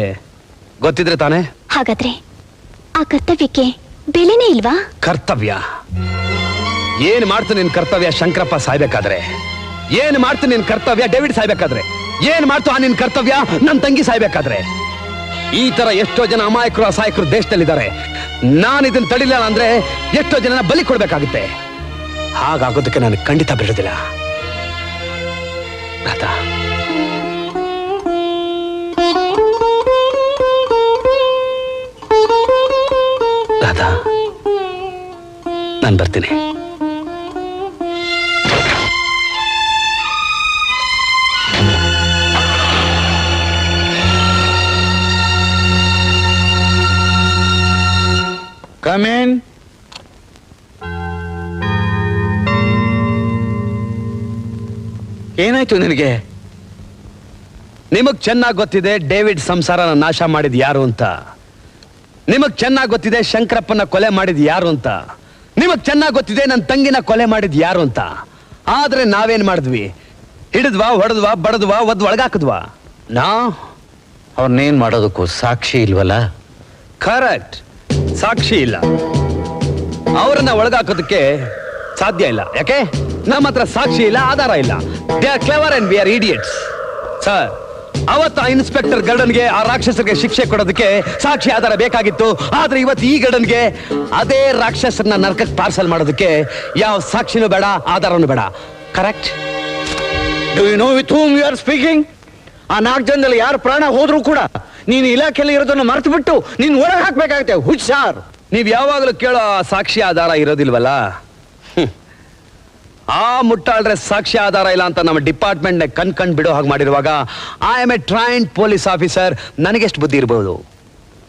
ಗೊತ್ತಿದ್ರೆ ತಾನೆ. ಹಾಗಾದ್ರೆ ಆ ಕರ್ತವ್ಯಕ್ಕೆ ಬೆಲೆನೇ ಇಲ್ವಾ? ಕರ್ತವ್ಯ ಏನ್ ಮಾಡ್ತು ನಿನ್ ಕರ್ತವ್ಯ? ಶಂಕರಪ್ಪ ಸಾಯ್ಬೇಕಾದ್ರೆ ಏನ್ ಮಾಡ್ತು ನಿನ್ ಕರ್ತವ್ಯ? ಡೇವಿಡ್ ಸಾಯ್ಬೇಕಾದ್ರೆ ಏನ್ ಮಾಡ್ತು ಆ ನಿನ್ ಕರ್ತವ್ಯ? ನನ್ ತಂಗಿ ಸಾಯ್ಬೇಕಾದ್ರೆ? ಈ ತರ ಎಷ್ಟೋ ಜನ ಅಮಾಯಕರು ಅಸಹಾಯಕರು ದೇಶದಲ್ಲಿದ್ದಾರೆ. ನಾನು ಇದನ್ನ ತಡಿಲಿಲ್ಲ ಅಂದ್ರೆ ಎಷ್ಟೋ ಜನ ಬಲಿ ಕೊಡ್ಬೇಕಾಗುತ್ತೆ. ಹಾಗಾಗೋದಕ್ಕೆ ನಾನು ಖಂಡಿತ ಬಿಡೋದಿಲ್ಲ. ರಾಧಾ, ರಾಧಾ, ನಾನು ಬರ್ತೀನಿ. Come in. ಏನಾಯ್ತು ನಿನಗೆ? ನಿಮಗ್ ಚೆನ್ನಾಗಿ ಗೊತ್ತಿದೆ ಡೇವಿಡ್ ಸಂಸಾರನ ನಾಶ ಮಾಡಿದ್ ಯಾರು ಅಂತ. ನಿಮಗ್ ಚೆನ್ನಾಗಿ ಗೊತ್ತಿದೆ ಶಂಕರಪ್ಪನ ಕೊಲೆ ಮಾಡಿದ್ ಯಾರು ಅಂತ. ನಿಮಗ್ ಚೆನ್ನಾಗಿ ಗೊತ್ತಿದೆ ನನ್ನ ತಂಗಿನ ಕೊಲೆ ಮಾಡಿದ್ ಯಾರು ಅಂತ. ಆದ್ರೆ ನಾವೇನ್ ಮಾಡಿದ್ವಿ? ಹಿಡಿದ್ವಾ, ಹೊಡೆದ್ವಾ, ಬಡದ್ವಾ, ಒಳಗಾಕದ್ವಾ? ಅವ್ರನ್ನೇನ್ ಮಾಡೋದಕ್ಕೂ ಸಾಕ್ಷಿ ಇಲ್ವಲ್ಲ? ಕರೆಕ್ಟ್, ಸಾಕ್ಷಿ ಇಲ್ಲ. ಅವರನ್ನ ಒಳಗಾಕೋದಕ್ಕೆ ಸಾಧ್ಯ ಇಲ್ಲ. ಯಾಕೆ? ನಮ್ಮ ಹತ್ರ ಸಾಕ್ಷಿ ಇಲ್ಲ, ಆಧಾರ ಇಲ್ಲ. They are clever and we are idiots. Sir, ಅವತ್ತು ಆ ಇನ್ಸ್ಪೆಕ್ಟರ್ ಗರ್ಡನ್ಗೆ, ಆ ರಾಕ್ಷಸರಿಗೆ ಶಿಕ್ಷೆ ಕೊಡೋದಕ್ಕೆ ಸಾಕ್ಷಿ ಆಧಾರ ಬೇಕಾಗಿತ್ತು. ಆದ್ರೆ ಇವತ್ತು ಈ ಗರ್ಡನ್ಗೆ ಅದೇ ರಾಕ್ಷಸರನ್ನ ನರಕಕ್ಕೆ ಪಾರ್ಸಲ್ ಮಾಡೋದಕ್ಕೆ ಯಾವ ಸಾಕ್ಷಿನೂ ಬೇಡ, ಆಧಾರನೂ ಬೇಡ. Correct? Do you know with whom you are speaking? ಆ 4 ಜನದಲ್ಲಿ ಯಾರು ಪ್ರಾಣ ಹೋದ್ರೂ ಕೂಡ ನೀನು ಇಲಾಖೆಯಲ್ಲಿ ಇರೋದನ್ನು ಮರೆತು ಬಿಟ್ಟು ನೀನು ಒಳಗೆ ಹಾಕ್ಬೇಕಾಗುತ್ತೆ. ಹುಷಾರ್. ನೀವ್ ಯಾವಾಗಲೂ ಕೇಳೋ ಸಾಕ್ಷಿ ಆಧಾರ ಇರೋದಿಲ್ವಲ್ಲ? ಆ ಮುಟ್ಟಾಳ್ರೆ ಸಾಕ್ಷಿ ಆಧಾರ ಇಲ್ಲ ಅಂತ ನಮ್ಮ ಡಿಪಾರ್ಟ್ಮೆಂಟ್ ಕಣ್ ಬಿಡೋ ಹಾಗೆ ಮಾಡಿರುವಾಗ I am a trained police officer. ನನಗೆಷ್ಟು ಬುದ್ಧಿ ಇರ್ಬೋದು?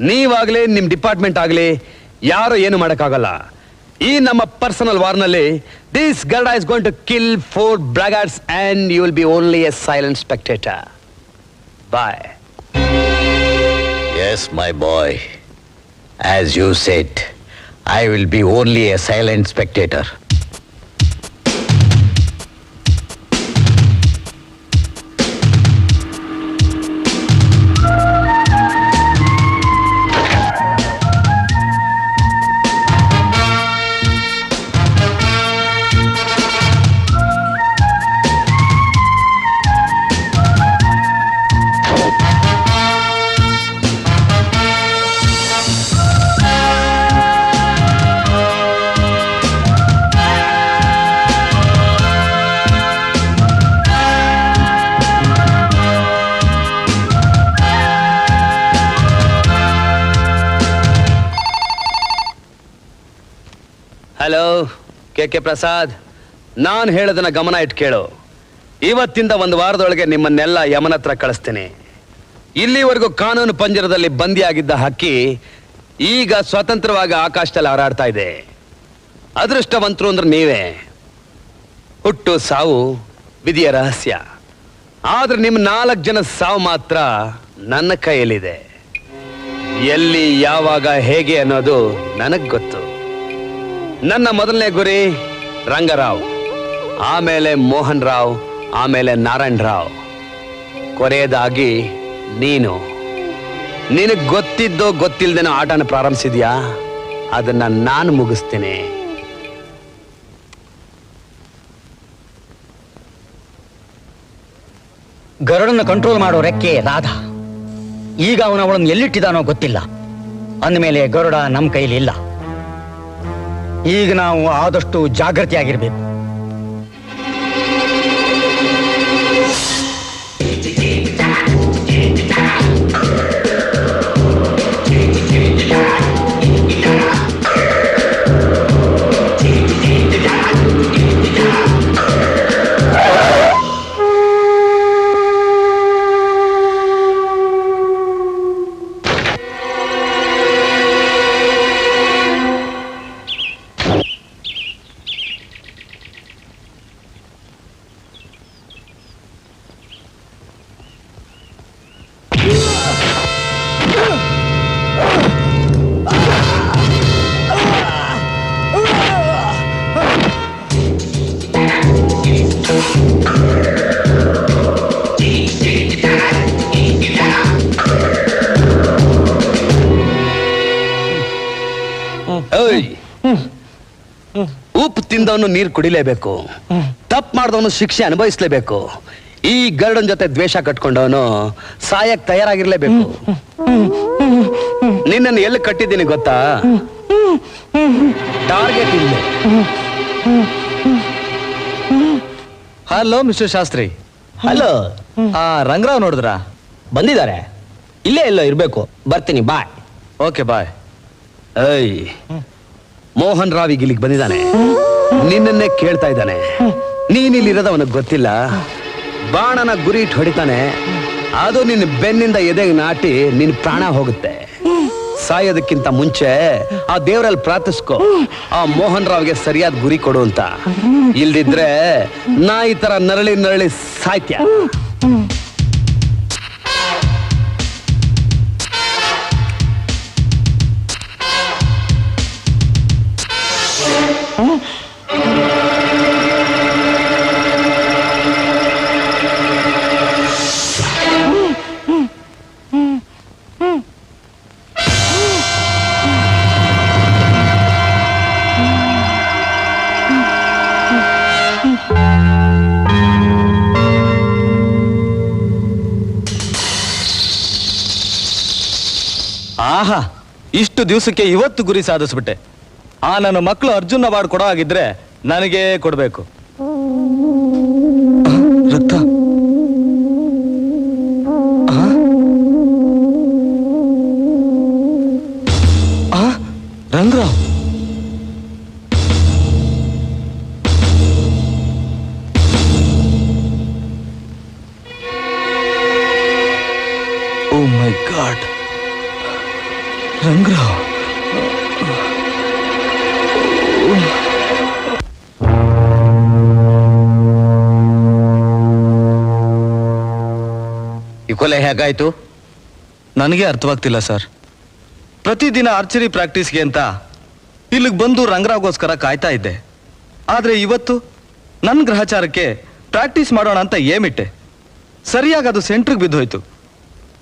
ನೀವಾಗ್ಲಿ ನಿಮ್ ಡಿಪಾರ್ಟ್ಮೆಂಟ್ ಆಗ್ಲಿ ಯಾರು ಏನು ಮಾಡಕ್ಕಾಗಲ್ಲ. ಈ ನಮ್ಮ ಪರ್ಸನಲ್ ವಾರ್ನಲ್ಲಿ this Garuda is going to kill 4 braggers and you will be only a silent spectator. Boy. Yes, my boy. As you said, I will be only a silent spectator. Hello, K Prasad. ನಾನು ಹೇಳೋದನ್ನ ಗಮನ ಇಟ್ಟು ಕೇಳು. ಇವತ್ತಿಂದ 1 ವಾರದೊಳಗೆ ನಿಮ್ಮನ್ನೆಲ್ಲ ಯಮನ ಹತ್ರ ಕಳಿಸ್ತೀನಿ. ಇಲ್ಲಿವರೆಗೂ ಕಾನೂನು ಪಂಜರದಲ್ಲಿ ಬಂದಿಯಾಗಿದ್ದ ಹಕ್ಕಿ ಈಗ ಸ್ವತಂತ್ರವಾಗಿ ಆಕಾಶದಲ್ಲಿ ಹಾರಾಡ್ತಾ ಇದೆ. ಅದೃಷ್ಟವಂತರು ಅಂದ್ರೆ ನೀವೇ. ಹುಟ್ಟು ಸಾವು ವಿಧಿಯ ರಹಸ್ಯ. ಆದ್ರೆ ನಿಮ್ಮ 4 ಜನ ಸಾವು ಮಾತ್ರ ನನ್ನ ಕೈಯಲ್ಲಿದೆ. ಎಲ್ಲಿ, ಯಾವಾಗ, ಹೇಗೆ ಅನ್ನೋದು ನನಗ್ ಗೊತ್ತು. ನನ್ನ ಮೊದಲನೇ ಗುರಿ ರಂಗರಾವ್, ಆಮೇಲೆ ಮೋಹನ್ ರಾವ್, ಆಮೇಲೆ ನಾರಾಯಣ್ ರಾವ್, ಕೊನೆಯದಾಗಿ ನೀನು. ನಿನಗೆ ಗೊತ್ತಿದ್ದೋ ಗೊತ್ತಿಲ್ದೇನೋ ಆಟನ ಪ್ರಾರಂಭಿಸಿದ್ಯಾ? ಅದನ್ನ ನಾನು ಮುಗಿಸ್ತೀನಿ. ಗರುಡನ್ನ ಕಂಟ್ರೋಲ್ ಮಾಡೋ ರೆಕ್ಕೆ ರಾಧಾ. ಈಗ ಅವಳನ್ನು ಎಲ್ಲಿಟ್ಟಿದಾನೋ ಗೊತ್ತಿಲ್ಲ. ಅಂದಮೇಲೆ ಗರುಡ ನಮ್ಮ ಕೈಲಿ ಇಲ್ಲ. ಈಗ ನಾವು ಆದಷ್ಟು ಜಾಗೃತಿಯಾಗಿರ್ಬೇಕು. ಉಪ್ಪು ತಿಂದವನು ನೀರು ಕುಡಿಲೇಬೇಕು, ತಪ್ಪು ಮಾಡಿದವನು ಶಿಕ್ಷೆ ಅನುಭವಿಸ್ಲೇಬೇಕು. ಈ ಗರುಡನ್ ಜೊತೆ ದ್ವೇಷ ಕಟ್ಕೊಂಡವನು ಸಾಯಕ್ ತಯಾರಾಗಿರ್ಲೇಬೇಕು. ನಿನ್ನನ್ನು ಎಲ್ಲಿ ಕಟ್ಟಿದ್ದೀನಿ ಗೊತ್ತಾ? ಟಾರ್ಗೆಟ್ ಇಲ್ಲ. Hello mister Shastri. Hello, Ranga Rao ನೋಡಿದ್ರಾ? ಬಂದಿದ್ದಾರೆ. ಇಲ್ಲೇ ಎಲ್ಲೋ ಇರ್ಬೇಕು. ಬರ್ತೀನಿ, ಬಾಯ್. Okay bye. ಏಯ್, ಮೋಹನ್ ರಾವ್ ಈಗ ಇಲ್ಲಿಗೆ ಬಂದಿದ್ದಾನೆ. ನಿನ್ನನ್ನೇ ಕೇಳ್ತಾ ಇದ್ದಾನೆ. ನೀನಿಲ್ಲಿರೋದು ಅವನಿಗೆ ಗೊತ್ತಿಲ್ಲ. ಬಾಣನ ಗುರಿ ಇಟ್ಟು ಹೊಡಿತಾನೆ. ಅದು ನಿನ್ನ ಬೆನ್ನಿಂದ ಎದೆಗೆ ನಾಟಿ ನಿನ್ನ ಪ್ರಾಣ ಹೋಗುತ್ತೆ. ಸಾಯೋದಕ್ಕಿಂತ ಮುಂಚೆ ಆ ದೇವರಲ್ಲಿ ಪ್ರಾರ್ಥಿಸ್ಕೋ, ಆ ಮೋಹನ್ ರಾವ್ಗೆ ಸರಿಯಾದ ಗುರಿ ಕೊಡು ಅಂತ. ಇಲ್ದಿದ್ರೆ ನಾ ಈ ತರ ನರಳಿ ನರಳಿ ಸಾಯ್ತ್ಯ. ಆಹಾ, ಇಷ್ಟು ದಿವಸಕ್ಕೆ ಇವತ್ತು ಗುರಿ ಸಾಧಿಸ್ಬಿಟ್ಟೆ. ನನ್ನ ಮಕ್ಕಳು ಅರ್ಜುನ್ ಅವಾರ್ಡ್ ಕೊಡೋ ಆಗಿದ್ರೆ ನನಗೇ ಕೊಡ್ಬೇಕು. ರಕ್ತ. ರಂಗರಾವ್. ಓ ಮೈ ಗಾಡ್, ರಂಗರಾವ್. ಈ ಕೊಲೆ ಹೇಗಾಯ್ತು? ನನಗೆ ಅರ್ಥವಾಗ್ತಿಲ್ಲ ಸರ್. ಪ್ರತಿದಿನ ಆರ್ಚರಿ ಪ್ರಾಕ್ಟೀಸ್ಗೆ ಅಂತ ಇಲ್ಲಿಗೆ ಬಂದು ರಂಗರಾವ್ಗೋಸ್ಕರ ಕಾಯ್ತಾ ಇದ್ದೆ. ಆದ್ರೆ ಇವತ್ತು ನನ್ನ ಗ್ರಹಚಾರಕ್ಕೆ ಪ್ರಾಕ್ಟೀಸ್ ಮಾಡೋಣ ಅಂತ ಏಮಿಟ್ಟೆ. ಸರಿಯಾಗಿ ಅದು ಸೆಂಟ್ರಿಗೆ ಬಿದ್ದೋಯ್ತು.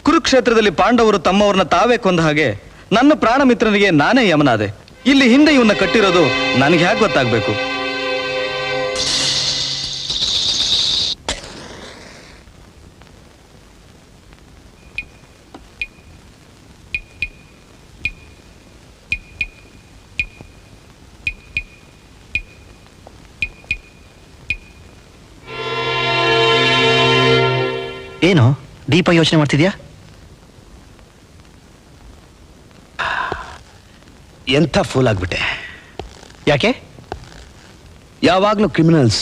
ಕುರುಕ್ಷೇತ್ರದಲ್ಲಿ ಪಾಂಡವರು ತಮ್ಮವ್ರನ್ನ ತಾವೇ ಕೊಂದ ಹಾಗೆ ನನ್ನ ಪ್ರಾಣ ಮಿತ್ರನಿಗೆ ನಾನೇ ಯಮನಾದೆ. ಇಲ್ಲಿ ಹಿಂದೆ ಇವನ್ನ ಕಟ್ಟಿರೋದು ನನಗೆ ಹೇಗೆ ಗೊತ್ತಾಗ್ಬೇಕು? ಏನು ದೀಪ ಯೋಚನೆ ಮಾಡ್ತಿದ್ಯಾ? ಎಂಥ ಫೂಲ್ ಆಗ್ಬಿಟ್ಟೆ. ಯಾಕೆ? ಯಾವಾಗಲೂ ಕ್ರಿಮಿನಲ್ಸ್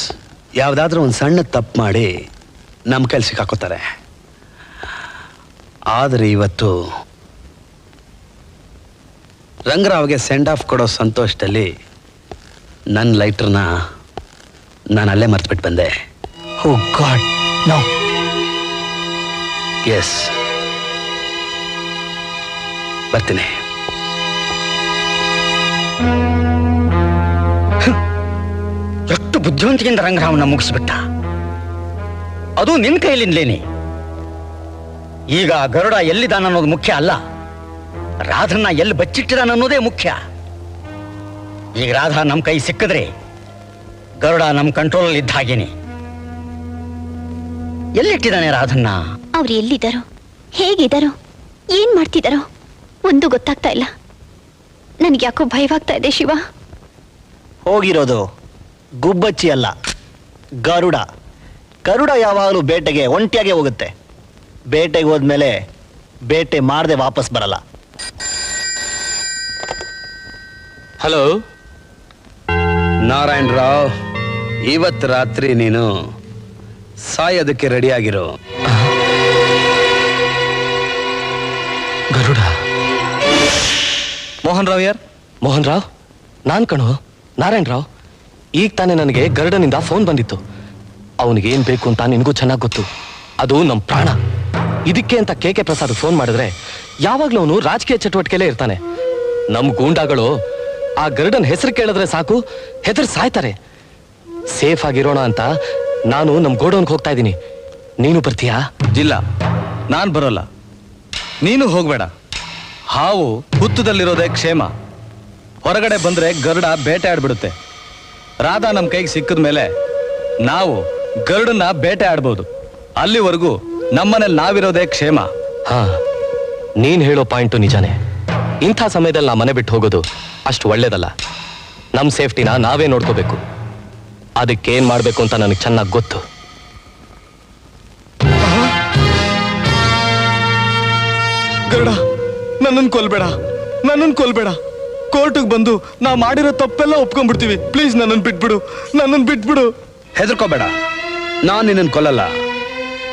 ಯಾವುದಾದ್ರೂ ಒಂದು ಸಣ್ಣ ತಪ್ಪು ಮಾಡಿ ನಮ್ಮ ಕೈಲಿ ಸಿಕ್ಕಾಕೋತಾರೆ. ಆದರೆ ಇವತ್ತು ರಂಗರಾವ್ಗೆ ಸೆಂಡ್ ಆಫ್ ಕೊಡೋ ಸಂತೋಷದಲ್ಲಿ ನನ್ನ ಲೈಟ್ರನ್ನ ನಾನು ಅಲ್ಲೇ ಮರ್ತ್ಬಿಟ್ಟು ಬಂದೆ. ಓ ಗಾಡ್, ನೋ. ಎಸ್, ಬರ್ತೀನಿ. ಎಷ್ಟು ಬುದ್ಧಿವಂತಿಕೆಯಿಂದ ರಂಗರಾವ್ನ ಮುಗಿಸ್ಬಿಟ್ಟ. ಅದು ನಿನ್ ಕೈಲಿಂದಲೇನೆ. ಈಗ ಗರುಡ ಎಲ್ಲಿದ್ದಾನ ಅನ್ನೋದು ಮುಖ್ಯ ಅಲ್ಲ, ರಾಧನ್ನ ಎಲ್ಲಿ ಬಚ್ಚಿಟ್ಟಿದಾನ ಅನ್ನೋದೇ ಮುಖ್ಯ. ಈಗ ರಾಧಾ ನಮ್ಮ ಕೈ ಸಿಕ್ಕಿದ್ರೆ ಗರುಡ ನಮ್ಮ ಕಂಟ್ರೋಲಲ್ಲಿ ಇದ್ದ ಹಾಗೇನೆ. ಎಲ್ಲಿಟ್ಟಿದ್ದಾನೆ ರಾಧನ್ನ? ಅವ್ರು ಎಲ್ಲಿದ್ದಾರೋ, ಹೇಗಿದ್ದಾರೋ, ಏನ್ ಮಾಡ್ತಿದ್ದಾರೋ ಒಂದು ಗೊತ್ತಾಗ್ತಾ ಇಲ್ಲ. ನನ್ಗೆ ಯಾಕೋ ಭಯವಾಗ್ತಾ ಇದೆ ಶಿವ. ಹೋಗಿರೋದು ಗುಬ್ಬಚ್ಚಿ ಅಲ್ಲ, ಗರುಡ. ಗರುಡ ಯಾವಾಗಲೂ ಬೇಟೆಗೆ ಒಂಟಿಯಾಗೆ ಹೋಗುತ್ತೆ. ಬೇಟೆಗೆ ಹೋದ್ಮೇಲೆ ಬೇಟೆ ಮಾಡದೆ ವಾಪಸ್ ಬರಲ್ಲ. ಹಲೋ ನಾರಾಯಣ್ ರಾವ್, ಇವತ್ತು ರಾತ್ರಿ ನೀನು ಸಾಯೋದಕ್ಕೆ ರೆಡಿ ಆಗಿರೋ. ಗರುಡ. ಮೋಹನ್ ರಾವ್ ಯಾರ್? ಮೋಹನ್ ರಾವ್, ನಾನ್ ಕಣೋ ನಾರಾಯಣ್ ರಾವ್. ಈಗ ತಾನೇ ನನಗೆ ಗರುಡನಿಂದ ಫೋನ್ ಬಂದಿತ್ತು. ಅವನಿಗೆ ಏನ್ ಬೇಕು ಅಂತ ನಿನಗೂ ಚೆನ್ನಾಗಿ ಗೊತ್ತು. ಅದು ನಮ್ ಪ್ರಾಣ. ಇದಕ್ಕೆ ಅಂತ ಕೆ ಪ್ರಸಾದ್ ಫೋನ್ ಮಾಡಿದ್ರೆ ಯಾವಾಗ್ಲೂ ಅವನು ರಾಜಕೀಯ ಚಟುವಟಿಕೆಲೇ ಇರ್ತಾನೆ. ನಮ್ ಗೂಂಡಾಗಳು ಆ ಗರುಡನ್ ಹೆಸರು ಕೇಳಿದ್ರೆ ಸಾಕು ಹೆದರ್ ಸಾಯ್ತಾರೆ. ಸೇಫ್ ಆಗಿರೋಣ ಅಂತ ನಾನು ನಮ್ ಗೋಡೌನ್ಗೆ ಹೋಗ್ತಾ ಇದ್ದೀನಿ. ನೀನು ಬರ್ತೀಯಾ? ಇಲ್ಲ, ನಾನ್ ಬರೋಲ್ಲ. ನೀನು ಹೋಗ್ಬೇಡ. ಹಾವು ಹುತ್ತದಲ್ಲಿರೋದೇ ಕ್ಷೇಮ. ಹೊರಗಡೆ ಬಂದ್ರೆ ಗರುಡ ಬೇಟೆ ಆಡ್ಬಿಡುತ್ತೆ. ರಾಧಾ ನಮ್ ಕೈಗೆ ಸಿಕ್ಕಿದ ಮೇಲೆ ನಾವು ಗರುಡನ್ನ ಬೇಟೆ ಆಡ್ಬೋದು. ಅಲ್ಲಿವರೆಗೂ ನಮ್ಮನೇಲಿ ನಾವಿರೋದೇ ಕ್ಷೇಮ. ಹಾ, ನೀನ್ ಹೇಳೋ ಪಾಯಿಂಟು ನಿಜಾನೇ. ಇಂಥ ಸಮಯದಲ್ಲಿ ನಾ ಮನೆ ಬಿಟ್ಟು ಹೋಗೋದು ಅಷ್ಟು ಒಳ್ಳೇದಲ್ಲ. ನಮ್ ಸೇಫ್ಟಿನ ನಾವೇ ನೋಡ್ಕೋಬೇಕು. ಅದಕ್ಕೇನ್ ಮಾಡ್ಬೇಕು ಅಂತ ನನಗೆ ಚೆನ್ನಾಗಿ ಗೊತ್ತು. ಗರುಡ, ನನ್ನನ್ನು ಕೊಲ್ಬೇಡ, ನನ್ನನ್ನು ಕೊಲ್ಬೇಡ. ಕೋರ್ಟಿಗೆ ಬಂದು ನಾ ಮಾಡಿರೋ ತಪ್ಪೆಲ್ಲ ಒಪ್ಕೊಂಡ್ಬಿಡ್ತೀವಿ. ಪ್ಲೀಸ್ ನನ್ನನ್ನು ಬಿಟ್ಬಿಡು, ನನ್ನನ್ನು ಬಿಟ್ಬಿಡು. ಹೆದರ್ಕೋಬೇಡ, ನಾನು ನಿನ್ನನ್ನು ಕೊಲ್ಲಲ್ಲ.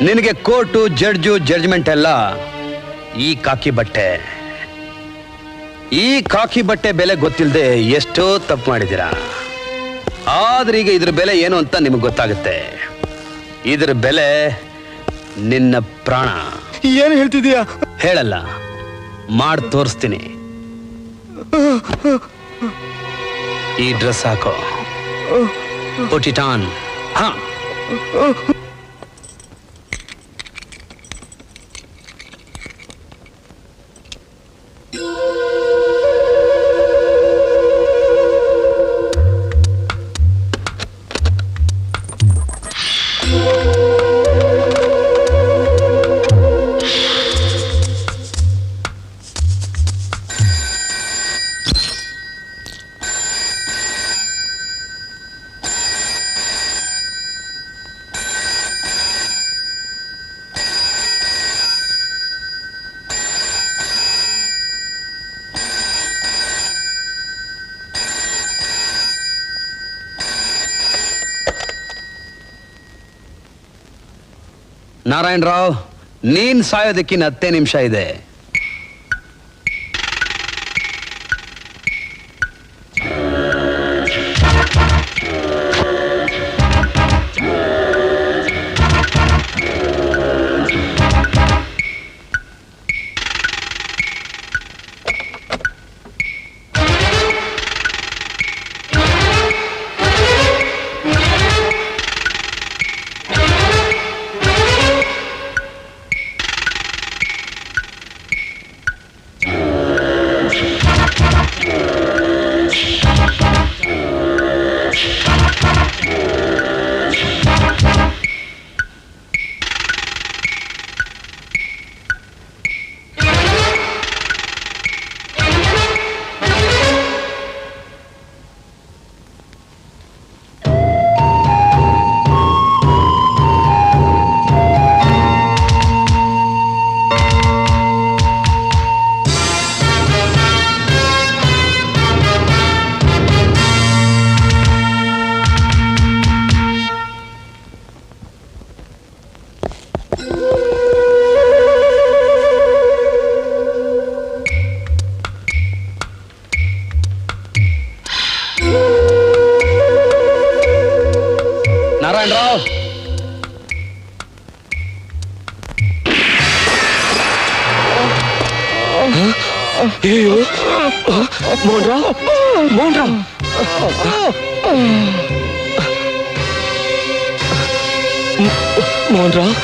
ನಿನಗೆ ಕೋರ್ಟು, ಜಡ್ಜು, ಜಡ್ಜ್ಮೆಂಟ್ ಎಲ್ಲ ಈ ಕಾಕಿ ಬಟ್ಟೆ. ಈ ಕಾಕಿ ಬಟ್ಟೆ ಬೆಲೆ ಗೊತ್ತಿಲ್ಲದೆ ಎಷ್ಟೋ ತಪ್ಪು ಮಾಡಿದ್ದೀರಾ. ಆದ್ರೆ ಈಗ ಇದ್ರ ಬೆಲೆ ಏನು ಅಂತ ನಿಮಗೆ ಗೊತ್ತಾಗುತ್ತೆ. ಇದ್ರ ಬೆಲೆ ನಿನ್ನ ಪ್ರಾಣ. ಏನು ಹೇಳ್ತಿದೀಯಾ? ಹೇಳಲ್ಲ, ಮಾಡಿ ತೋರಿಸ್ತೀನಿ. ಈ ಡ್ರೆಸ್ ಹಾಕೋ, ಪುಟ್ ಇಟ್ ಆನ್. ಹಾ, ನಾರಾಯಣ್ ರಾವ್, ನೀನ್ ಸಾಯೋದಕ್ಕಿನ್ನ 10 ನಿಮಿಷ ಇದೆ. ನಾರಾಯಣ್ ರಾವ್, ಅಯ್ಯೋ, ಮೋಹನ್ ರಾವ್, ಮೋಹನ್ ರಾವ್. ಮೋಹನ್ ರಾವ್,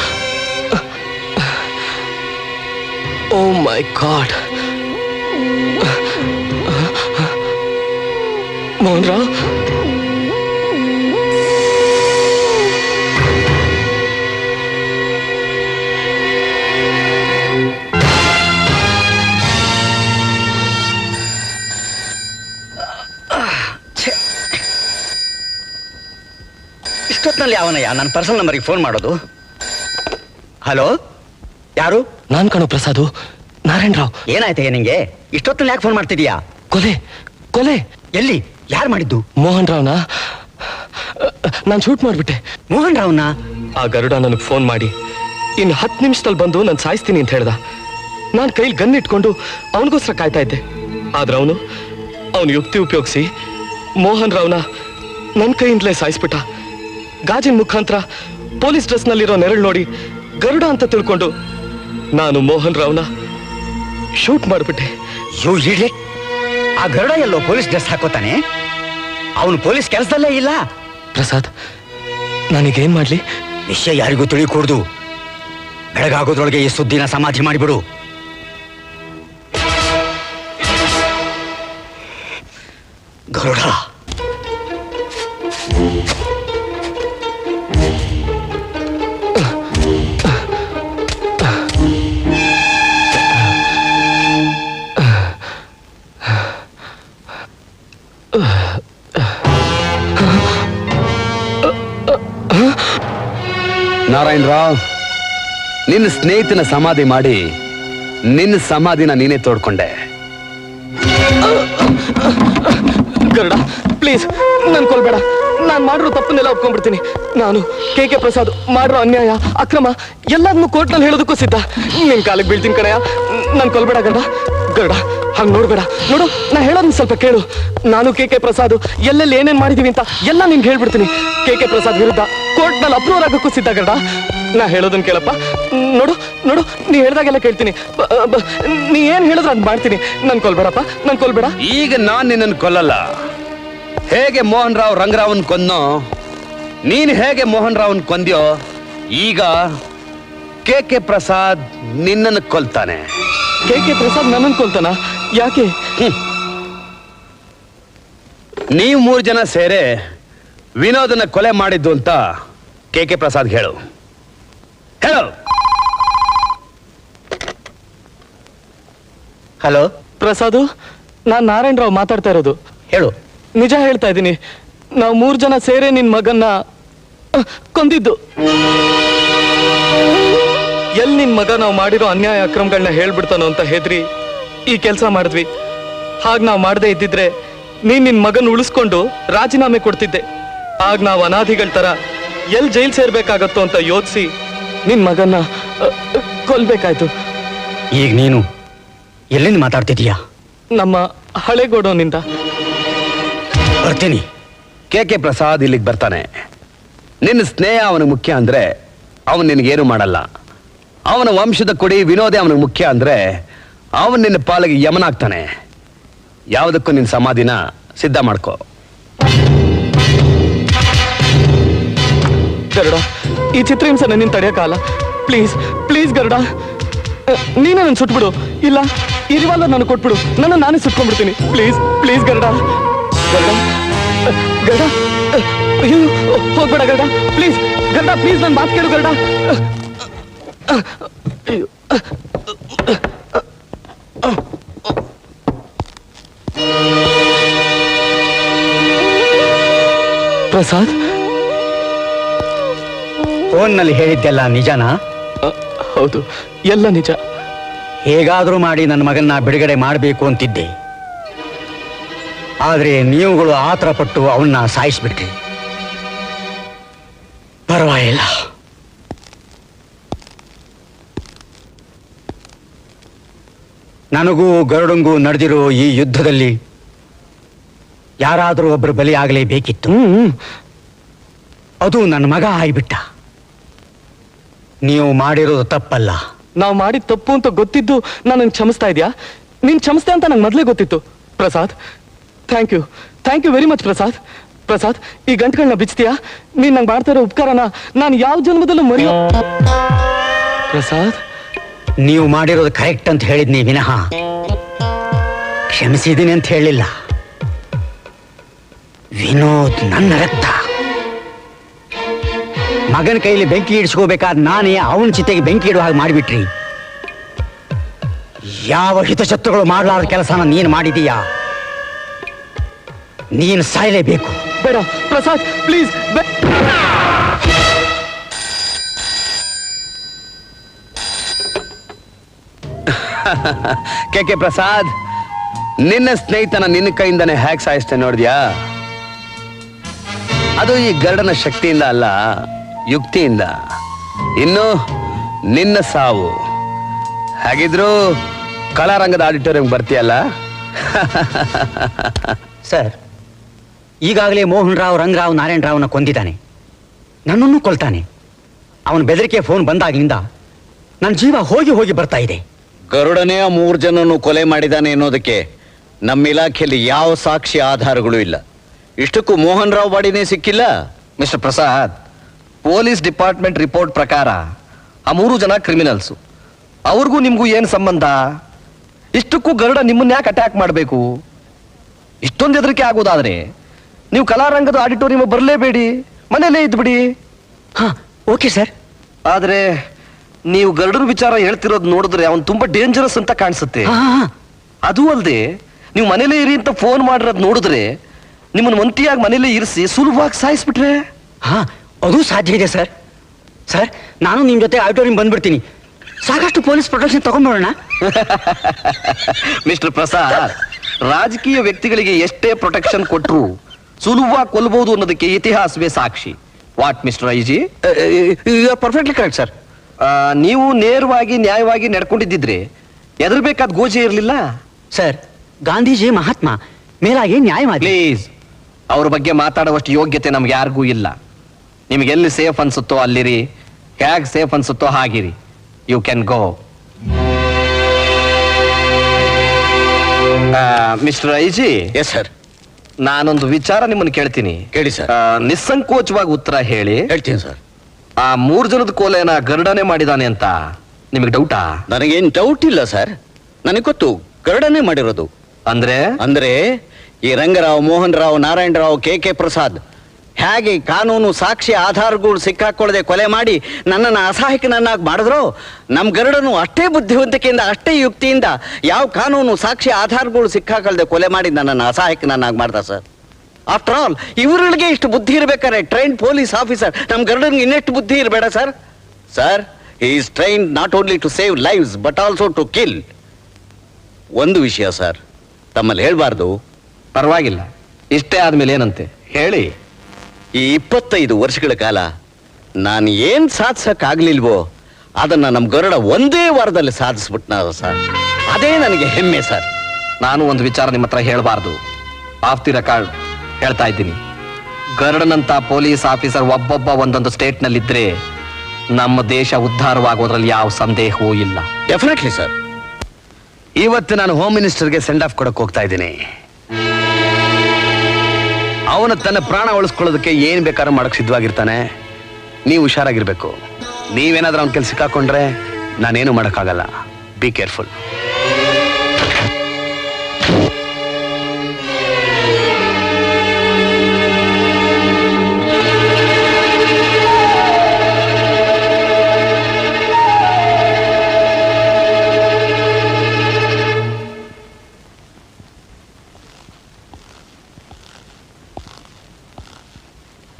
ಓ ಮೈ ಗಾಡ್. ಮೋಹನ್ ರಾವ್, ಇಷ್ಟೊತ್ತಿನಲ್ಲಿ ಅವನಯ್ಯ ನನ್ನ ಪರ್ಸನಲ್ ನಂಬರಿಗೆ ಫೋನ್ ಮಾಡೋದು? ಹಲೋ, ಯಾರು? ನಾನ್ ಕಣೋ ಪ್ರಸಾದು, ನಾರಾಯಣ್ ರಾವ್. ಏನಾಯ್ತಯ್ಯ ನಿಂಗೆ? ಇಷ್ಟೊತ್ತಿನಲ್ಲಿ ಯಾಕೆ ಫೋನ್ ಮಾಡ್ತಿದೀಯಾ? ಕೊಲೆ ಕೊಲೆ. ಎಲ್ಲಿ? ಯಾರು ಮಾಡಿದ್ದು? ಮೋಹನ್ ರಾವ್ನ ನಾನು ಶೂಟ್ ಮಾಡ್ಬಿಟ್ಟೆ. ಮೋಹನ್ ರಾವ್ನ? ಆ ಗರುಡ ನನಗೆ ಫೋನ್ ಮಾಡಿ ಇನ್ನು 10 ನಿಮಿಷದಲ್ಲಿ ಬಂದು ನಾನು ಸಾಯಿಸ್ತೀನಿ ಅಂತ ಹೇಳ್ದ. ನಾನು ಕೈಲಿ ಗನ್ ಇಟ್ಕೊಂಡು ಅವನಿಗೋಸ್ಕರ ಕಾಯ್ತಾ ಇದ್ದೆ. ಆದ್ರೆ ಅವನು ಯುಕ್ತಿ ಉಪಯೋಗಿಸಿ ಮೋಹನ್ ರಾವ್ನ ನನ್ನ ಕೈಯಿಂದಲೇ ಸಾಯಿಸ್ಬಿಟ್ಟ. ಗಾಜಿನ ಮುಖಾಂತರ ಪೊಲೀಸ್ ಡ್ರೆಸ್ನಲ್ಲಿರೋ ನೆರಳು ನೋಡಿ ಗರುಡ ಅಂತ ತಿಳ್ಕೊಂಡು ನಾನು ಮೋಹನ್ ರಾವ್ನ ಶೂಟ್ ಮಾಡ್ಬಿಟ್ಟೆ. ಯೋ ಇಡಿಯಟ್! ಆ ಗರುಡ ಎಲ್ಲೋ ಪೊಲೀಸ್ ಡ್ರೆಸ್ ಹಾಕೋತಾನೆ? ಅವನು ಪೊಲೀಸ್ ಕೆಲಸದಲ್ಲೇ ಇಲ್ಲ. ಪ್ರಸಾದ್, ನನಗೇನ್ ಮಾಡ್ಲಿ? ವಿಷಯ ಯಾರಿಗೂ ತಿಳಿಯಕೂಡ್ದು. ಬೆಳಗಾಗೋದ್ರೊಳಗೆ ಈ ಸುದ್ದಿನ ಸಮಾಧಿ ಮಾಡಿಬಿಡು. ಗರುಡ ನಾರಾಯಣ್ ರಾವ್, ನಿನ್ನ ಸ್ನೇಹಿತನ ಸಮಾಧಿ ಮಾಡಿ ನಿನ್ನ ಸಮಾಧಿನ ನೀನೇ ತೋಡ್ಕೊಂಡೆ. ಗರುಡ, ಪ್ಲೀಸ್ ನನ್ ಕೊಲ್ಬೇಡ. ನಾನ್ ಮಾಡಿರೋ ತಪ್ಪನ್ನೆಲ್ಲ ಒಪ್ಕೊಂಡ್ಬಿಡ್ತೀನಿ. ನಾನು ಕೆ ಪ್ರಸಾದ್ ಮಾಡಿರೋ ಅನ್ಯಾಯ, ಅಕ್ರಮ ಎಲ್ಲದನ್ನು ಕೋರ್ಟ್ನಲ್ಲಿ ಹೇಳೋದಕ್ಕೂ ಸಿದ್ಧ. ನಿನ್ ಕಾಲಿಗೆ ಬೀಳ್ತೀನಿ ಕಣಯ್ಯ, ನನ್ ಕೊಲ್ಬೇಡ ಗರುಡ. ಗರುಡ, ಹಂಗ್ ನೋಡ್ಬೇಡ. ನೋಡು, ನಾ ಹೇಳೋದನ್ನ ಸ್ವಲ್ಪ ಕೇಳು. ನಾನು ಕೆ ಪ್ರಸಾದ್ ಎಲ್ಲೆಲ್ಲಿ ಏನೇನ್ ಮಾಡಿದೀವಿ ಅಂತ ಎಲ್ಲ ನಿನ್ಗೆ ಹೇಳ್ಬಿಡ್ತೀನಿ. ಕೆ ಪ್ರಸಾದ್ ವಿರುದ್ಧ ಕೋರ್ಟ್ನಲ್ಲಿ ಅಪ್ರೂವರ್ ಆಗೋಕ್ಕೂ ಸಿದ್ಧ ಗರುಡ. ನಾ ಹೇಳೋದನ್ನ ಕೇಳಪ್ಪ. ನೋಡು ನೋಡು, ನೀ ಹೇಳ್ದಾಗೆಲ್ಲ ಕೇಳ್ತೀನಿ. ನೀ ಏನ್ ಹೇಳಿದ್ರೆ ಅದ್ ಮಾಡ್ತೀನಿ. ನನ್ ಕೊಲ್ಬೇಡಪ್ಪ, ನನ್ ಕೊಲ್ಬೇಡ. ಈಗ ನಾನ್ ನಿನ್ನನ್ನು ಕೊಲ್ಲಲ್ಲ. ಹೇಗೆ ಮೋಹನ್ ರಾವ್ ರಂಗರಾವನ್ ಕೊಂದೋ, ನೀನ್ ಹೇಗೆ ಮೋಹನ್ ರಾವನ್ ಕೊಂದ್ಯೋ, ಈಗ ಕೆ ಪ್ರಸಾದ್ ನಿನ್ನನ್ನು ಕೊಲ್ತಾನೆ. ಕೆ ಪ್ರಸಾದ್ ನನ್ನನ್ನು ಕೊಲ್ತಾನ? ಯಾಕೆ? ನೀವು 3 ಜನ ಸೇರೆ ವಿನೋದನ ಕೊಲೆ ಮಾಡಿದ್ದು ಅಂತ ಕೆ ಪ್ರಸಾದ್ ಹೇಳು. ಹೇಳು. ಹಲೋ ಪ್ರಸಾದು, ನಾನ್ ನಾರಾಯಣ್ ರಾವ್ ಮಾತಾಡ್ತಾ ಇರೋದು. ಹೇಳು. ನಿಜ ಹೇಳ್ತಾ ಇದ್ದೀನಿ, ನಾವು 3 ಜನ ಸೇರೆ ನಿನ್ ಮಗನ್ನ ಕೊಂದಿದ್ದು. ಎಲ್ ನಿನ್ ಮಗ ನಾವು ಮಾಡಿರೋ ಅನ್ಯಾಯ ಅಕ್ರಮಗಳನ್ನ ಹೇಳ್ಬಿಡ್ತಾನೋ ಅಂತ ಹೆದ್ರಿ ಈ ಕೆಲಸ ಮಾಡಿದ್ವಿ. ಹಾಗ ನಾವು ಮಾಡದೇ ಇದ್ದಿದ್ರೆ ನೀನ್ ನಿನ್ ಮಗನ್ ಉಳಿಸ್ಕೊಂಡು ರಾಜೀನಾಮೆ ಕೊಡ್ತಿದ್ದೆ. ಆಗ ನಾವು ಅನಾಥಿಗಳ ತರ ಎಲ್ ಜೈಲ್ ಸೇರ್ಬೇಕಾಗತ್ತೋ ಅಂತ ಯೋಚಿಸಿ ನಿನ್ ಮಗನ್ನ ಕೊಲ್ಬೇಕಾಯ್ತು. ಈಗ ನೀನು ಎಲ್ಲಿಂದ ಮಾತಾಡ್ತಿದೀಯಾ? ನಮ್ಮ ಹಳೆ ಗೋಡೌನಿಂದ. ಬರ್ತೀನಿ. ಕೆ ಪ್ರಸಾದ್ ಇಲ್ಲಿಗೆ ಬರ್ತಾನೆ. ನಿನ್ನ ಸ್ನೇಹ ಅವನಿಗೆ ಮುಖ್ಯ ಅಂದ್ರೆ ಅವನು ನಿನಗೇನು ಮಾಡಲ್ಲ. ಅವನ ವಂಶದ ಕುಡಿ ವಿನೋದೇ ಅವನಿಗೆ ಮುಖ್ಯ ಅಂದ್ರೆ ಅವನು ನಿನ್ನ ಪಾಲಿಗೆ ಯಮನಾಗ್ತಾನೆ. ಯಾವುದಕ್ಕೂ ನಿನ್ನ ಸಮಾಧಿನ ಸಿದ್ಧ ಮಾಡ್ಕೋ. ಗರುಡ, ಈ ಚಿತ್ರಹಿಂಸೆ ನಿನ್ನ ತಡೆಯಕ್ಕಾಗಲ್ಲ. ಪ್ಲೀಸ್ ಪ್ಲೀಸ್ ಗರುಡ, ನೀನೇ ನನ್ನ ಸುಟ್ಬಿಡು. ಇಲ್ಲ, ಈ ರಿವಾಲ್ವರ್ ನಾನು ಕೊಟ್ಬಿಡು. ನಾನೇ ಸುಟ್ಕೊಂಡ್ಬಿಡ್ತೀನಿ. Please please Garuda. ಗರುಡ ಗರುಡ, ಅಯ್ಯೋ ಹೋಗ್ಬೇಡ ಗರುಡ. ಪ್ಲೀಸ್ ಗರುಡ, ಪ್ಲೀಸ್ ನನ್ನ ಮಾತು ಕೇಳು ಗರುಡ. ಪ್ರಸಾದ್, ಫೋನ್ನಲ್ಲಿ ಹೇಳಿದ್ದೆಲ್ಲ ನಿಜನಾ? ಹೌದು, ಎಲ್ಲ ನಿಜ. ಹೇಗಾದ್ರೂ ಮಾಡಿ ನನ್ನ ಮಗನ್ನ ಬಿಡುಗಡೆ ಮಾಡಬೇಕು ಅಂತಿದ್ದೆ. ಆದ್ರೆ ನೀವುಗಳು ಆತರ ಪಟ್ಟು ಅವನ್ನ ಸಾಯಿಸ್ಬಿಟ್ರಿ. ಪರವಾಗಿಲ್ಲ. ನನಗೂ ಗರುಡಂಗೂ ನಡೆದಿರೋ ಈ ಯುದ್ಧದಲ್ಲಿ ಯಾರಾದರೂ ಒಬ್ಬರು ಬಲಿಯಾಗಲೇಬೇಕಿತ್ತು. ಅದು ನನ್ನ ಮಗ ಆಗಿಬಿಟ್ಟ. ನೀವು ಮಾಡಿರೋದು ತಪ್ಪಲ್ಲ. ನಾವು ಮಾಡಿದ ತಪ್ಪು ಅಂತ ಗೊತ್ತಿದ್ದು ನಾನು ಕ್ಷಮಿಸ್ತಾ ಇದೆಯಾ? ನೀನ್ ಕ್ಷಮಿಸ್ತೆ ಅಂತ ನಂಗೆ ಮೊದಲೇ ಗೊತ್ತಿತ್ತು. Prasad, thank you very much Prasad. Prasad, ಈ ಗಂಟುಗಳನ್ನ ಬಿಚ್ತೀಯಾ? ನೀನ್ ನಂಗೆ ಮಾಡ್ತಾ ಇರೋ ಉಪಕಾರನ ನಾನು ಯಾವ ಜನ್ಮದಲ್ಲೂ ಮರೆಯೋ. ಪ್ರಸಾದ್, ನೀವು ಮಾಡಿರೋದು ಕರೆಕ್ಟ್ ಅಂತ ಹೇಳಿದ್ನಿ ವಿನಃ ಕ್ಷಮಿಸಿದ್ದೀನಿ ಅಂತ ಹೇಳಿಲ್ಲ. ವಿನೋದ್ ನನ್ನ ರಕ್ತ. ಮಗನ ಕೈಲಿ ಬೆಂಕಿ ಇಡಿಸ್ಕೋಬೇಕಾದ ನಾನೇ ಅವನ ಚಿತೆಗೆ ಬೆಂಕಿ ಇಡುವ ಹಾಗೆ ಮಾಡಿಬಿಟ್ರಿ. ಯಾವ ಹಿತಶತ್ರುಗಳು ಮಾಡಲಾರ ಕೆಲಸನ ನೀನು ಮಾಡಿದೀಯಾ? ನೀನು ಸಾಯಲೇಬೇಕು. ಬೇಡ ಪ್ರಸಾದ್, ಪ್ಲೀಸ್. ಕೆ ಪ್ರಸಾದ್, ನಿನ್ನ ಸ್ನೇಹಿತನ ನಿನ್ನ ಕೈಯಿಂದಾನೆ ಹ್ಯಾಕ್ ಸಾಯಿಸ್ತೇ ನೋಡಿದ್ಯಾ? ಅದು ಈ ಗರುಡನ ಶಕ್ತಿಯಿಂದ ಅಲ್ಲ, ಯುಕ್ತಿಯಿಂದ. ಇನ್ನು ನಿನ್ನ ಸಾವು ಹಾಗಿದ್ರು ಕಲಾರಂಗದ ಆಡಿಟೋರಿಯಂ ಬರ್ತೀಯಲ್ಲ? ಸರ್, ಈಗಾಗಲೇ ಮೋಹನ್ ರಾವ್, ರಂಗರಾವ್, ನಾರಾಯಣ ರಾವ್ನ ಕೊಂದಿದ್ದಾನೆ. ನನ್ನನ್ನು ಕೊಲ್ತಾನೆ. ಅವನ ಬೆದರಿಕೆ ಫೋನ್ ಬಂದಾಗ್ಲಿಂದ ನನ್ನ ಜೀವ ಹೋಗಿ ಹೋಗಿ ಬರ್ತಾ ಇದೆ. ಗರುಡನೇ ಆ 3 ಜನನು ಕೊಲೆ ಮಾಡಿದಾನೆ ಅನ್ನೋದಕ್ಕೆ ನಮ್ಮ ಇಲಾಖೆಯಲ್ಲಿ ಯಾವ ಸಾಕ್ಷಿ ಆಧಾರಗಳು ಇಲ್ಲ. ಇಷ್ಟಕ್ಕೂ ಮೋಹನ್ ರಾವ್ ಬಾಡಿನೇ ಸಿಕ್ಕಿಲ್ಲ. Mister Prasad, police department report ಪ್ರಕಾರ ಆ 3 ಜನ ಕ್ರಿಮಿನಲ್ಸು. ಅವ್ರಿಗೂ ನಿಮ್ಗೂ ಏನ್ ಸಂಬಂಧ? ಇಷ್ಟಕ್ಕೂ ಗರುಡ ನಿಮ್ಮನ್ನ ಯಾಕೆ ಅಟ್ಯಾಕ್ ಮಾಡಬೇಕು? ಇಷ್ಟೊಂದು ಹೆದರಿಕೆ ಆಗೋದಾದ್ರೆ ನೀವು ಕಲಾರಂಗದ ಆಡಿಟೋರಿಯಂ ಬರಲೇಬೇಡಿ, ಮನೇಲೇ ಇದ್ಬಿಡಿ. ಹಾ, ಓಕೆ ಸರ್. ಆದ್ರೆ ನೀವು ಗರುಡನ ವಿಚಾರ ಹೇಳ್ತಿರೋದು ನೋಡಿದ್ರೆ ಅವನು ತುಂಬಾ ಡೇಂಜರಸ್ ಅಂತ ಕಾಣಿಸುತ್ತೆ. ಅದು ಅಲ್ಲದೆ ನೀವು ಮನೇಲೇ ಇರಿ ಅಂತ ಫೋನ್ ಮಾಡಿರೋದು ನೋಡಿದ್ರೆ ನಿಮ್ಮನ್ನು ಒಂಟಿಯಾಗಿ ಮನೇಲೇ ಇರಿಸಿ ಸುಲಭವಾಗಿ ಸಾಯಿಸ್ಬಿಟ್ರೆ? ಹಾ, ಅದು ಸಾಧ್ಯ ಇದೆ ಸರ್. ಸರ್, ನಾನು ನಿಮ್ಮ ಜೊತೆ ಆಡಿಟೋರಿಯಂ ಬಂದ್ಬಿಡ್ತೀನಿ. ಸಾಕಷ್ಟು ಪೊಲೀಸ್ ಪ್ರೊಟೆಕ್ಷನ್ ತಗೊಂಡ್ಬಿಡೋಣ. ಮಿಸ್ಟರ್ ಪ್ರಸಾದ್, ರಾಜಕೀಯ ವ್ಯಕ್ತಿಗಳಿಗೆ ಎಷ್ಟೇ ಪ್ರೊಟೆಕ್ಷನ್ ಕೊಟ್ಟರು ಸುಲಭವಾಗಿ ಕೊಲ್ಲಬಹುದು ಅನ್ನೋದಕ್ಕೆ ಇತಿಹಾಸವೇ ಸಾಕ್ಷಿ. What mister IG? Perfectly correct sir. ನೀವು ನೇರವಾಗಿ ನ್ಯಾಯವಾಗಿ ನಡ್ಕೊಂಡಿದ್ದಿದ್ರೆ ಎದರ್ಬೇಕಾದ ಗೋಜೆ ಇರಲಿಲ್ಲ. ಸರ್, ಗಾಂಧೀಜಿ ಮಹಾತ್ಮ, ಮೇಲಾಗಿ ನ್ಯಾಯವಾದಿ. ಪ್ಲೀಸ್, ಅವ್ರ ಬಗ್ಗೆ ಮಾತಾಡುವಷ್ಟು ಯೋಗ್ಯತೆ ನಮ್ಗೆ ಯಾರಿಗೂ ಇಲ್ಲ. ನಿಮ್ಗೆ ಎಲ್ಲಿ ಸೇಫ್ ಅನ್ಸುತ್ತೋ ಅಲ್ಲಿರಿ, ಹೇಗೆ ಸೇಫ್ ಅನ್ಸುತ್ತೋ ಹಾಗಿರಿ. You can go. Mister IG. Yes sir. ನಾನೊಂದು ವಿಚಾರ ನಿಮ್ಮನ್ನು ಕೇಳ್ತೀನಿ. ಕೇಳಿ ಸರ್. ನಿಸ್ಸಂಕೋಚವಾಗಿ ಉತ್ತರ ಹೇಳಿ. ಹೇಳ್ತೀನಿ ಸರ್. ಆ 3 ಜನದ ಕೊಲೆನ ಗರುಡನೇ ಮಾಡಿದಾನೆ ಅಂತ ನಿಮಗೆ ಡೌಟಾ? ನನಗೇನ್ ಡೌಟ್ ಇಲ್ಲ ಸರ್. ನನಗೆ ಗೊತ್ತು, ಗರುಡನೇ ಮಾಡಿರೋದು. ಅಂದ್ರೆ ಈ ರಂಗರಾವ್, ಮೋಹನ್ ರಾವ್, ನಾರಾಯಣ ರಾವ್, ಕೆ ಪ್ರಸಾದ್ ಹೇಗೆ ಕಾನೂನು ಸಾಕ್ಷಿ ಆಧಾರಗಳು ಸಿಕ್ಕಾಕೊಳ್ಳದೆ ಕೊಲೆ ಮಾಡಿ ನನ್ನನ್ನು ಅಸಹಾಯಕನನ್ನಾಗಿ ಮಾಡಿದ್ರು, ನಮ್ ಗರುಡನು ಅಷ್ಟೇ ಬುದ್ಧಿವಂತಿಕೆಯಿಂದ, ಅಷ್ಟೇ ಯುಕ್ತಿಯಿಂದ ಯಾವ ಕಾನೂನು ಸಾಕ್ಷಿ ಆಧಾರಗಳು ಸಿಕ್ಕಾಕೊಳ್ಳದೆ ಕೊಲೆ ಮಾಡಿ ನನ್ನನ್ನು ಅಸಹಾಯಕನನ್ನಾಗಿ ಮಾಡ್ದ ಸರ್. ಆಫ್ಟರ್ ಆಲ್ ಇವರುಗಳಿಗೆ ಇಷ್ಟು ಬುದ್ಧಿ ಇರ್ಬೇಕಾದ್ರೆ ಟ್ರೈನ್ ಪೊಲೀಸ್ ಆಫೀಸರ್ ನಮ್ ಗರುಡನ್ಗೆ ಇನ್ನೆಷ್ಟು ಬುದ್ಧಿ ಇರಬೇಡ sir? Sir, he is trained not only to save lives but also to kill. ಒಂದು ವಿಷಯ ಸರ್, ತಮ್ಮಲ್ಲಿ ಹೇಳ್ಬಾರ್ದು. ಪರವಾಗಿಲ್ಲ, ಇಷ್ಟೇ ಆದ್ಮೇಲೆ ಏನಂತೆ ಹೇಳಿ. ಈ 25 ವರ್ಷಗಳ ಕಾಲ ನಾನು ಏನ್ ಸಾಧಿಸಕ್ಕಾಗ್ಲಿಲ್ವೋ ಅದನ್ನ ನಮ್ ಗರುಡ ಒಂದೇ ವಾರದಲ್ಲಿ ಸಾಧಿಸ್ಬಿಟ್ನ ಸರ್. ಅದೇ ನನಗೆ ಹೆಮ್ಮೆ ಸರ್. ನಾನು ಒಂದು ವಿಚಾರ ನಿಮ್ಮ ಹತ್ರ ಹೇಳಬಾರ್ದು. ಆಫ್ ದಿ ರೆಕಾರ್ಡ್ ಹೇಳ್ತಾ ಇದ್ದೀನಿ. ಗರುಡನಂತ ಪೊಲೀಸ್ ಆಫೀಸರ್ ಒಬ್ಬೊಬ್ಬ ಒಂದೊಂದು ಸ್ಟೇಟ್ ನಲ್ಲಿದ್ರೆ ನಮ್ಮ ದೇಶ ಉದ್ಧಾರವಾಗೋದ್ರಲ್ಲಿ ಯಾವ ಸಂದೇಹವೂ ಇಲ್ಲ. Definitely sir. ಇವತ್ತು ನಾನು ಹೋಮ್ ಮಿನಿಸ್ಟರ್ಗೆ ಸೆಂಡ್ ಆಫ್ ಕೊಡಕ್ ಹೋಗ್ತಾ ಇದ್ದೀನಿ. ಅವನು ತನ್ನ ಪ್ರಾಣ ಉಳಿಸ್ಕೊಳ್ಳೋದಕ್ಕೆ ಏನ್ ಬೇಕಾದ್ರೂ ಮಾಡಕ್ ಸಿದ್ಧವಾಗಿರ್ತಾನೆ. ನೀವು ಹುಷಾರಾಗಿರ್ಬೇಕು. ನೀವೇನಾದ್ರೂ ಅವನ ಕೆಲಸ ಸಿಕ್ಕಾಕೊಂಡ್ರೆ ನಾನೇನು ಮಾಡಕ್ಕಾಗಲ್ಲ. Be careful.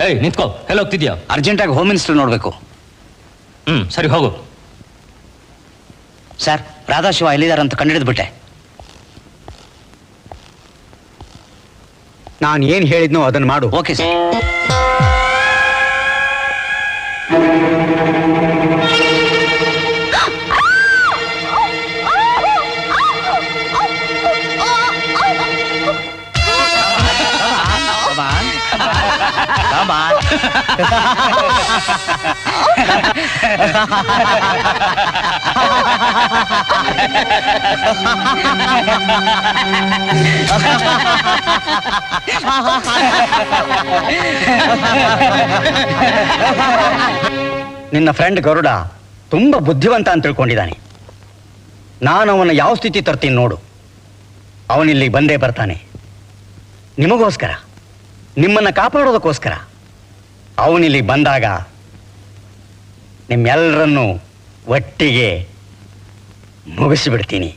ಏಯ್, ನಿಂತ್ಕೋ. ಎಲ್ಲ ಹೋಗ್ತಿದ್ಯಾ? ಅರ್ಜೆಂಟಾಗಿ ಹೋಮ್ ಮಿನಿಸ್ಟರ್ ನೋಡ್ಬೇಕು. ಸರಿ, ಹೋಗು. ಸರ್, ರಾಧಾಶಿವ ಎಲ್ಲಿದಾರಂತ ಕಂಡಿಡಿದು ಬಿಟ್ಟೆ. ನಾನು ಏನು ಹೇಳಿದ್ನೋ ಅದನ್ನು ಮಾಡು. Okay sir. Come on. ನಿನ್ನ ಫ್ರೆಂಡ್ ಗರುಡ ತುಂಬಾ ಬುದ್ಧಿವಂತ ಅಂತ ತಿಳ್ಕೊಂಡಿದ್ದಾನೆ. ನಾನು ಅವನ ಯಾವ ಸ್ಥಿತಿ ತರ್ತೀನಿ ನೋಡು. ಅವನಿಲ್ಲಿ ಬಂದೇ ಬರ್ತಾನೆ. ನಿಮಗೋಸ್ಕರ, ನಿಮ್ಮನ್ನ ಕಾಪಾಡೋದಕ್ಕೋಸ್ಕರ. ಅವನಿಲ್ಲಿ ಬಂದಾಗ ನಿಮ್ಮೆಲ್ಲರನ್ನೂ ಒಟ್ಟಿಗೆ ಮುಗಿಸಿಬಿಡ್ತೀನಿ.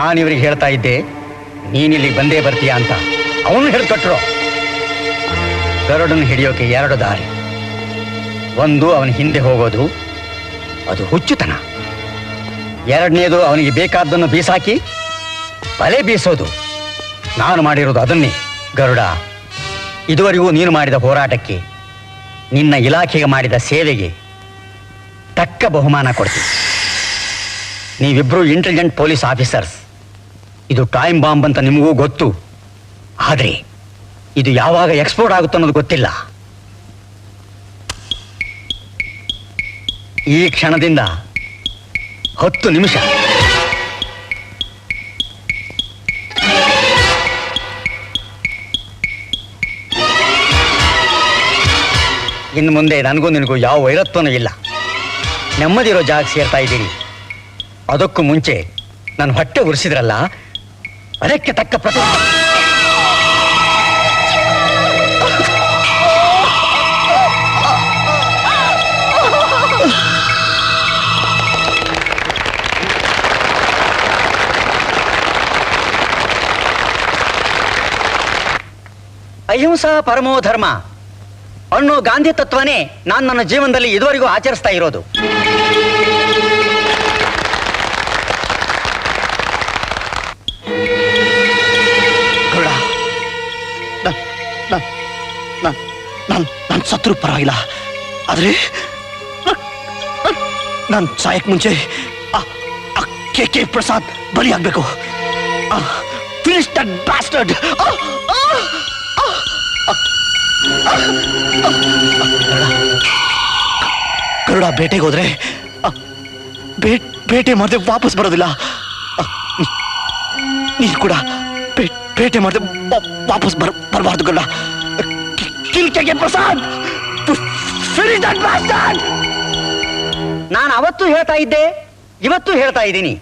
ನಾನಿವ್ರಿಗೆ ಹೇಳ್ತಾ ಇದ್ದೆ ನೀನಿಲ್ಲಿ ಬಂದೇ ಬರ್ತೀಯ ಅಂತ. ಅವನು ಹಿಡ್ಕೊಟ್ರು. ಗರುಡನ್ನು ಹಿಡಿಯೋಕೆ 2 ದಾರಿ. ಒಂದು ಅವನ ಹಿಂದೆ ಹೋಗೋದು, ಅದು ಹುಚ್ಚುತನ. 2ನೇದು ಅವನಿಗೆ ಬೇಕಾದ್ದನ್ನು ಬೀಸಾಕಿ ಬಲೆ ಬೀಸೋದು. ನಾನು ಮಾಡಿರೋದು ಅದನ್ನೇ. ಗರುಡ, ಇದುವರೆಗೂ ನೀನು ಮಾಡಿದ ಹೋರಾಟಕ್ಕೆ, ನಿನ್ನ ಇಲಾಖೆಗೆ ಮಾಡಿದ ಸೇವೆಗೆ ತಕ್ಕ ಬಹುಮಾನ ಕೊಡ್ತೀನಿ. ನೀವಿಬ್ರು ಇಂಟೆಲಿಜೆಂಟ್ ಪೊಲೀಸ್ ಆಫೀಸರ್ಸ್. ಇದು ಟೈಮ್ ಬಾಂಬ್ ಅಂತ ನಿಮಗೂ ಗೊತ್ತು. ಆದರೆ ಇದು ಯಾವಾಗ ಎಕ್ಸ್ಪ್ಲೋಡ್ ಆಗುತ್ತೆ ಅನ್ನೋದು ಗೊತ್ತಿಲ್ಲ. ಈ ಕ್ಷಣದಿಂದ 10 ನಿಮಿಷ ಇನ್ನು ಮುಂದೆ ನನಗೂ ನಿನಗೂ ಯಾವ ವೈರತ್ವನೂ ಇಲ್ಲ. ನೆಮ್ಮದಿರೋ ಜಾಗ ಸೇರ್ತಾ ಇದ್ದೀರಿ. ಅದಕ್ಕೂ ಮುಂಚೆ ನನ್ನ ಹೊಟ್ಟೆ ಉರಿಸಿದ್ರಲ್ಲ, ಅದಕ್ಕೆ ತಕ್ಕ ಪ್ರತಿ. ಅಹಿಂಸಾ ಪರಮೋ ಧರ್ಮ ಅನ್ನೋ ಗಾಂಧಿ ತತ್ವನೇ ನಾನು ನನ್ನ ಜೀವನದಲ್ಲಿ ಇದುವರೆಗೂ ಆಚರಿಸ್ತಾ ಇರೋದು. ನಾನು ಸತ್ರು ಪರವಾಗಿಲ್ಲ, ಆದ್ರೆ ನಾನು ಸಾಯಕ್ ಮುಂಚೆ ಕೆ ಪ್ರಸಾದ್ ಬಲಿ ಆಗ್ಬೇಕು. Finish that bastard. ಗರುಡ ಬೇಟೆಗೆ ಹೋದ್ರೆ ಬೇಟೆ ಮಾಡದೆ ವಾಪಸ್ ಬರೋದಿಲ್ಲ. ನೀನು ಕೂಡ ಬೇಟೆ ಮಾಡದೆ ವಾಪಸ್ ಬರಬಾರ್ದು ಗರುಡ. ಪ್ರಸಾದ್, ನಾನು ಅವತ್ತು ಹೇಳ್ತಾ ಇದ್ದೆ, ಇವತ್ತು ಹೇಳ್ತಾ ಇದ್ದೀನಿ.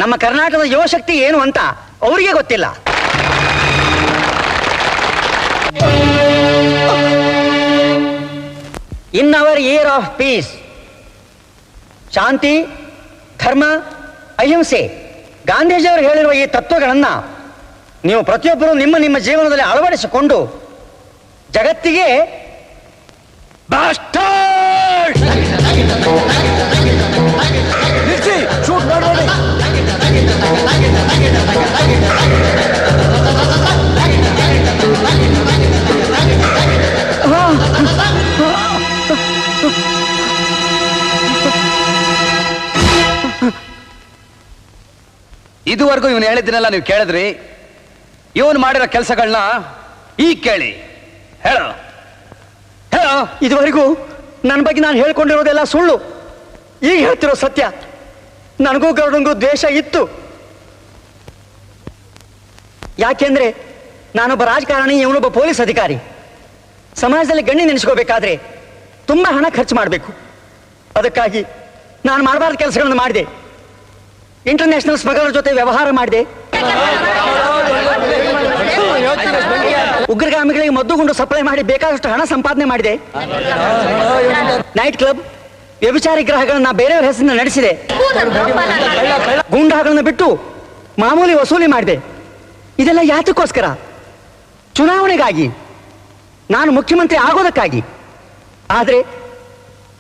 ನಮ್ಮ ಕರ್ನಾಟಕದ ಯುವಶಕ್ತಿ ಏನು ಅಂತ ಅವರಿಗೆ ಗೊತ್ತಿಲ್ಲ. In our year of peace, ಶಾಂತಿ, ಧರ್ಮ, ಅಹಿಂಸೆ, ಗಾಂಧೀಜಿಯವರು ಹೇಳಿರುವ ಈ ತತ್ವಗಳನ್ನು ನೀವು ಪ್ರತಿಯೊಬ್ಬರು ನಿಮ್ಮ ನಿಮ್ಮ ಜೀವನದಲ್ಲಿ ಅಳವಡಿಸಿಕೊಂಡು ಜಗತ್ತಿಗೆ ಇದುವರೆಗೂ ಇವನು ಹೇಳಿದ್ದನ್ನೆಲ್ಲ ನೀವು ಕೇಳಿದ್ರಿ. ಇವನು ಮಾಡಿರೋ ಕೆಲಸಗಳನ್ನ ಈಗ ಕೇಳಿ. ಹೇಳೋ ಹೇಳೋ. ಇದುವರೆಗೂ ನನ್ನ ಬಗ್ಗೆ ನಾನು ಹೇಳ್ಕೊಂಡಿರೋದೆಲ್ಲ ಸುಳ್ಳು. ಈಗ ಹೇಳ್ತಿರೋ ಸತ್ಯ. ನನಗೂ ಗರುಡನಿಗೂ ದ್ವೇಷ ಇತ್ತು. ಯಾಕೆಂದ್ರೆ ನಾನೊಬ್ಬ ರಾಜಕಾರಣಿ, ಇವನೊಬ್ಬ ಪೊಲೀಸ್ ಅಧಿಕಾರಿ. ಸಮಾಜದಲ್ಲಿ ಗಣ್ಯ ನೆನೆಸ್ಕೋಬೇಕಾದ್ರೆ ತುಂಬಾ ಹಣ ಖರ್ಚು ಮಾಡಬೇಕು. ಅದಕ್ಕಾಗಿ ನಾನು ಮಾಡಬಾರ್ದ ಕೆಲಸಗಳನ್ನು ಮಾಡಿದೆ. ಇಂಟರ್ನ್ಯಾಷನಲ್ ಸ್ಮಗ್ಲರ್ ಜೊತೆ ವ್ಯವಹಾರ ಮಾಡಿದೆ. ಉಗ್ರಗಾಮಿಗಳಿಗೆ ಮದ್ದುಗುಂಡು ಸಪ್ಲೈ ಮಾಡಿ ಬೇಕಾದಷ್ಟು ಹಣ ಸಂಪಾದನೆ ಮಾಡಿದೆ. ನೈಟ್ ಕ್ಲಬ್, ವ್ಯಭಿಚಾರಿ ಗ್ರಹಗಳನ್ನ ಬೇರೆಯವರ ಹೆಸರಿನ ನಡೆಸಿದೆ. ಗೂಂಡಾಗಳನ್ನು ಬಿಟ್ಟು ಮಾಮೂಲಿ ವಸೂಲಿ ಮಾಡಿದೆ. ಇದೆಲ್ಲ ಯಾತಕ್ಕೋಸ್ಕರ? ಚುನಾವಣೆಗಾಗಿ, ನಾನು ಮುಖ್ಯಮಂತ್ರಿ ಆಗೋದಕ್ಕಾಗಿ. ಆದರೆ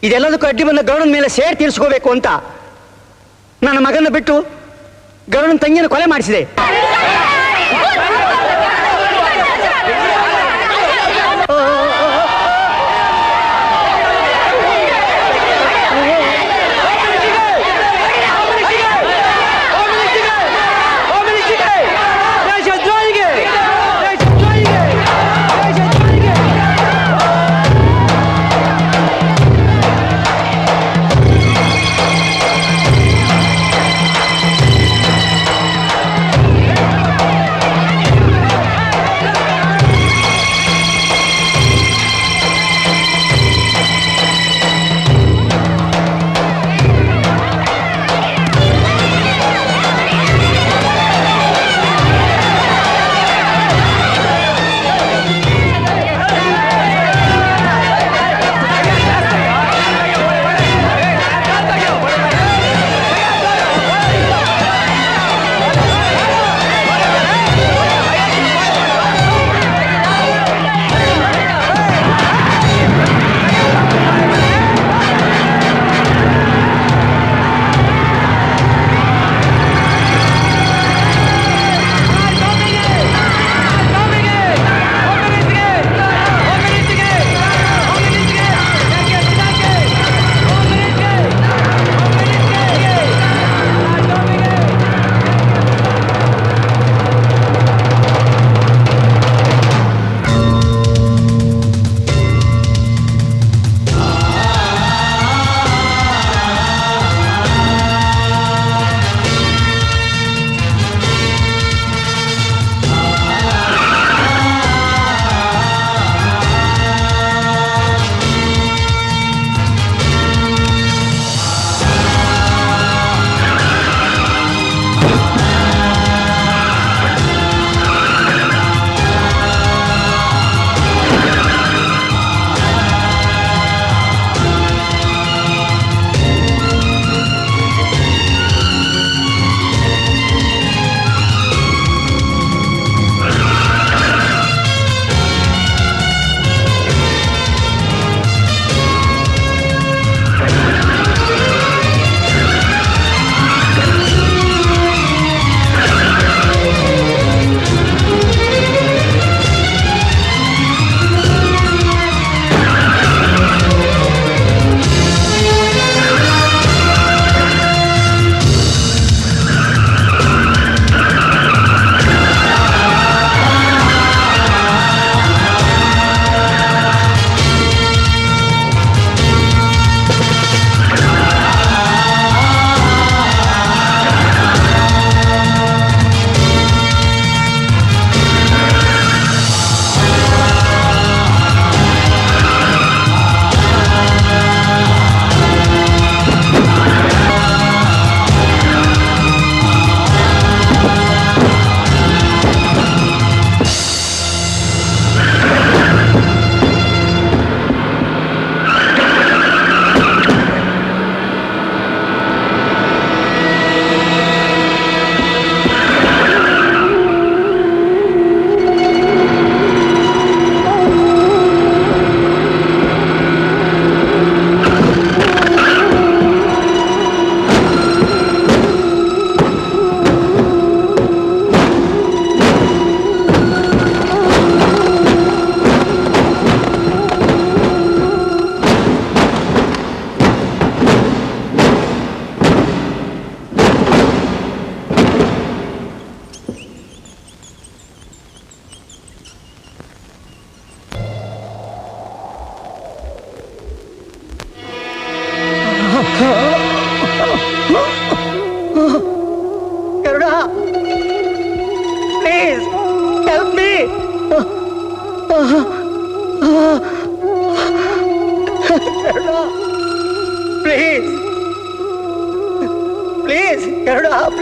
ಇದೆಲ್ಲದಕ್ಕೂ ಅಡ್ಡಿ ಬಂದ ಗರುಡನ ಮೇಲೆ ಸೇಡ್ ತೀರಿಸ್ಕೋಬೇಕು ಅಂತ ನನ್ನ ಮಗನ ಬಿಟ್ಟು ಗರುಡನ ತಂಗಿಯನ್ನು ಕೊಲೆ ಮಾಡಿಸಿದೆ.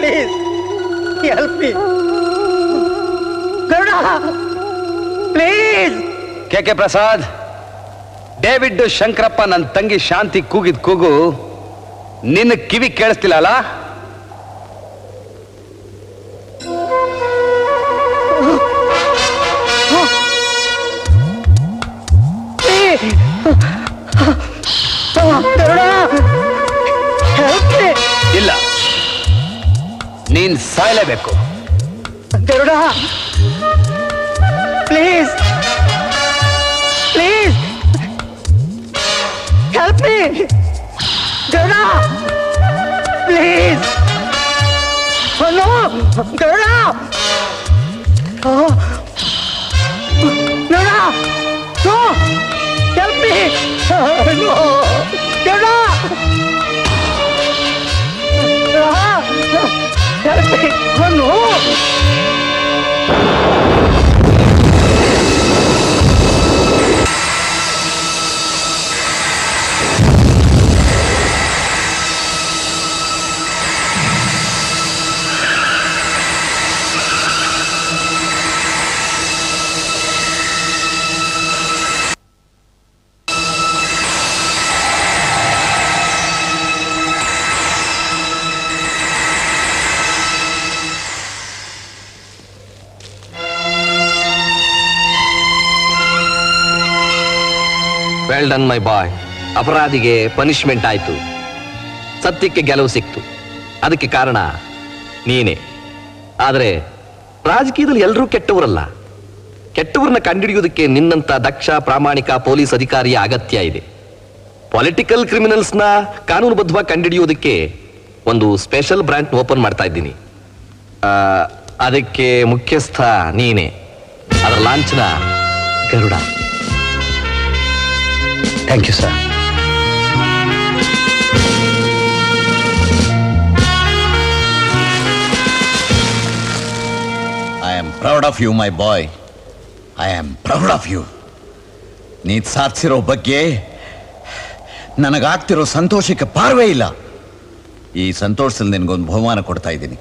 Please help me Garuda please. K Prasad, David Shankarappa ನನ್ನ ತಂಗಿ ಶಾಂತಿ ಕೂಗಿದ್ ಕೂಗು ನಿನ್ನ ಕಿವಿ ಕೇಳಿಸ್ತಿಲ್ಲ ಅಲ್ಲ? ಇಲ್ಲ, ನೀನ್ ಸಾಯಲೇಬೇಕು. Garuda please please help me. Garuda please. No Garuda, Garuda no help me. No Garuda help me. No. Well done my boy. ಅಪರಾಧಿಗೆ ಪನಿಷ್ಮೆಂಟ್ ಆಯ್ತು, ಸತ್ಯಕ್ಕೆ ಗೆಲುವು ಸಿಕ್ತು. ಅದಕ್ಕೆ ಕಾರಣ ನೀನೇ. ಆದರೆ ರಾಜಕೀಯದಲ್ಲಿ ಎಲ್ಲರೂ ಕೆಟ್ಟವರಲ್ಲ. ಕೆಟ್ಟವ್ರನ್ನ ಕಂಡುಹಿಡಿಯೋದಕ್ಕೆ ನಿನ್ನಂತ ದಕ್ಷ ಪ್ರಾಮಾಣಿಕ ಪೊಲೀಸ್ ಅಧಿಕಾರಿಯ ಅಗತ್ಯ ಇದೆ. ಪೊಲಿಟಿಕಲ್ ಕ್ರಿಮಿನಲ್ಸ್ನ ಕಾನೂನುಬದ್ಧವಾಗಿ ಕಂಡುಹಿಡಿಯೋದಕ್ಕೆ ಒಂದು ಸ್ಪೆಷಲ್ ಬ್ರಾಂಚ್ ಓಪನ್ ಮಾಡ್ತಾ ಇದ್ದೀನಿ. ಅದಕ್ಕೆ ಮುಖ್ಯಸ್ಥ ನೀನೇ. ಅದರ ಲಾಂಛನ Garuda. Thank you sir. I am proud of you my boy. I am proud of you. ನೀನು ಸಾಧಿಸಿರೋ ಬಗ್ಗೆ ನನಗಾಗ್ತಿರೋ ಸಂತೋಷಕ್ಕೆ ಪಾರ್ವೇ ಇಲ್ಲ. ಈ ಸಂತೋಷದಲ್ಲಿ ನಿನಗೊಂದು ಬಹುಮಾನ ಕೊಡ್ತಾ ಇದ್ದೀನಿ.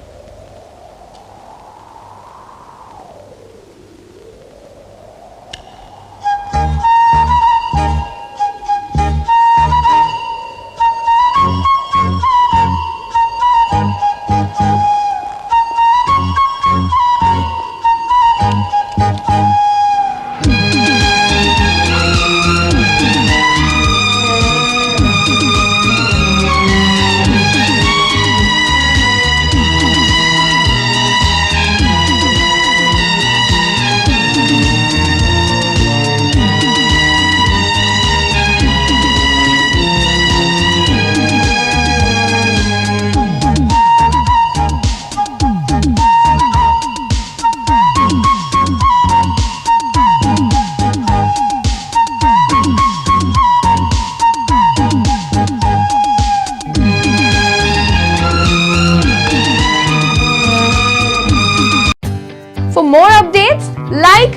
For more updates, like,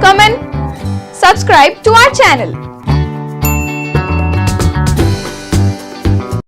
comment, subscribe to our channel.